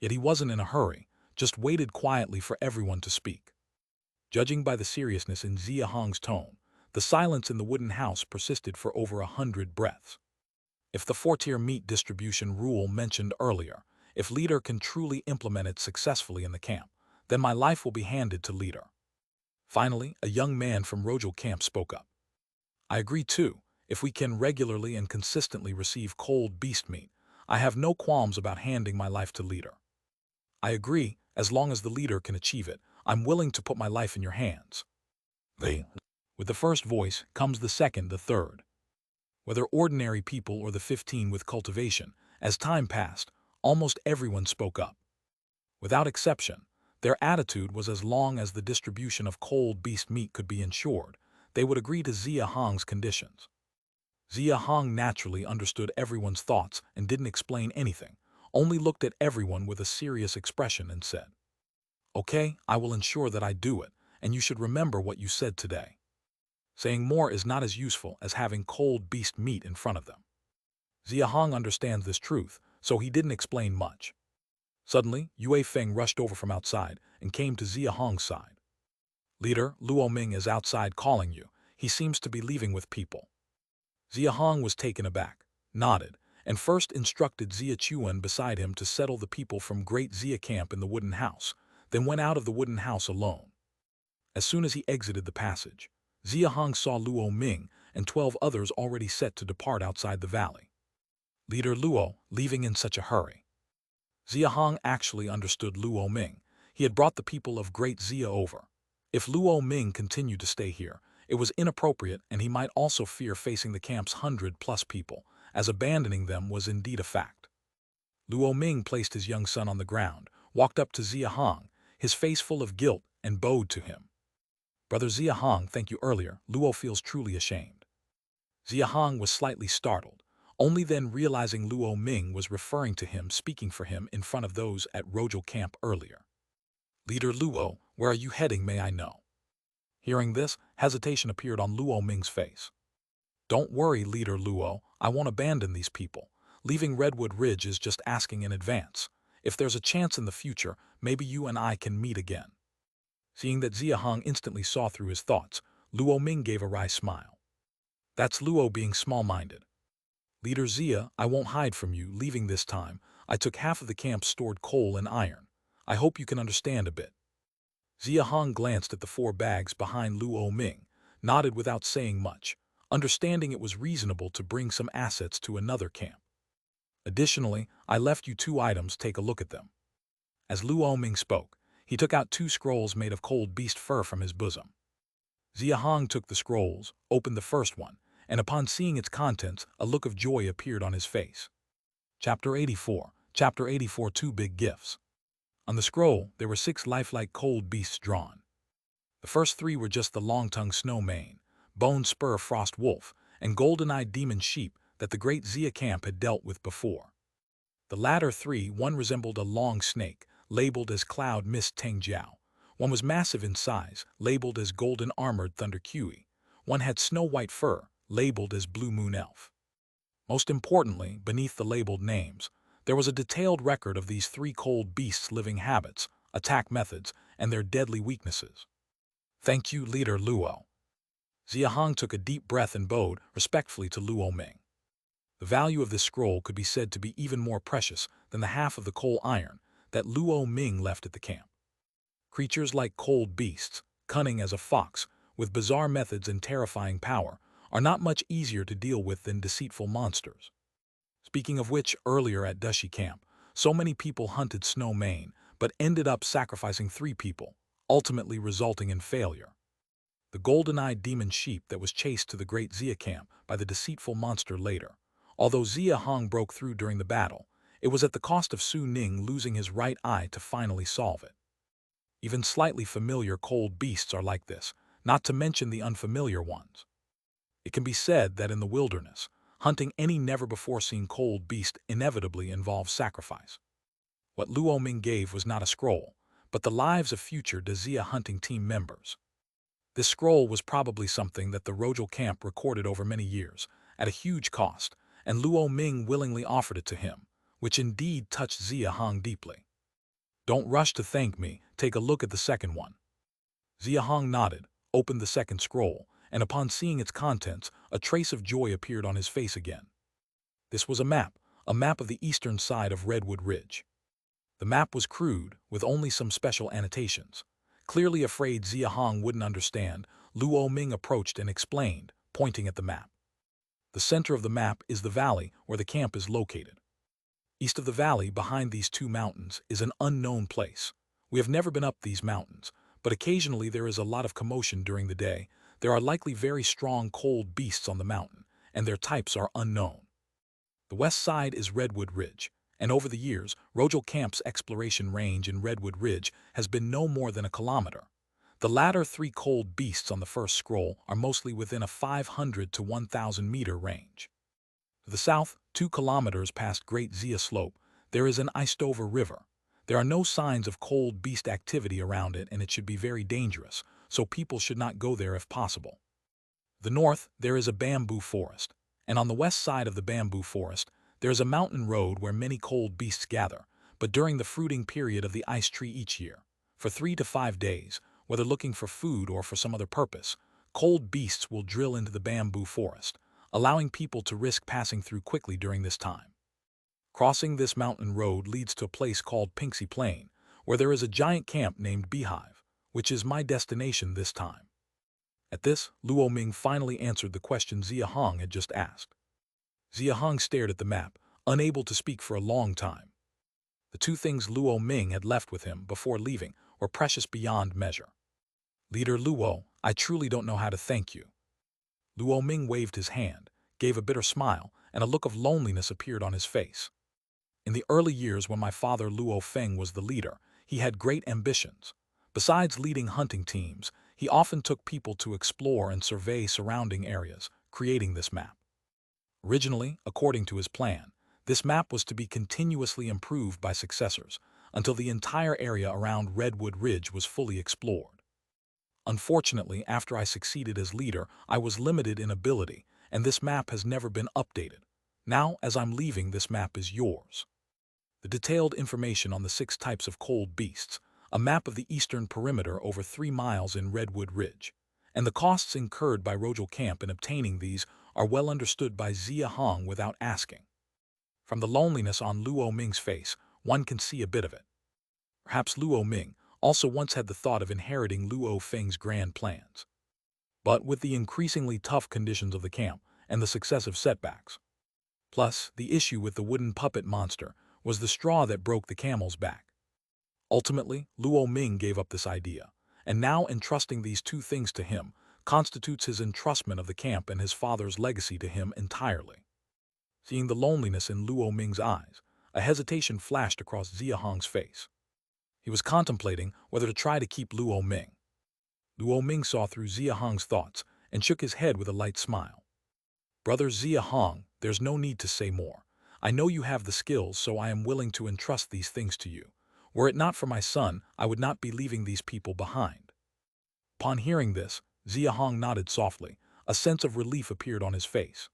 Yet he wasn't in a hurry, just waited quietly for everyone to speak. Judging by the seriousness in Xia Hong's tone, the silence in the wooden house persisted for over 100 breaths. If the 4-tier meat distribution rule mentioned earlier, if leader can truly implement it successfully in the camp, then my life will be handed to leader. Finally, a young man from Rojal camp spoke up. I agree too. If we can regularly and consistently receive cold beast meat, I have no qualms about handing my life to leader. I agree, as long as the leader can achieve it, I'm willing to put my life in your hands. With the first voice comes the second, the third. Whether ordinary people or the 15 with cultivation, as time passed, almost everyone spoke up. Without exception, their attitude was as long as the distribution of cold beast meat could be ensured, they would agree to Xia Hong's conditions. Xia Hong naturally understood everyone's thoughts and didn't explain anything, only looked at everyone with a serious expression and said, "Okay, I will ensure that I do it, and you should remember what you said today." Saying more is not as useful as having cold beast meat in front of them. Xia Hong understands this truth, so he didn't explain much. Suddenly, Yue Feng rushed over from outside and came to Xia Hong's side. Leader, Luo Ming is outside calling you. He seems to be leaving with people. Xia Hong was taken aback, nodded, and first instructed Xia Chuan beside him to settle the people from Great Xia Camp in the wooden house, then went out of the wooden house alone. As soon as he exited the passage, Xia Hong saw Luo Ming and 12 others already set to depart outside the valley. Leader Luo, leaving in such a hurry. Xia Hong actually understood Luo Ming. He had brought the people of Great Xia over. If Luo Ming continued to stay here, it was inappropriate, and he might also fear facing the camp's 100+ people, as abandoning them was indeed a fact. Luo Ming placed his young son on the ground, walked up to Xia Hong, his face full of guilt, and bowed to him. Brother Xia Hong, thank you earlier. Luo feels truly ashamed. Xia Hong was slightly startled, only then realizing Luo Ming was referring to him speaking for him in front of those at Rojal Camp earlier. Leader Luo, where are you heading, may I know? Hearing this, hesitation appeared on Luo Ming's face. Don't worry, Leader Luo, I won't abandon these people. Leaving Redwood Ridge is just asking in advance. If there's a chance in the future, maybe you and I can meet again. Seeing that Xia Hong instantly saw through his thoughts, Luo Ming gave a wry smile. That's Luo being small-minded. Leader Xia, I won't hide from you. Leaving this time, I took half of the camp's stored coal and iron. I hope you can understand a bit. Xia Hong glanced at the 4 bags behind Luo Ming, nodded without saying much, understanding it was reasonable to bring some assets to another camp. Additionally, I left you 2 items, take a look at them. As Luo Ming spoke, he took out 2 scrolls made of cold beast fur from his bosom. Xia Hong took the scrolls, opened the first one, and upon seeing its contents, a look of joy appeared on his face. Chapter 84, 2 Big Gifts. On the scroll, there were 6 lifelike cold beasts drawn. The first 3 were just the long-tongued snow mane, bone spur frost wolf, and golden-eyed demon sheep that the Great Xia Camp had dealt with before. The latter 3, one resembled a long snake, labeled as Cloud Mist Teng Jiao. One was massive in size, labeled as Golden-Armored Thunder Kui. One had snow-white fur, labeled as Blue Moon Elf. Most importantly, beneath the labeled names, there was a detailed record of these 3 cold beasts' living habits, attack methods, and their deadly weaknesses. Thank you, Leader Luo. Xia Hong took a deep breath and bowed respectfully to Luo Ming. The value of this scroll could be said to be even more precious than the half of the coal iron that Luo Ming left at the camp. Creatures like cold beasts, cunning as a fox, with bizarre methods and terrifying power, are not much easier to deal with than deceitful monsters. Speaking of which, earlier at Dushi Camp, so many people hunted snow mane, but ended up sacrificing 3 people, ultimately resulting in failure. The golden-eyed demon sheep that was chased to the Great Xia Camp by the deceitful monster later. Although Xia Hong broke through during the battle, it was at the cost of Su Ning losing his right eye to finally solve it. Even slightly familiar cold beasts are like this, not to mention the unfamiliar ones. It can be said that in the wilderness, hunting any never-before-seen cold beast inevitably involves sacrifice. What Luo Ming gave was not a scroll, but the lives of future Xia hunting team members. This scroll was probably something that the Rojal camp recorded over many years, at a huge cost, and Luo Ming willingly offered it to him, which indeed touched Xia Hong deeply. Don't rush to thank me, take a look at the second one. Xia Hong nodded, opened the second scroll, and upon seeing its contents, a trace of joy appeared on his face again. This was a map of the eastern side of Redwood Ridge. The map was crude, with only some special annotations. Clearly afraid Xia Hong wouldn't understand, Luo Ming approached and explained, pointing at the map. The center of the map is the valley where the camp is located. East of the valley, behind these 2 mountains, is an unknown place. We have never been up these mountains, but occasionally there is a lot of commotion during the day. There are likely very strong cold beasts on the mountain, and their types are unknown. The west side is Redwood Ridge, and over the years, Rojal Camp's exploration range in Redwood Ridge has been no more than a kilometer. The latter 3 cold beasts on the first scroll are mostly within a 500 to 1,000 meter range. To the south, 2 kilometers past Great Xia Slope, there is an iced-over river. There are no signs of cold beast activity around it, and it should be very dangerous, so people should not go there if possible. To the north, there is a bamboo forest, and on the west side of the bamboo forest, there is a mountain road where many cold beasts gather, but during the fruiting period of the ice tree each year. For 3 to 5 days, whether looking for food or for some other purpose, cold beasts will drill into the bamboo forest, allowing people to risk passing through quickly during this time. Crossing this mountain road leads to a place called Pinxi Plain, where there is a giant camp named Beehive, which is my destination this time. At this, Luo Ming finally answered the question Xia Hong had just asked. Xia Hong stared at the map, unable to speak for a long time. The two things Luo Ming had left with him before leaving were precious beyond measure. Leader Luo, I truly don't know how to thank you. Luo Ming waved his hand, gave a bitter smile, and a look of loneliness appeared on his face. In the early years when my father Luo Feng was the leader, he had great ambitions. Besides leading hunting teams, he often took people to explore and survey surrounding areas, creating this map. Originally, according to his plan, this map was to be continuously improved by successors until the entire area around Redwood Ridge was fully explored. Unfortunately, after I succeeded as leader, I was limited in ability, and this map has never been updated. Now, as I'm leaving, this map is yours. The detailed information on the 6 types of cold beasts, a map of the eastern perimeter over 3 miles in Redwood Ridge, and the costs incurred by Rojal Camp in obtaining these are well understood by Xia Hong without asking. From the loneliness on Luo Ming's face, one can see a bit of it. Perhaps Luo Ming also once had the thought of inheriting Luo Feng's grand plans. But with the increasingly tough conditions of the camp and the successive setbacks, plus the issue with the wooden puppet monster, was the straw that broke the camel's back. Ultimately, Luo Ming gave up this idea, and now entrusting these 2 things to him constitutes his entrustment of the camp and his father's legacy to him entirely. Seeing the loneliness in Luo Ming's eyes, a hesitation flashed across Xia Hong's face. He was contemplating whether to try to keep Luo Ming. Luo Ming saw through Xia Hong's thoughts and shook his head with a light smile. Brother Xia Hong, there's no need to say more. I know you have the skills, so I am willing to entrust these things to you. Were it not for my son, I would not be leaving these people behind. Upon hearing this, Xia Hong nodded softly. A sense of relief appeared on his face.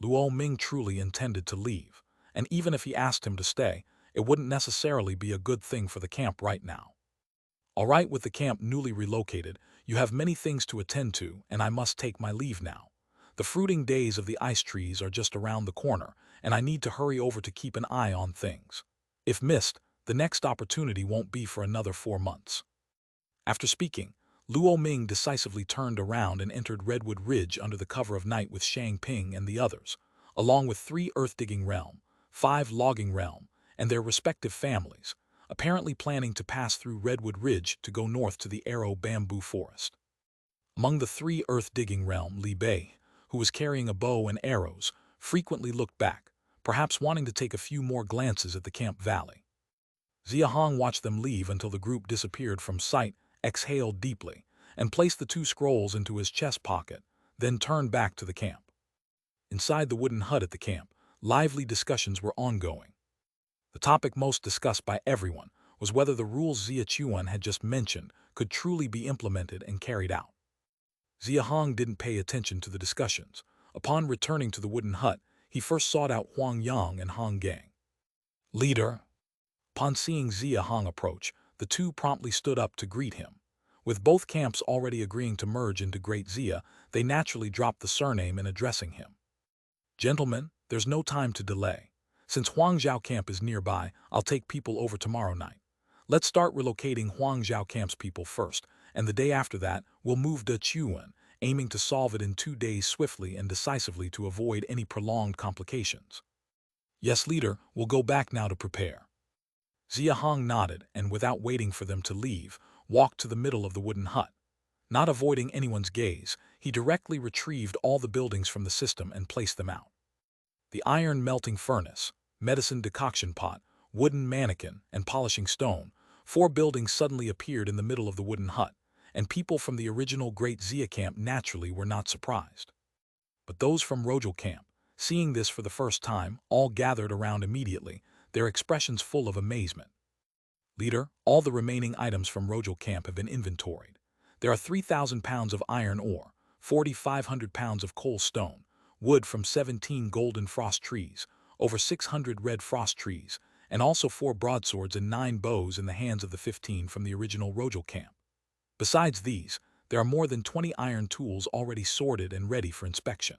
Luo Ming truly intended to leave, and even if he asked him to stay, it wouldn't necessarily be a good thing for the camp right now. All right, with the camp newly relocated, you have many things to attend to, and I must take my leave now. The fruiting days of the ice trees are just around the corner, and I need to hurry over to keep an eye on things. If missed, the next opportunity won't be for another 4 months. After speaking, Luo Ming decisively turned around and entered Redwood Ridge under the cover of night with Shang Ping and the others, along with 3 earth-digging realm, 5 logging realm, and their respective families, apparently planning to pass through Redwood Ridge to go north to the Arrow Bamboo Forest. Among the 3 earth-digging realm, Li Bei, who was carrying a bow and arrows, frequently looked back, perhaps wanting to take a few more glances at the camp valley. Xia Hong watched them leave until the group disappeared from sight, exhaled deeply, and placed the 2 scrolls into his chest pocket, then turned back to the camp. Inside the wooden hut at the camp, lively discussions were ongoing. The topic most discussed by everyone was whether the rules Xia Chuan had just mentioned could truly be implemented and carried out. Xia Hong didn't pay attention to the discussions. Upon returning to the wooden hut, he first sought out Huang Yang and Hong Gang. Leader. Upon seeing Xia Hong approach, the 2 promptly stood up to greet him. With both camps already agreeing to merge into Great Xia, they naturally dropped the surname in addressing him. Gentlemen, there's no time to delay. Since Huangzhou Camp is nearby, I'll take people over tomorrow night. Let's start relocating Huangzhou Camp's people first, and the day after that, we'll move to Chuan, aiming to solve it in 2 days swiftly and decisively to avoid any prolonged complications. Yes, leader, we'll go back now to prepare. Xia Hong nodded and, without waiting for them to leave, walked to the middle of the wooden hut. Not avoiding anyone's gaze, he directly retrieved all the buildings from the system and placed them out. The iron melting furnace, medicine decoction pot, wooden mannequin, and polishing stone, 4 buildings suddenly appeared in the middle of the wooden hut, and people from the original Great Xia Camp naturally were not surprised. But those from Rojal Camp, seeing this for the first time, all gathered around immediately, their expressions full of amazement. Leader, all the remaining items from Rojal Camp have been inventoried. There are 3,000 pounds of iron ore, 4,500 pounds of coal stone, wood from 17 golden frost trees, over 600 red frost trees, and also 4 broadswords and 9 bows in the hands of the 15 from the original Rojal Camp. Besides these, there are more than 20 iron tools already sorted and ready for inspection.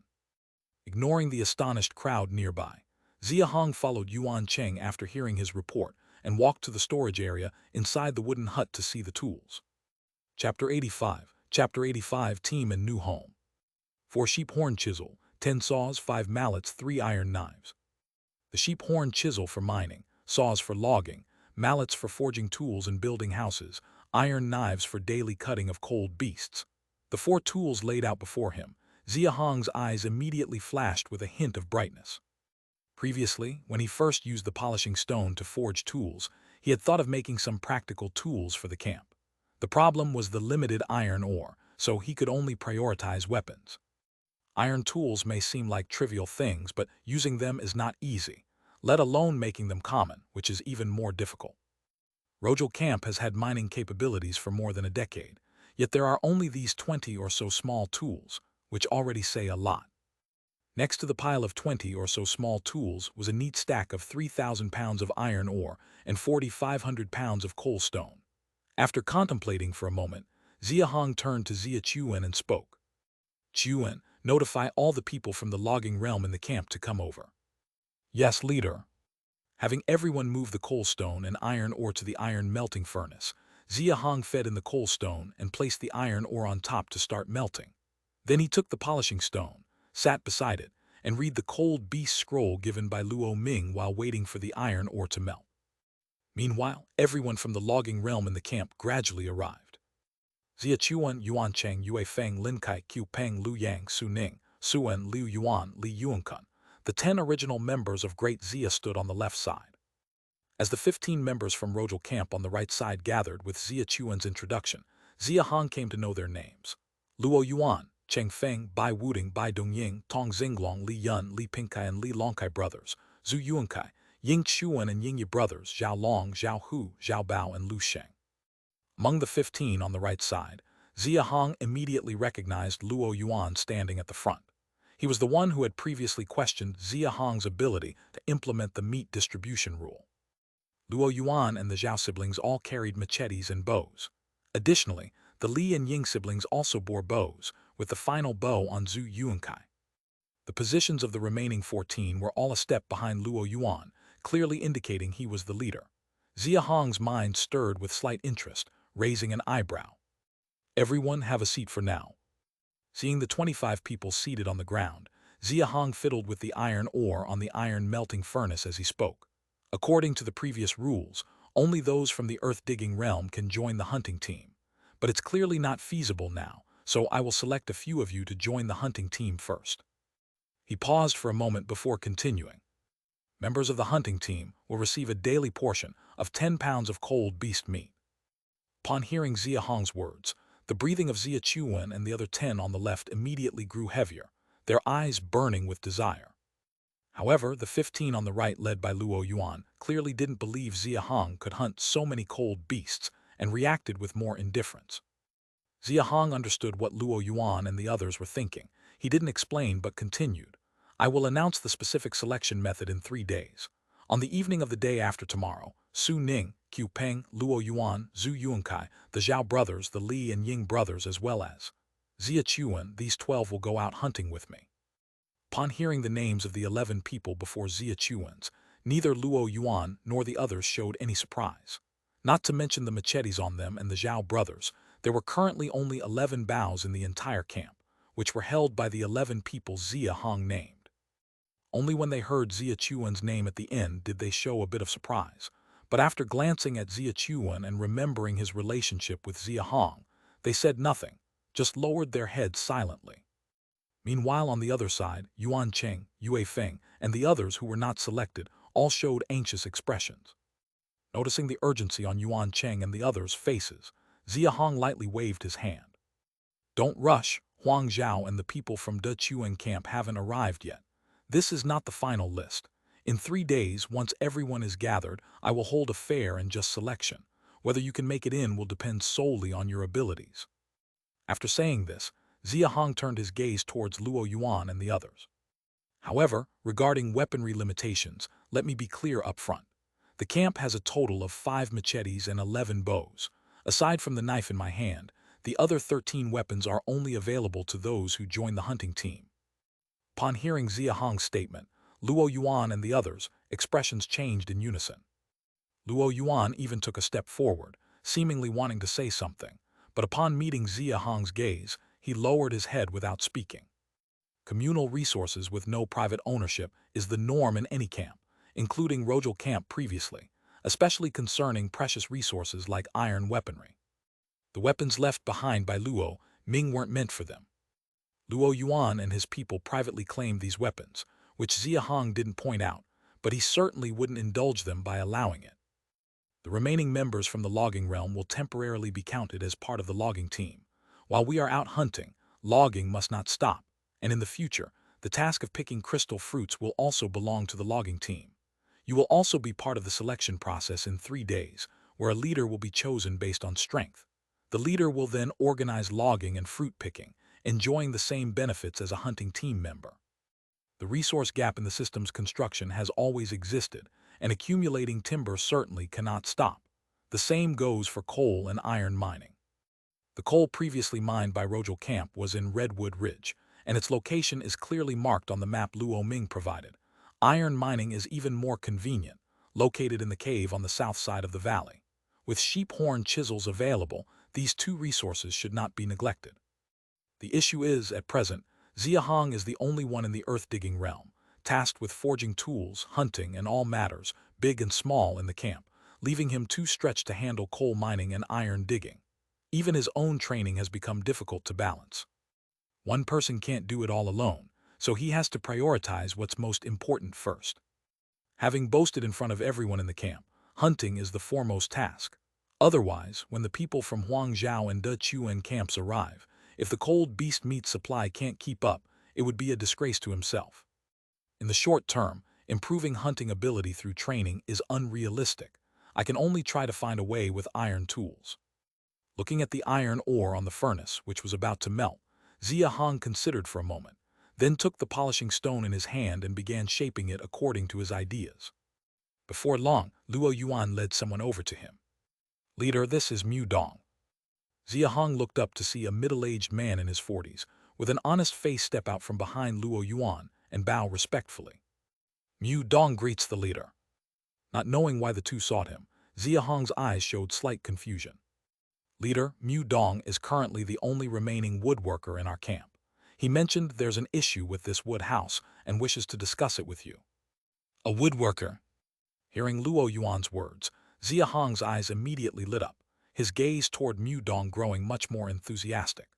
Ignoring the astonished crowd nearby, Xia Hong followed Yuan Cheng after hearing his report and walked to the storage area inside the wooden hut to see the tools. Chapter 85. Chapter 85. Team and New Home. 4 sheep horn chisel, 10 saws, 5 mallets, 3 iron knives. The sheep horn chisel for mining, saws for logging, mallets for forging tools and building houses, iron knives for daily cutting of cold beasts. The 4 tools laid out before him, Xia Hong's eyes immediately flashed with a hint of brightness. Previously, when he first used the polishing stone to forge tools, he had thought of making some practical tools for the camp. The problem was the limited iron ore, so he could only prioritize weapons. Iron tools may seem like trivial things, but using them is not easy, let alone making them common, which is even more difficult. Rojo Camp has had mining capabilities for more than a decade, yet there are only these 20 or so small tools, which already say a lot. Next to the pile of 20 or so small tools was a neat stack of 3,000 pounds of iron ore and 4,500 pounds of coal stone. After contemplating for a moment, Xia Hong turned to Xia Chuan and spoke. Chuan, notify all the people from the logging realm in the camp to come over. Yes, leader. Having everyone move the coal stone and iron ore to the iron melting furnace, Xia Hong fed in the coal stone and placed the iron ore on top to start melting. Then he took the polishing stone, sat beside it, and read the cold beast scroll given by Luo Ming while waiting for the iron ore to melt. Meanwhile, everyone from the logging realm in the camp gradually arrived. Xia Chuan, Yuan Cheng, Yue Feng, Lin Kai, Qiu Peng, Lu Yang, Su Ning, Suen, Liu Yuan, Li Yuankun. The 10 original members of Great Xia stood on the left side. As the 15 members from Rojo Camp on the right side gathered with Xia Chuan's introduction, Xia Hong came to know their names. Luo Yuan, Cheng Feng, Bai Wuding, Bai Dongying, Tong Xinglong, Li Yun, Li Pingkai and Li Longkai brothers, Zhu Yuankai, Ying Chuan and Yingyi brothers, Zhao Long, Zhao Hu, Zhao Bao and Lu Sheng. Among the 15 on the right side, Xia Hong immediately recognized Luo Yuan standing at the front. He was the one who had previously questioned Xia Hong's ability to implement the meat distribution rule. Luo Yuan and the Zhao siblings all carried machetes and bows. Additionally, the Li and Ying siblings also bore bows, with the final bow on Zhu Yuankai. The positions of the remaining 14 were all a step behind Luo Yuan, clearly indicating he was the leader. Xia Hong's mind stirred with slight interest, raising an eyebrow. Everyone have a seat for now. Seeing the 25 people seated on the ground, Xia Hong fiddled with the iron ore on the iron melting furnace as he spoke. According to the previous rules, only those from the earth-digging realm can join the hunting team. But it's clearly not feasible now, so I will select a few of you to join the hunting team first. He paused for a moment before continuing. Members of the hunting team will receive a daily portion of 10 pounds of cold beast meat. Upon hearing Xia Hong's words, the breathing of Xia Chuan and the other 10 on the left immediately grew heavier, their eyes burning with desire. However, the 15 on the right, led by Luo Yuan, clearly didn't believe Xia Hong could hunt so many cold beasts and reacted with more indifference. Xia Hong understood what Luo Yuan and the others were thinking. He didn't explain but continued. I will announce the specific selection method in 3 days. On the evening of the day after tomorrow, Su Ning, Qiu Peng, Luo Yuan, Zhu Yuankai, the Zhao brothers, the Li and Ying brothers, as well as Xia Chuan, these 12 will go out hunting with me. Upon hearing the names of the 11 people before Xia Chuan's, neither Luo Yuan nor the others showed any surprise. Not to mention the machetes on them and the Zhao brothers, there were currently only 11 bows in the entire camp, which were held by the 11 people Xia Hong named. Only when they heard Xia Chuan's name at the end did they show a bit of surprise, but after glancing at Xia Chuan and remembering his relationship with Xia Hong, they said nothing, just lowered their heads silently. Meanwhile, on the other side, Yuan Cheng, Yue Feng, and the others who were not selected all showed anxious expressions. Noticing the urgency on Yuan Cheng and the others' faces, Xia Hong lightly waved his hand. Don't rush, Huang Zhao and the people from De Chuan camp haven't arrived yet. This is not the final list. In 3 days, once everyone is gathered, I will hold a fair and just selection. Whether you can make it in will depend solely on your abilities. After saying this, Xia Hong turned his gaze towards Luo Yuan and the others. However, regarding weaponry limitations, let me be clear up front. The camp has a total of 5 machetes and 11 bows. Aside from the knife in my hand, The other 13 weapons are only available to those who join the hunting team. Upon hearing Xia Hong's statement, Luo Yuan and the others' expressions changed in unison. Luo Yuan even took a step forward, seemingly wanting to say something, but upon meeting Xia Hong's gaze, he lowered his head without speaking. Communal resources with no private ownership is the norm in any camp, including Rojal camp previously, especially concerning precious resources like iron weaponry. The weapons left behind by Luo Ming weren't meant for them. Luo Yuan and his people privately claimed these weapons, which Xia Hong didn't point out, but he certainly wouldn't indulge them by allowing it. The remaining members from the logging realm will temporarily be counted as part of the logging team. While we are out hunting, logging must not stop, and in the future, the task of picking crystal fruits will also belong to the logging team. You will also be part of the selection process in 3 days, where a leader will be chosen based on strength. The leader will then organize logging and fruit picking, enjoying the same benefits as a hunting team member. The resource gap in the system's construction has always existed, and accumulating timber certainly cannot stop. The same goes for coal and iron mining. The coal previously mined by Rojal Camp was in Redwood Ridge, and its location is clearly marked on the map Luo Ming provided. Iron mining is even more convenient, located in the cave on the south side of the valley. With sheep horn chisels available, these 2 resources should not be neglected. The issue is, at present, Xia Hong is the only one in the earth-digging realm, tasked with forging tools, hunting, and all matters, big and small, in the camp, leaving him too stretched to handle coal mining and iron digging. Even his own training has become difficult to balance. One person can't do it all alone, so he has to prioritize what's most important first. Having boasted in front of everyone in the camp, hunting is the foremost task. Otherwise, when the people from Huangzhou and De Chuan camps arrive, if the cold beast meat supply can't keep up, it would be a disgrace to himself. In the short term, improving hunting ability through training is unrealistic. I can only try to find a way with iron tools. Looking at the iron ore on the furnace, which was about to melt, Xia Hong considered for a moment, then took the polishing stone in his hand and began shaping it according to his ideas. Before long, Luo Yuan led someone over to him. "Leader, this is Mu Dong." Xia Hong looked up to see a middle-aged man in his 40s, with an honest face step out from behind Luo Yuan and bow respectfully. Mu Dong greets the leader. Not knowing why the two sought him, Xia Hong's eyes showed slight confusion. "Leader, Mu Dong is currently the only remaining woodworker in our camp. He mentioned there's an issue with this wood house and wishes to discuss it with you." "A woodworker?" Hearing Luo Yuan's words, Xia Hong's eyes immediately lit up, his gaze toward Mu Dong growing much more enthusiastic.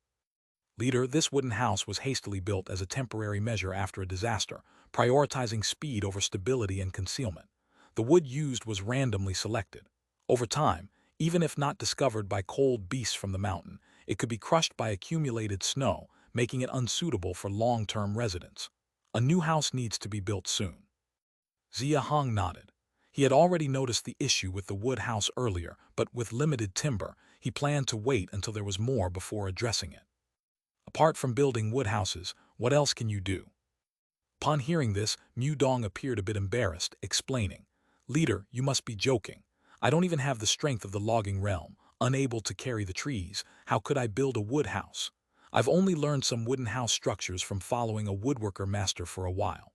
"Leader, this wooden house was hastily built as a temporary measure after a disaster, prioritizing speed over stability and concealment. The wood used was randomly selected. Over time, even if not discovered by cold beasts from the mountain, it could be crushed by accumulated snow, making it unsuitable for long-term residence. A new house needs to be built soon." Xia Hong nodded. He had already noticed the issue with the wood house earlier, but with limited timber, he planned to wait until there was more before addressing it. "Apart from building wood houses, what else can you do?" Upon hearing this, Mu Dong appeared a bit embarrassed, explaining, "Leader, you must be joking. I don't even have the strength of the logging realm, unable to carry the trees. How could I build a wood house? I've only learned some wooden house structures from following a woodworker master for a while."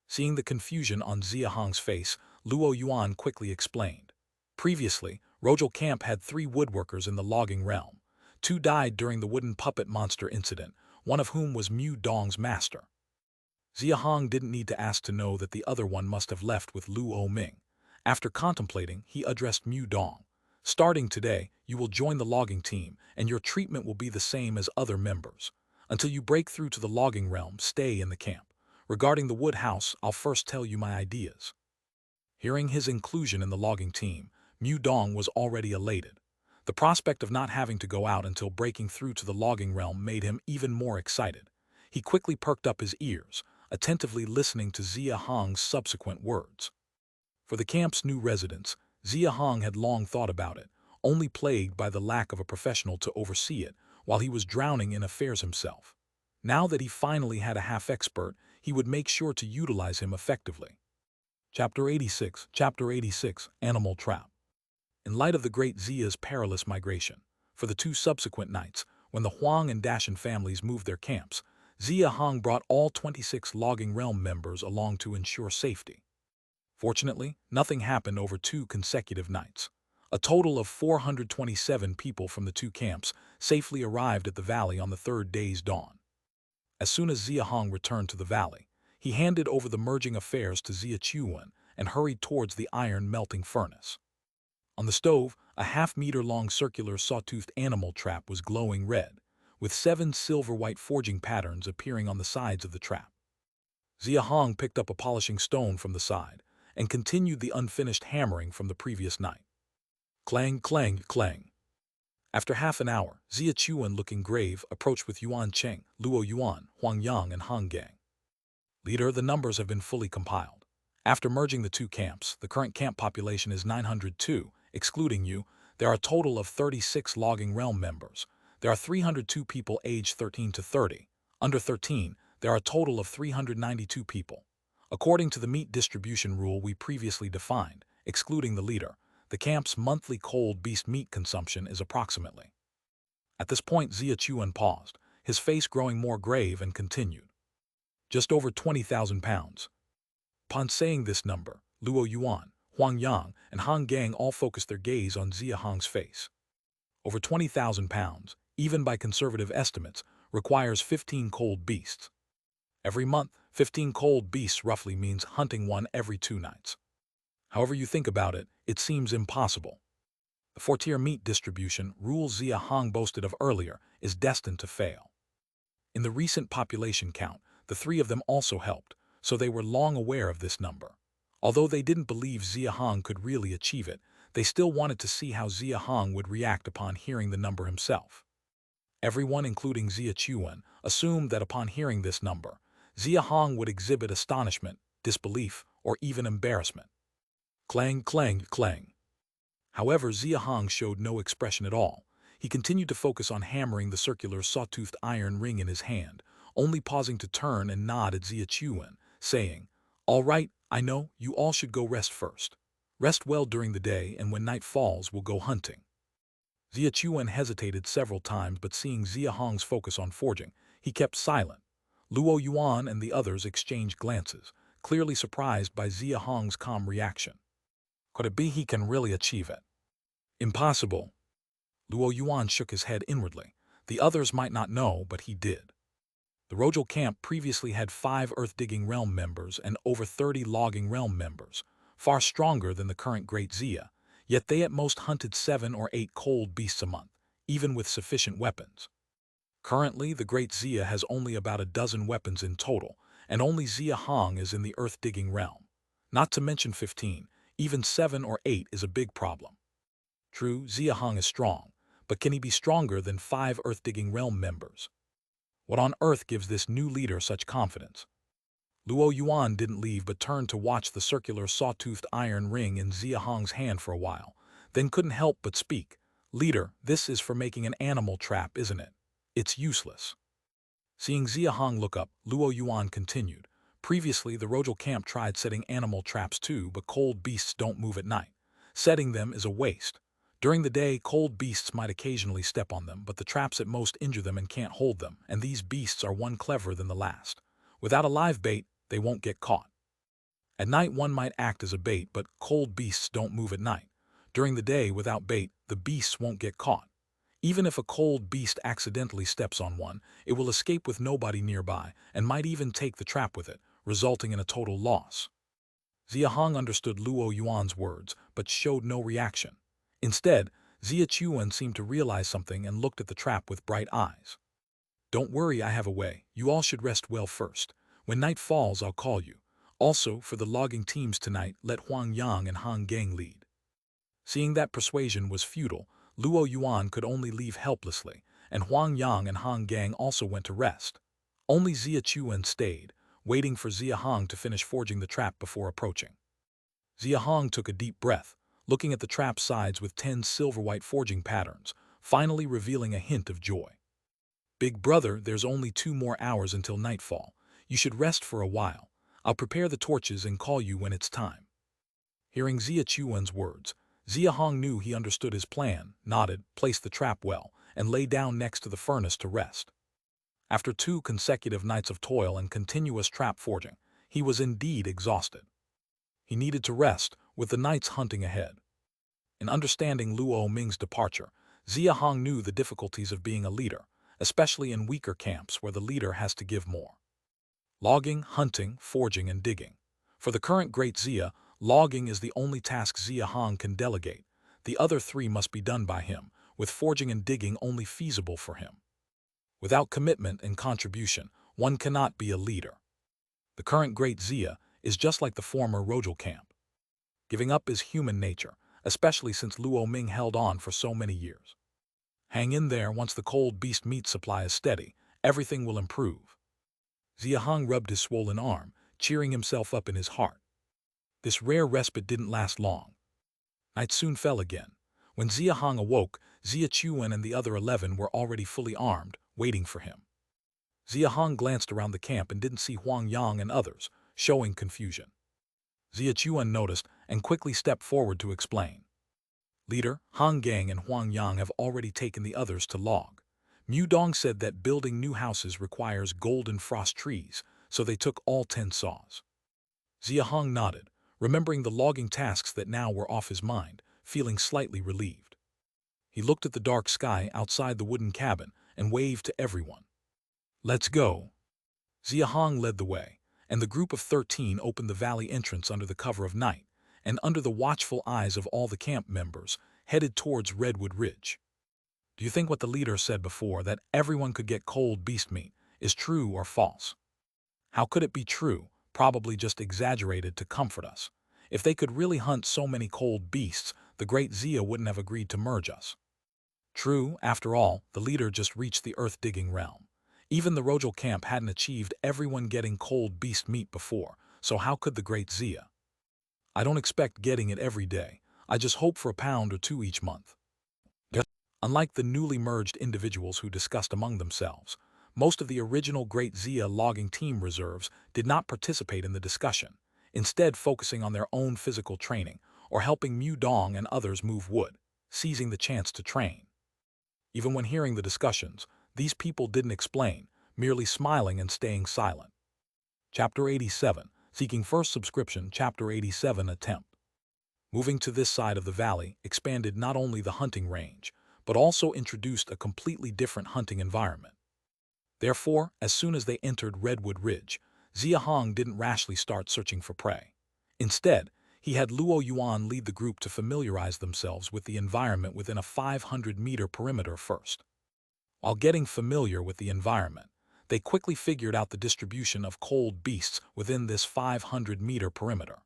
Seeing the confusion on Xia Hong's face, Luo Yuan quickly explained. Previously, Rojal Camp had 3 woodworkers in the logging realm. 2 died during the wooden puppet monster incident, one of whom was Mu Dong's master. Xia Hong didn't need to ask to know that the other one must have left with Luo Ming. After contemplating, he addressed Mu Dong. "Starting today, you will join the logging team, and your treatment will be the same as other members. Until you break through to the logging realm, stay in the camp. Regarding the wood house, I'll first tell you my ideas." Hearing his inclusion in the logging team, Mu Dong was already elated. The prospect of not having to go out until breaking through to the logging realm made him even more excited. He quickly perked up his ears, attentively listening to Xia Hong's subsequent words. For the camp's new residents, Xia Hong had long thought about it, only plagued by the lack of a professional to oversee it, while he was drowning in affairs himself. Now that he finally had a half-expert, he would make sure to utilize him effectively. Chapter 86, Animal Trap. In light of the Great Xia's perilous migration, For the 2 subsequent nights, when the Huang and Dashan families moved their camps, Xia Hong brought all 26 logging realm members along to ensure safety. Fortunately, nothing happened over 2 consecutive nights. A total of 427 people from the 2 camps safely arrived at the valley on the 3rd day's dawn. As soon as Xia Hong returned to the valley, he handed over the merging affairs to Xia Chuan and hurried towards the iron melting furnace. On the stove, a half-meter-long circular saw-toothed animal trap was glowing red, with 7 silver-white forging patterns appearing on the sides of the trap. Xia Hong picked up a polishing stone from the side and continued the unfinished hammering from the previous night. Clang, clang, clang. After half an hour, Xia Chuan, looking grave, approached with Yuan Cheng, Luo Yuan, Huang Yang, and Han Gang. Leader, the numbers have been fully compiled. After merging the 2 camps, the current camp population is 902, excluding you. There are a total of 36 logging realm members. There are 302 people aged 13 to 30. Under 13, there are a total of 392 people. According to the meat distribution rule we previously defined, excluding the leader, the camp's monthly cold beast meat consumption is approximately. At this point, Xia Chuan paused, his face growing more grave, and continued. Just over 20,000 pounds. Upon saying this number, Luo Yuan, Huang Yang, and Han Gang all focused their gaze on Xia Hong's face. Over 20,000 pounds, even by conservative estimates, requires 15 cold beasts. Every month, 15 cold beasts roughly means hunting one every 2 nights. However you think about it, it seems impossible. The 4-tier meat distribution rule Xia Hong boasted of earlier is destined to fail. In the recent population count, the 3 of them also helped, so they were long aware of this number. Although they didn't believe Xia Hong could really achieve it, they still wanted to see how Xia Hong would react upon hearing the number himself. Everyone, including Xia Chuan, assumed that upon hearing this number, Xia Hong would exhibit astonishment, disbelief, or even embarrassment. Clang, clang, clang. However, Xia Hong showed no expression at all. He continued to focus on hammering the circular saw-toothed iron ring in his hand, only pausing to turn and nod at Xia Chuan, saying, "All right, I know, you all should go rest first. Rest well during the day, and when night falls, we'll go hunting." Xia Chuan hesitated several times, but seeing Xia Hong's focus on forging, he kept silent. Luo Yuan and the others exchanged glances, clearly surprised by Xia Hong's calm reaction. Could it be he can really achieve it? Impossible. Luo Yuan shook his head inwardly. The others might not know, but he did. The Rojal camp previously had 5 earth-digging realm members and over 30 logging realm members, far stronger than the current Great Xia, yet they at most hunted 7 or 8 cold beasts a month, even with sufficient weapons. Currently, the Great Xia has only about a dozen weapons in total, and only Xia Hong is in the earth-digging realm. Not to mention 15, even 7 or 8 is a big problem. True, Xia Hong is strong, but can he be stronger than 5 earth-digging realm members? What on earth gives this new leader such confidence? Luo Yuan didn't leave but turned to watch the circular saw-toothed iron ring in Xia Hong's hand for a while, then couldn't help but speak. "Leader, this is for making an animal trap, isn't it? It's useless." Seeing Xia Hong look up, Luo Yuan continued. "Previously, the Rojal camp tried setting animal traps too, but cold beasts don't move at night. Setting them is a waste. During the day, cold beasts might occasionally step on them, but the traps at most injure them and can't hold them, and these beasts are one cleverer than the last. Without a live bait, they won't get caught. At night one might act as a bait, but cold beasts don't move at night. During the day, without bait, the beasts won't get caught. Even if a cold beast accidentally steps on one, it will escape with nobody nearby and might even take the trap with it, resulting in a total loss." Xia Hong understood Luo Yuan's words, but showed no reaction. Instead, Xia Chuan seemed to realize something and looked at the trap with bright eyes. "Don't worry, I have a way. You all should rest well first. When night falls, I'll call you. Also, for the logging teams tonight, let Huang Yang and Han Gang lead." Seeing that persuasion was futile, Luo Yuan could only leave helplessly, and Huang Yang and Han Gang also went to rest. Only Xia Chuan stayed, waiting for Xia Hong to finish forging the trap before approaching. Xia Hong took a deep breath, looking at the trap sides with 10 silver-white forging patterns, finally revealing a hint of joy. "Big brother, there's only 2 more hours until nightfall. You should rest for a while. I'll prepare the torches and call you when it's time." Hearing Xia Chuan's words, Xia Hong knew he understood his plan, nodded, placed the trap well, and lay down next to the furnace to rest. After 2 consecutive nights of toil and continuous trap forging, he was indeed exhausted. He needed to rest, with the night's hunting ahead. In understanding Luo Ming's departure, Xia Hong knew the difficulties of being a leader, especially in weaker camps where the leader has to give more. Logging, hunting, forging, and digging. For the current Great Xia, logging is the only task Xia Hong can delegate. The other 3 must be done by him, with forging and digging only feasible for him. Without commitment and contribution, one cannot be a leader. The current Great Xia is just like the former Rojal camp. Giving up is human nature, especially since Luo Ming held on for so many years. Hang in there. Once the cold beast meat supply is steady, everything will improve. Xia Hong rubbed his swollen arm, cheering himself up in his heart. This rare respite didn't last long. Night soon fell again. When Xia Hong awoke, Xia Chuan and the other 11 were already fully armed, waiting for him. Xia Hong glanced around the camp and didn't see Huang Yang and others, showing confusion. Xia Chuan noticed and quickly stepped forward to explain. Leader, Han Gang and Huang Yang have already taken the others to log. Mu Dong said that building new houses requires golden frost trees, so they took all 10 saws. Xia Hong nodded, remembering the logging tasks that now were off his mind, feeling slightly relieved. He looked at the dark sky outside the wooden cabin and waved to everyone. Let's go. Xia Hong led the way, and the group of 13 opened the valley entrance under the cover of night, and under the watchful eyes of all the camp members, headed towards Redwood Ridge. Do you think what the leader said before, that everyone could get cold beast meat, is true or false? How could it be true? Probably just exaggerated to comfort us. If they could really hunt so many cold beasts, the Great Xia wouldn't have agreed to merge us. True, after all, the leader just reached the earth-digging realm. Even the Rojal camp hadn't achieved everyone getting cold beast meat before, so how could the Great Xia? I don't expect getting it every day. I just hope for a pound or 2 each month. Unlike the newly merged individuals who discussed among themselves, most of the original Great Xia logging team reserves did not participate in the discussion, instead focusing on their own physical training or helping Mu Dong and others move wood, seizing the chance to train. Even when hearing the discussions, these people didn't explain, merely smiling and staying silent. Chapter 87, Seeking First Subscription. Chapter 87, Attempt. Moving to this side of the valley expanded not only the hunting range, but also introduced a completely different hunting environment. Therefore, as soon as they entered Redwood Ridge, Xia Hong didn't rashly start searching for prey. Instead, he had Luo Yuan lead the group to familiarize themselves with the environment within a 500-meter perimeter first. While getting familiar with the environment, they quickly figured out the distribution of cold beasts within this 500-meter perimeter.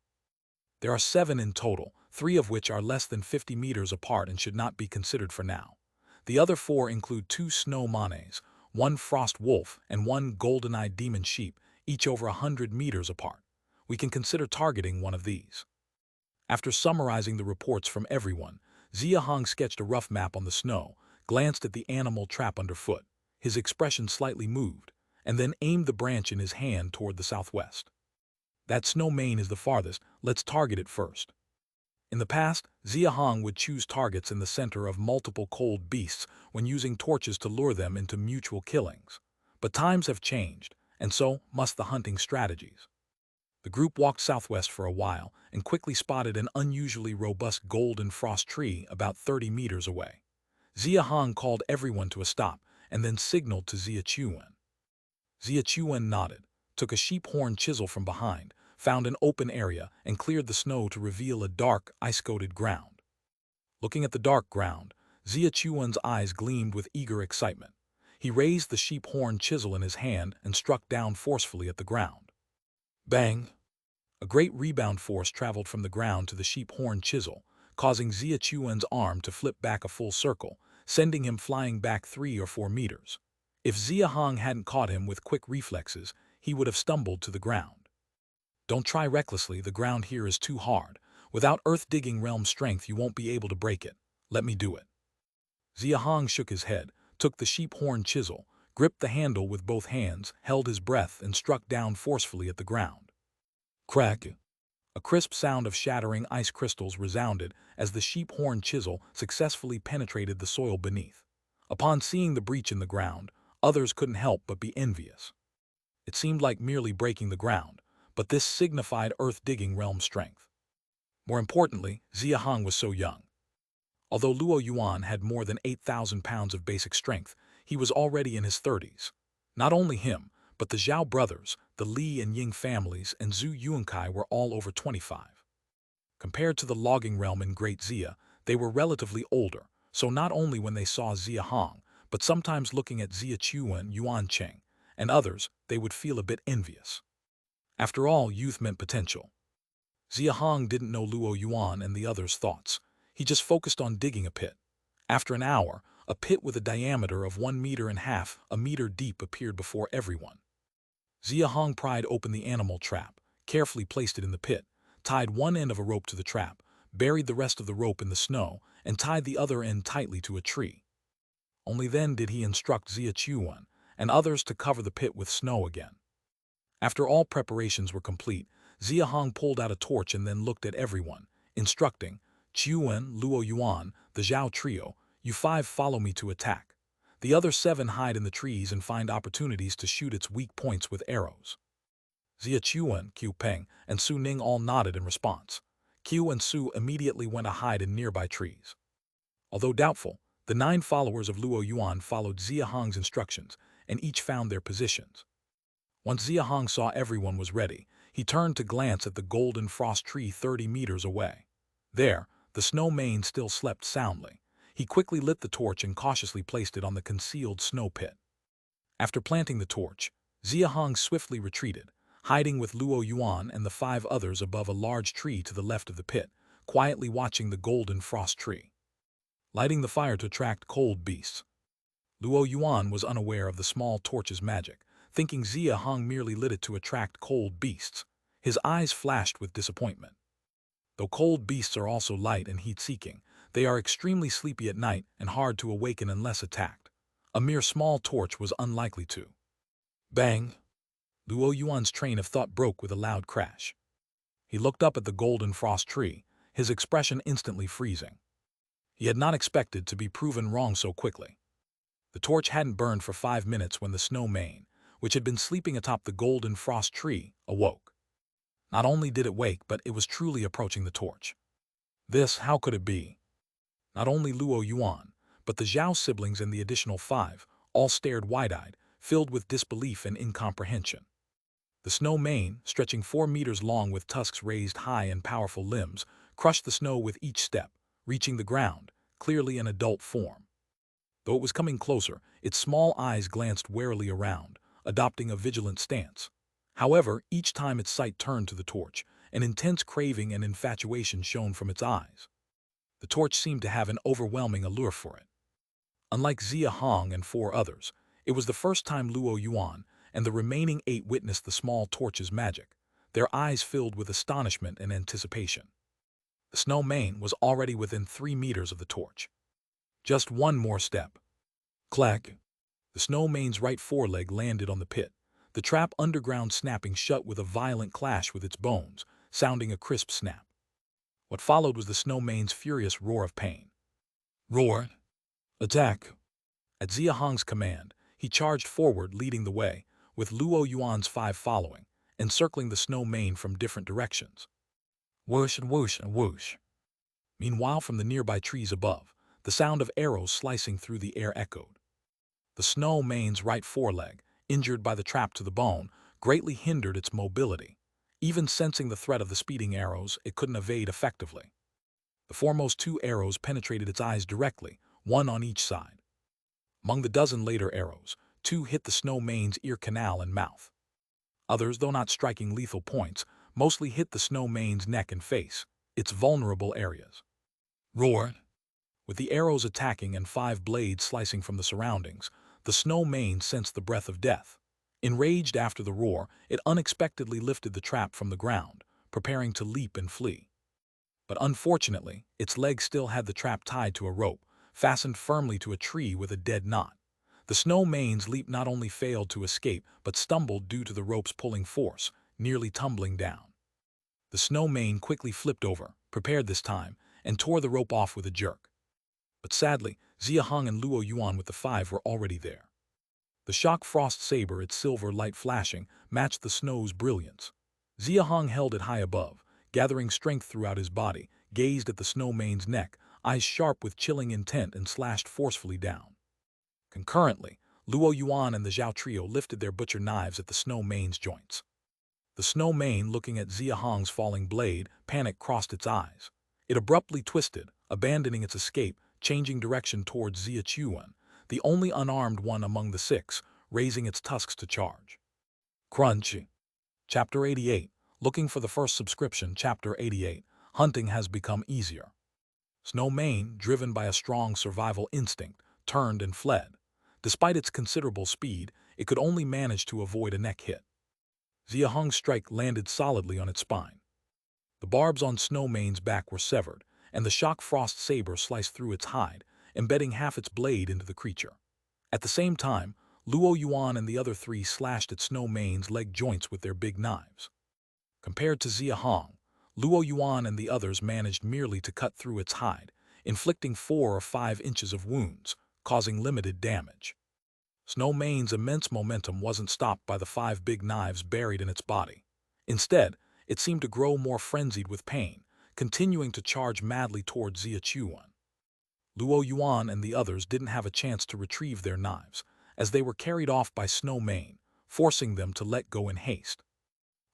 There are 7 in total, 3 of which are less than 50 meters apart and should not be considered for now. The other 4 include 2 snow manes, 1 frost wolf, and 1 golden-eyed demon sheep, each over 100 meters apart. We can consider targeting one of these. After summarizing the reports from everyone, Xia Hong sketched a rough map on the snow, glanced at the animal trap underfoot, his expression slightly moved, and then aimed the branch in his hand toward the southwest. That snow mane is the farthest, let's target it first. In the past, Xia Hong would choose targets in the center of multiple cold beasts when using torches to lure them into mutual killings. But times have changed, and so must the hunting strategies. The group walked southwest for a while and quickly spotted an unusually robust golden frost tree about 30 meters away. Xia Hong called everyone to a stop and then signaled to Xia Chuan. Xia Chuan nodded, took a sheep horn chisel from behind, found an open area, and cleared the snow to reveal a dark, ice-coated ground. Looking at the dark ground, Xia Chuan's eyes gleamed with eager excitement. He raised the sheep horn chisel in his hand and struck down forcefully at the ground. Bang! A great rebound force traveled from the ground to the sheep horn chisel, causing Xia Chuan's arm to flip back a full circle, sending him flying back 3 or 4 meters. If Xia Hong hadn't caught him with quick reflexes, he would have stumbled to the ground. Don't try recklessly, the ground here is too hard. Without earth-digging realm strength you won't be able to break it. Let me do it. Xia Hong shook his head, took the sheep horn chisel, gripped the handle with both hands, held his breath and struck down forcefully at the ground. Crack! A crisp sound of shattering ice crystals resounded as the sheep-horn chisel successfully penetrated the soil beneath. Upon seeing the breach in the ground, others couldn't help but be envious. It seemed like merely breaking the ground, but this signified earth-digging realm strength. More importantly, Xia Hong was so young. Although Luo Yuan had more than 8,000 pounds of basic strength, he was already in his 30s. Not only him, but the Zhao brothers, the Li and Ying families, and Zhu Yuankai were all over 25. Compared to the logging realm in Great Xia, they were relatively older, so not only when they saw Xia Hong, but sometimes looking at Xia Chuan, Yuan Cheng, and others, they would feel a bit envious. After all, youth meant potential. Xia Hong didn't know Luo Yuan and the others' thoughts. He just focused on digging a pit. After an hour, a pit with a diameter of 1.5 meters, a meter deep, appeared before everyone. Xia Hong pried open the animal trap, carefully placed it in the pit, tied one end of a rope to the trap, buried the rest of the rope in the snow, and tied the other end tightly to a tree. Only then did he instruct Xia Chuan and others to cover the pit with snow again. After all preparations were complete, Xia Hong pulled out a torch and then looked at everyone, instructing, Chuan, Luo Yuan, the Zhao trio, you 5 follow me to attack. The other 7 hide in the trees and find opportunities to shoot its weak points with arrows. Xia Chuan, Qiu Peng, and Su Ning all nodded in response. Qiu and Su immediately went to hide in nearby trees. Although doubtful, the 9 followers of Luo Yuan followed Xia Hong's instructions, and each found their positions. Once Xia Hong saw everyone was ready, he turned to glance at the golden frost tree 30 meters away. There, the snow mane still slept soundly. He quickly lit the torch and cautiously placed it on the concealed snow pit. After planting the torch, Xia Hong swiftly retreated, hiding with Luo Yuan and the 5 others above a large tree to the left of the pit, quietly watching the golden frost tree. Lighting the fire to attract cold beasts. Luo Yuan was unaware of the small torch's magic, thinking Xia Hong merely lit it to attract cold beasts. His eyes flashed with disappointment. Though cold beasts are also light and heat-seeking, they are extremely sleepy at night and hard to awaken unless attacked. A mere small torch was unlikely to. Bang! Luo Yuan's train of thought broke with a loud crash. He looked up at the golden frost tree, his expression instantly freezing. He had not expected to be proven wrong so quickly. The torch hadn't burned for 5 minutes when the snow mane, which had been sleeping atop the golden frost tree, awoke. Not only did it wake, but it was truly approaching the torch. How could it be? Not only Luo Yuan, but the Zhao siblings and the additional 5, all stared wide-eyed, filled with disbelief and incomprehension. The snow mane, stretching 4 meters long with tusks raised high and powerful limbs, crushed the snow with each step, reaching the ground, clearly an adult form. Though it was coming closer, its small eyes glanced warily around, adopting a vigilant stance. However, each time its sight turned to the torch, an intense craving and infatuation shone from its eyes. The torch seemed to have an overwhelming allure for it. Unlike Xia Hong and 4 others, it was the first time Luo Yuan and the remaining 8 witnessed the small torch's magic, their eyes filled with astonishment and anticipation. The snow mane was already within 3 meters of the torch. Just one more step. Clack! The snow mane's right foreleg landed on the pit, the trap underground snapping shut with a violent clash with its bones, sounding a crisp snap. What followed was the snow mane's furious roar of pain. Roar! Attack! At Xia Hong's command, he charged forward, leading the way, with Luo Yuan's 5 following, encircling the snow mane from different directions. Whoosh and whoosh and whoosh. Meanwhile, from the nearby trees above, the sound of arrows slicing through the air echoed. The snow mane's right foreleg, injured by the trap to the bone, greatly hindered its mobility. Even sensing the threat of the speeding arrows, it couldn't evade effectively. The foremost 2 arrows penetrated its eyes directly, 1 on each side. Among the dozen later arrows, 2 hit the snow mane's ear canal and mouth. Others, though not striking lethal points, mostly hit the snow mane's neck and face, its vulnerable areas. Roar! With the arrows attacking and 5 blades slicing from the surroundings, the snow mane sensed the breath of death. Enraged after the roar, it unexpectedly lifted the trap from the ground, preparing to leap and flee. But unfortunately, its legs still had the trap tied to a rope, fastened firmly to a tree with a dead knot. The snow mane's leap not only failed to escape, but stumbled due to the rope's pulling force, nearly tumbling down. The snow mane quickly flipped over, prepared this time, and tore the rope off with a jerk. But sadly, Xia Hong and Luo Yuan with the five were already there. The shock frost saber, its silver light flashing, matched the snow's brilliance. Xia Hong held it high above, gathering strength throughout his body, gazed at the snow mane's neck, eyes sharp with chilling intent, and slashed forcefully down. Concurrently, Luo Yuan and the Zhao trio lifted their butcher knives at the snow mane's joints. The snow mane, looking at Xia Hong's falling blade, panic crossed its eyes. It abruptly twisted, abandoning its escape, changing direction towards Xia Chuan, the only unarmed one among the six, raising its tusks to charge. Crunchy. Chapter 88. Looking for the first subscription. Chapter 88. Hunting has become easier. Snow mane, driven by a strong survival instinct, turned and fled. Despite its considerable speed, it could only manage to avoid a neck hit. Xia Hong's strike landed solidly on its spine. The barbs on Snow mane's back were severed, and the shock frost saber sliced through its hide, embedding half its blade into the creature. At the same time, Luo Yuan and the other three slashed at Snow mane's leg joints with their big knives. Compared to Xia Hong, Luo Yuan and the others managed merely to cut through its hide, inflicting 4 or 5 inches of wounds, causing limited damage. Snow mane's immense momentum wasn't stopped by the 5 big knives buried in its body. Instead, it seemed to grow more frenzied with pain, continuing to charge madly towards Xia Chuan. Luo Yuan and the others didn't have a chance to retrieve their knives, as they were carried off by Snow mane, forcing them to let go in haste.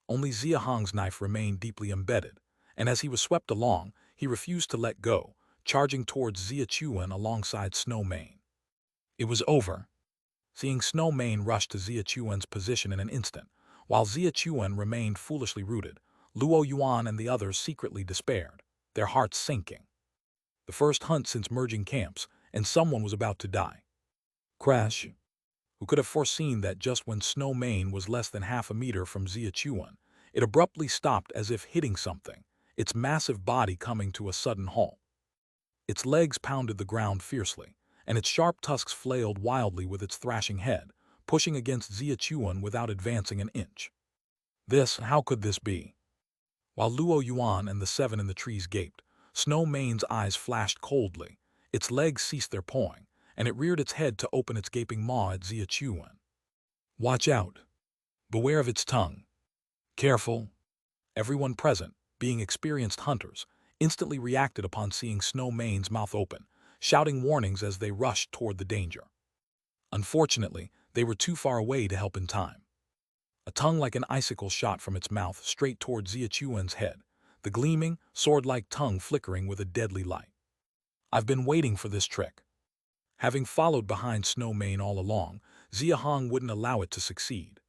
Only Xia Hong's knife remained deeply embedded, and as he was swept along, he refused to let go, charging towards Xia Chuan alongside Snow mane. It was over. Seeing Snow mane rush to Xia Chuan's position in an instant, while Xia Chuan remained foolishly rooted, Luo Yuan and the others secretly despaired, their hearts sinking. The first hunt since merging camps, and someone was about to die. Crash! Who could have foreseen that just when Snow mane was less than half a meter from Xia Chuan, it abruptly stopped as if hitting something, its massive body coming to a sudden halt. Its legs pounded the ground fiercely, and its sharp tusks flailed wildly with its thrashing head, pushing against Xia Chuan without advancing an inch. How could this be? While Luo Yuan and the 7 in the trees gaped, Snow mane's eyes flashed coldly, its legs ceased their pawing, and it reared its head to open its gaping maw at Xia Chuan. Watch out! Beware of its tongue. Careful! Everyone present, being experienced hunters, instantly reacted upon seeing Snow mane's mouth open, shouting warnings as they rushed toward the danger. Unfortunately, they were too far away to help in time. A tongue like an icicle shot from its mouth straight toward Xia Chuan's head, the gleaming, sword-like tongue flickering with a deadly light. I've been waiting for this trick. Having followed behind Snow mane all along, Xia Hong wouldn't allow it to succeed.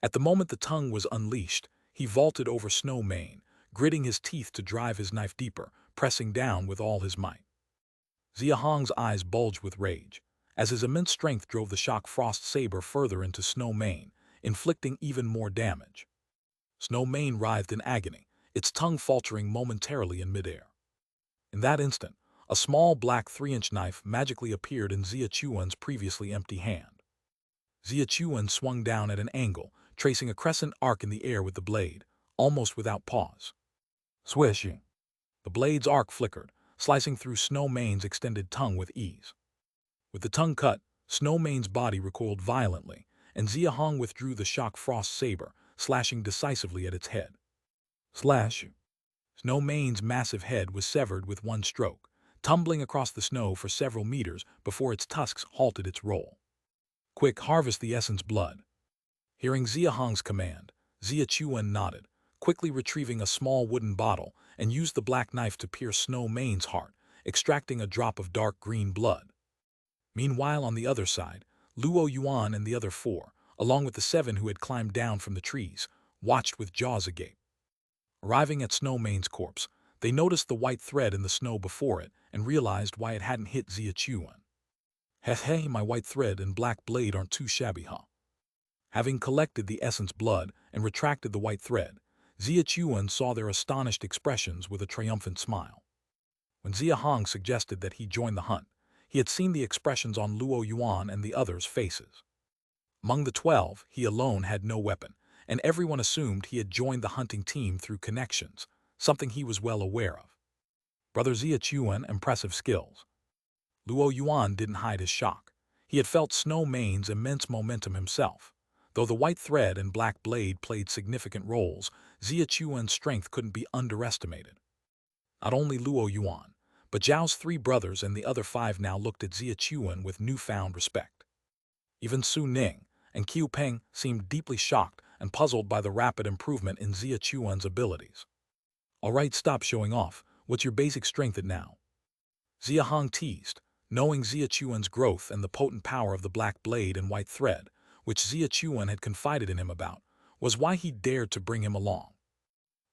At the moment the tongue was unleashed, he vaulted over Snow mane, gritting his teeth to drive his knife deeper, pressing down with all his might. Xia Hong's eyes bulged with rage, as his immense strength drove the shock frost saber further into Snow mane, inflicting even more damage. Snow mane writhed in agony, its tongue faltering momentarily in midair. In that instant, a small black 3-inch knife magically appeared in Xia Chuan's previously empty hand. Xia Chuan swung down at an angle, tracing a crescent arc in the air with the blade, almost without pause. Swishing. The blade's arc flickered, slicing through Snow mane's extended tongue with ease. With the tongue cut, Snow mane's body recoiled violently, and Xia Hong withdrew the shock frost saber, slashing decisively at its head. Slash! Snow mane's massive head was severed with one stroke, tumbling across the snow for several meters before its tusks halted its roll. Quick, harvest the essence blood. Hearing Xia Hong's command, Xia Chuan nodded, quickly retrieving a small wooden bottle and used the black knife to pierce Snow mane's heart, extracting a drop of dark green blood. Meanwhile, on the other side, Luo Yuan and the other 4, along with the 7 who had climbed down from the trees, watched with jaws agape. Arriving at Snow mane's corpse, they noticed the white thread in the snow before it and realized why it hadn't hit Xia Chuan. Hey, my white thread and black blade aren't too shabby, huh? Having collected the essence blood and retracted the white thread, Xia Chuan saw their astonished expressions with a triumphant smile. When Xia Hong suggested that he join the hunt, he had seen the expressions on Luo Yuan and the others' faces. Among the 12, he alone had no weapon, and everyone assumed he had joined the hunting team through connections, something he was well aware of. Brother Xia Chuan, impressive skills. Luo Yuan didn't hide his shock. He had felt Snow Mane's immense momentum himself. Though the white thread and black blade played significant roles, Xia Chuan's strength couldn't be underestimated. Not only Luo Yuan, but Zhao's 3 brothers and the other 5 now looked at Xia Chuan with newfound respect. Even Su Ning and Qiu Peng seemed deeply shocked and puzzled by the rapid improvement in Xia Chuan's abilities. "All right, stop showing off. What's your basic strength at now?" Xia Hong teased, knowing Xia Chuan's growth and the potent power of the black blade and white thread, which Xia Chuan had confided in him about, was why he dared to bring him along.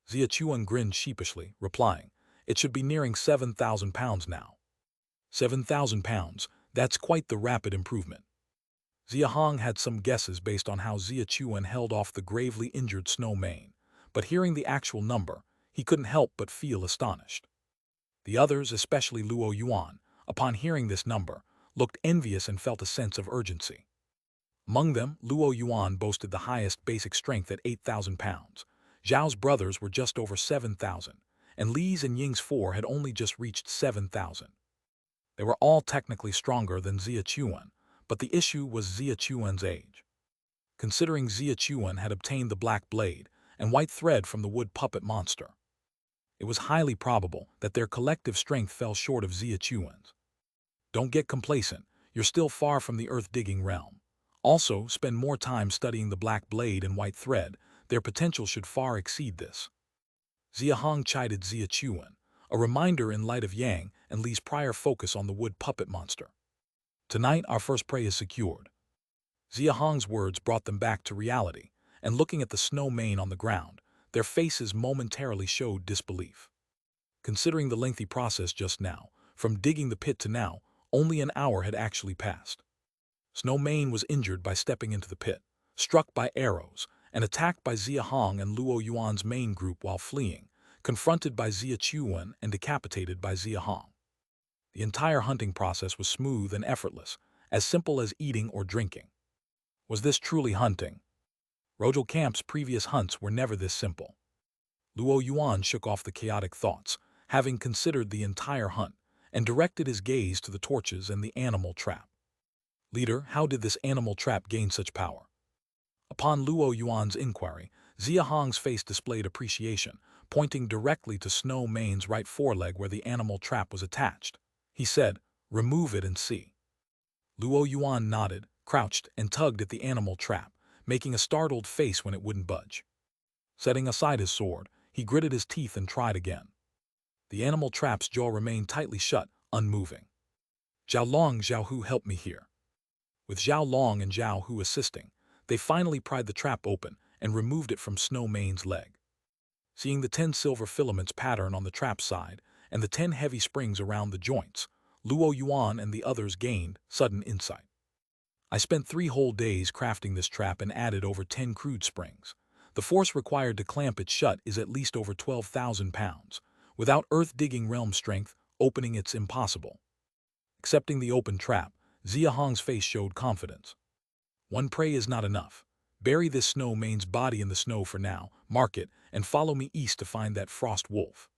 Xia Chuan grinned sheepishly, replying, "It should be nearing 7,000 pounds now." 7,000 pounds, that's quite the rapid improvement. Xia Hong had some guesses based on how Xia Chuan held off the gravely injured Snow Mane, but hearing the actual number, he couldn't help but feel astonished. The others, especially Luo Yuan, upon hearing this number, looked envious and felt a sense of urgency. Among them, Luo Yuan boasted the highest basic strength at 8,000 pounds. Zhao's brothers were just over 7,000, and Li's and Ying's 4 had only just reached 7,000. They were all technically stronger than Xia Chuan, but the issue was Xia Chuan's age. Considering Xia Chuan had obtained the black blade and white thread from the wood puppet monster, it was highly probable that their collective strength fell short of Xia Chuan's. Don't get complacent, you're still far from the earth-digging realm. Also, spend more time studying the black blade and white thread, their potential should far exceed this. Xia Hong chided Xia Chuan, a reminder in light of Yang and Li's prior focus on the wood puppet monster. "Tonight our first prey is secured." Xia Hong's words brought them back to reality, and looking at the Snow Mane on the ground, their faces momentarily showed disbelief. Considering the lengthy process just now, from digging the pit to now, only an hour had actually passed. Snow Mane was injured by stepping into the pit, struck by arrows, and attacked by Xia Hong and Luo Yuan's main group while fleeing, confronted by Xia Chuan and decapitated by Xia Hong. The entire hunting process was smooth and effortless, as simple as eating or drinking. Was this truly hunting? Rojo Camp's previous hunts were never this simple. Luo Yuan shook off the chaotic thoughts, having considered the entire hunt, and directed his gaze to the torches and the animal trap. "Leader, how did this animal trap gain such power?" Upon Luo Yuan's inquiry, Xia Hong's face displayed appreciation, pointing directly to Snow Mane's right foreleg where the animal trap was attached. He said, "Remove it and see." Luo Yuan nodded, crouched, and tugged at the animal trap, making a startled face when it wouldn't budge. Setting aside his sword, he gritted his teeth and tried again. The animal trap's jaw remained tightly shut, unmoving. "Zhao Long, Zhao Hu, help me here." With Zhao Long and Zhao Hu assisting, they finally pried the trap open and removed it from Snow Mane's leg. Seeing the 10 silver filaments pattern on the trap side and the 10 heavy springs around the joints, Luo Yuan and the others gained sudden insight. "I spent 3 whole days crafting this trap and added over 10 crude springs. The force required to clamp it shut is at least over 12,000 pounds. Without earth-digging realm strength, opening it's impossible." Accepting the open trap, Xia Hong's face showed confidence. "One prey is not enough. Bury this Snow Mane's body in the snow for now, mark it, and follow me east to find that frost wolf."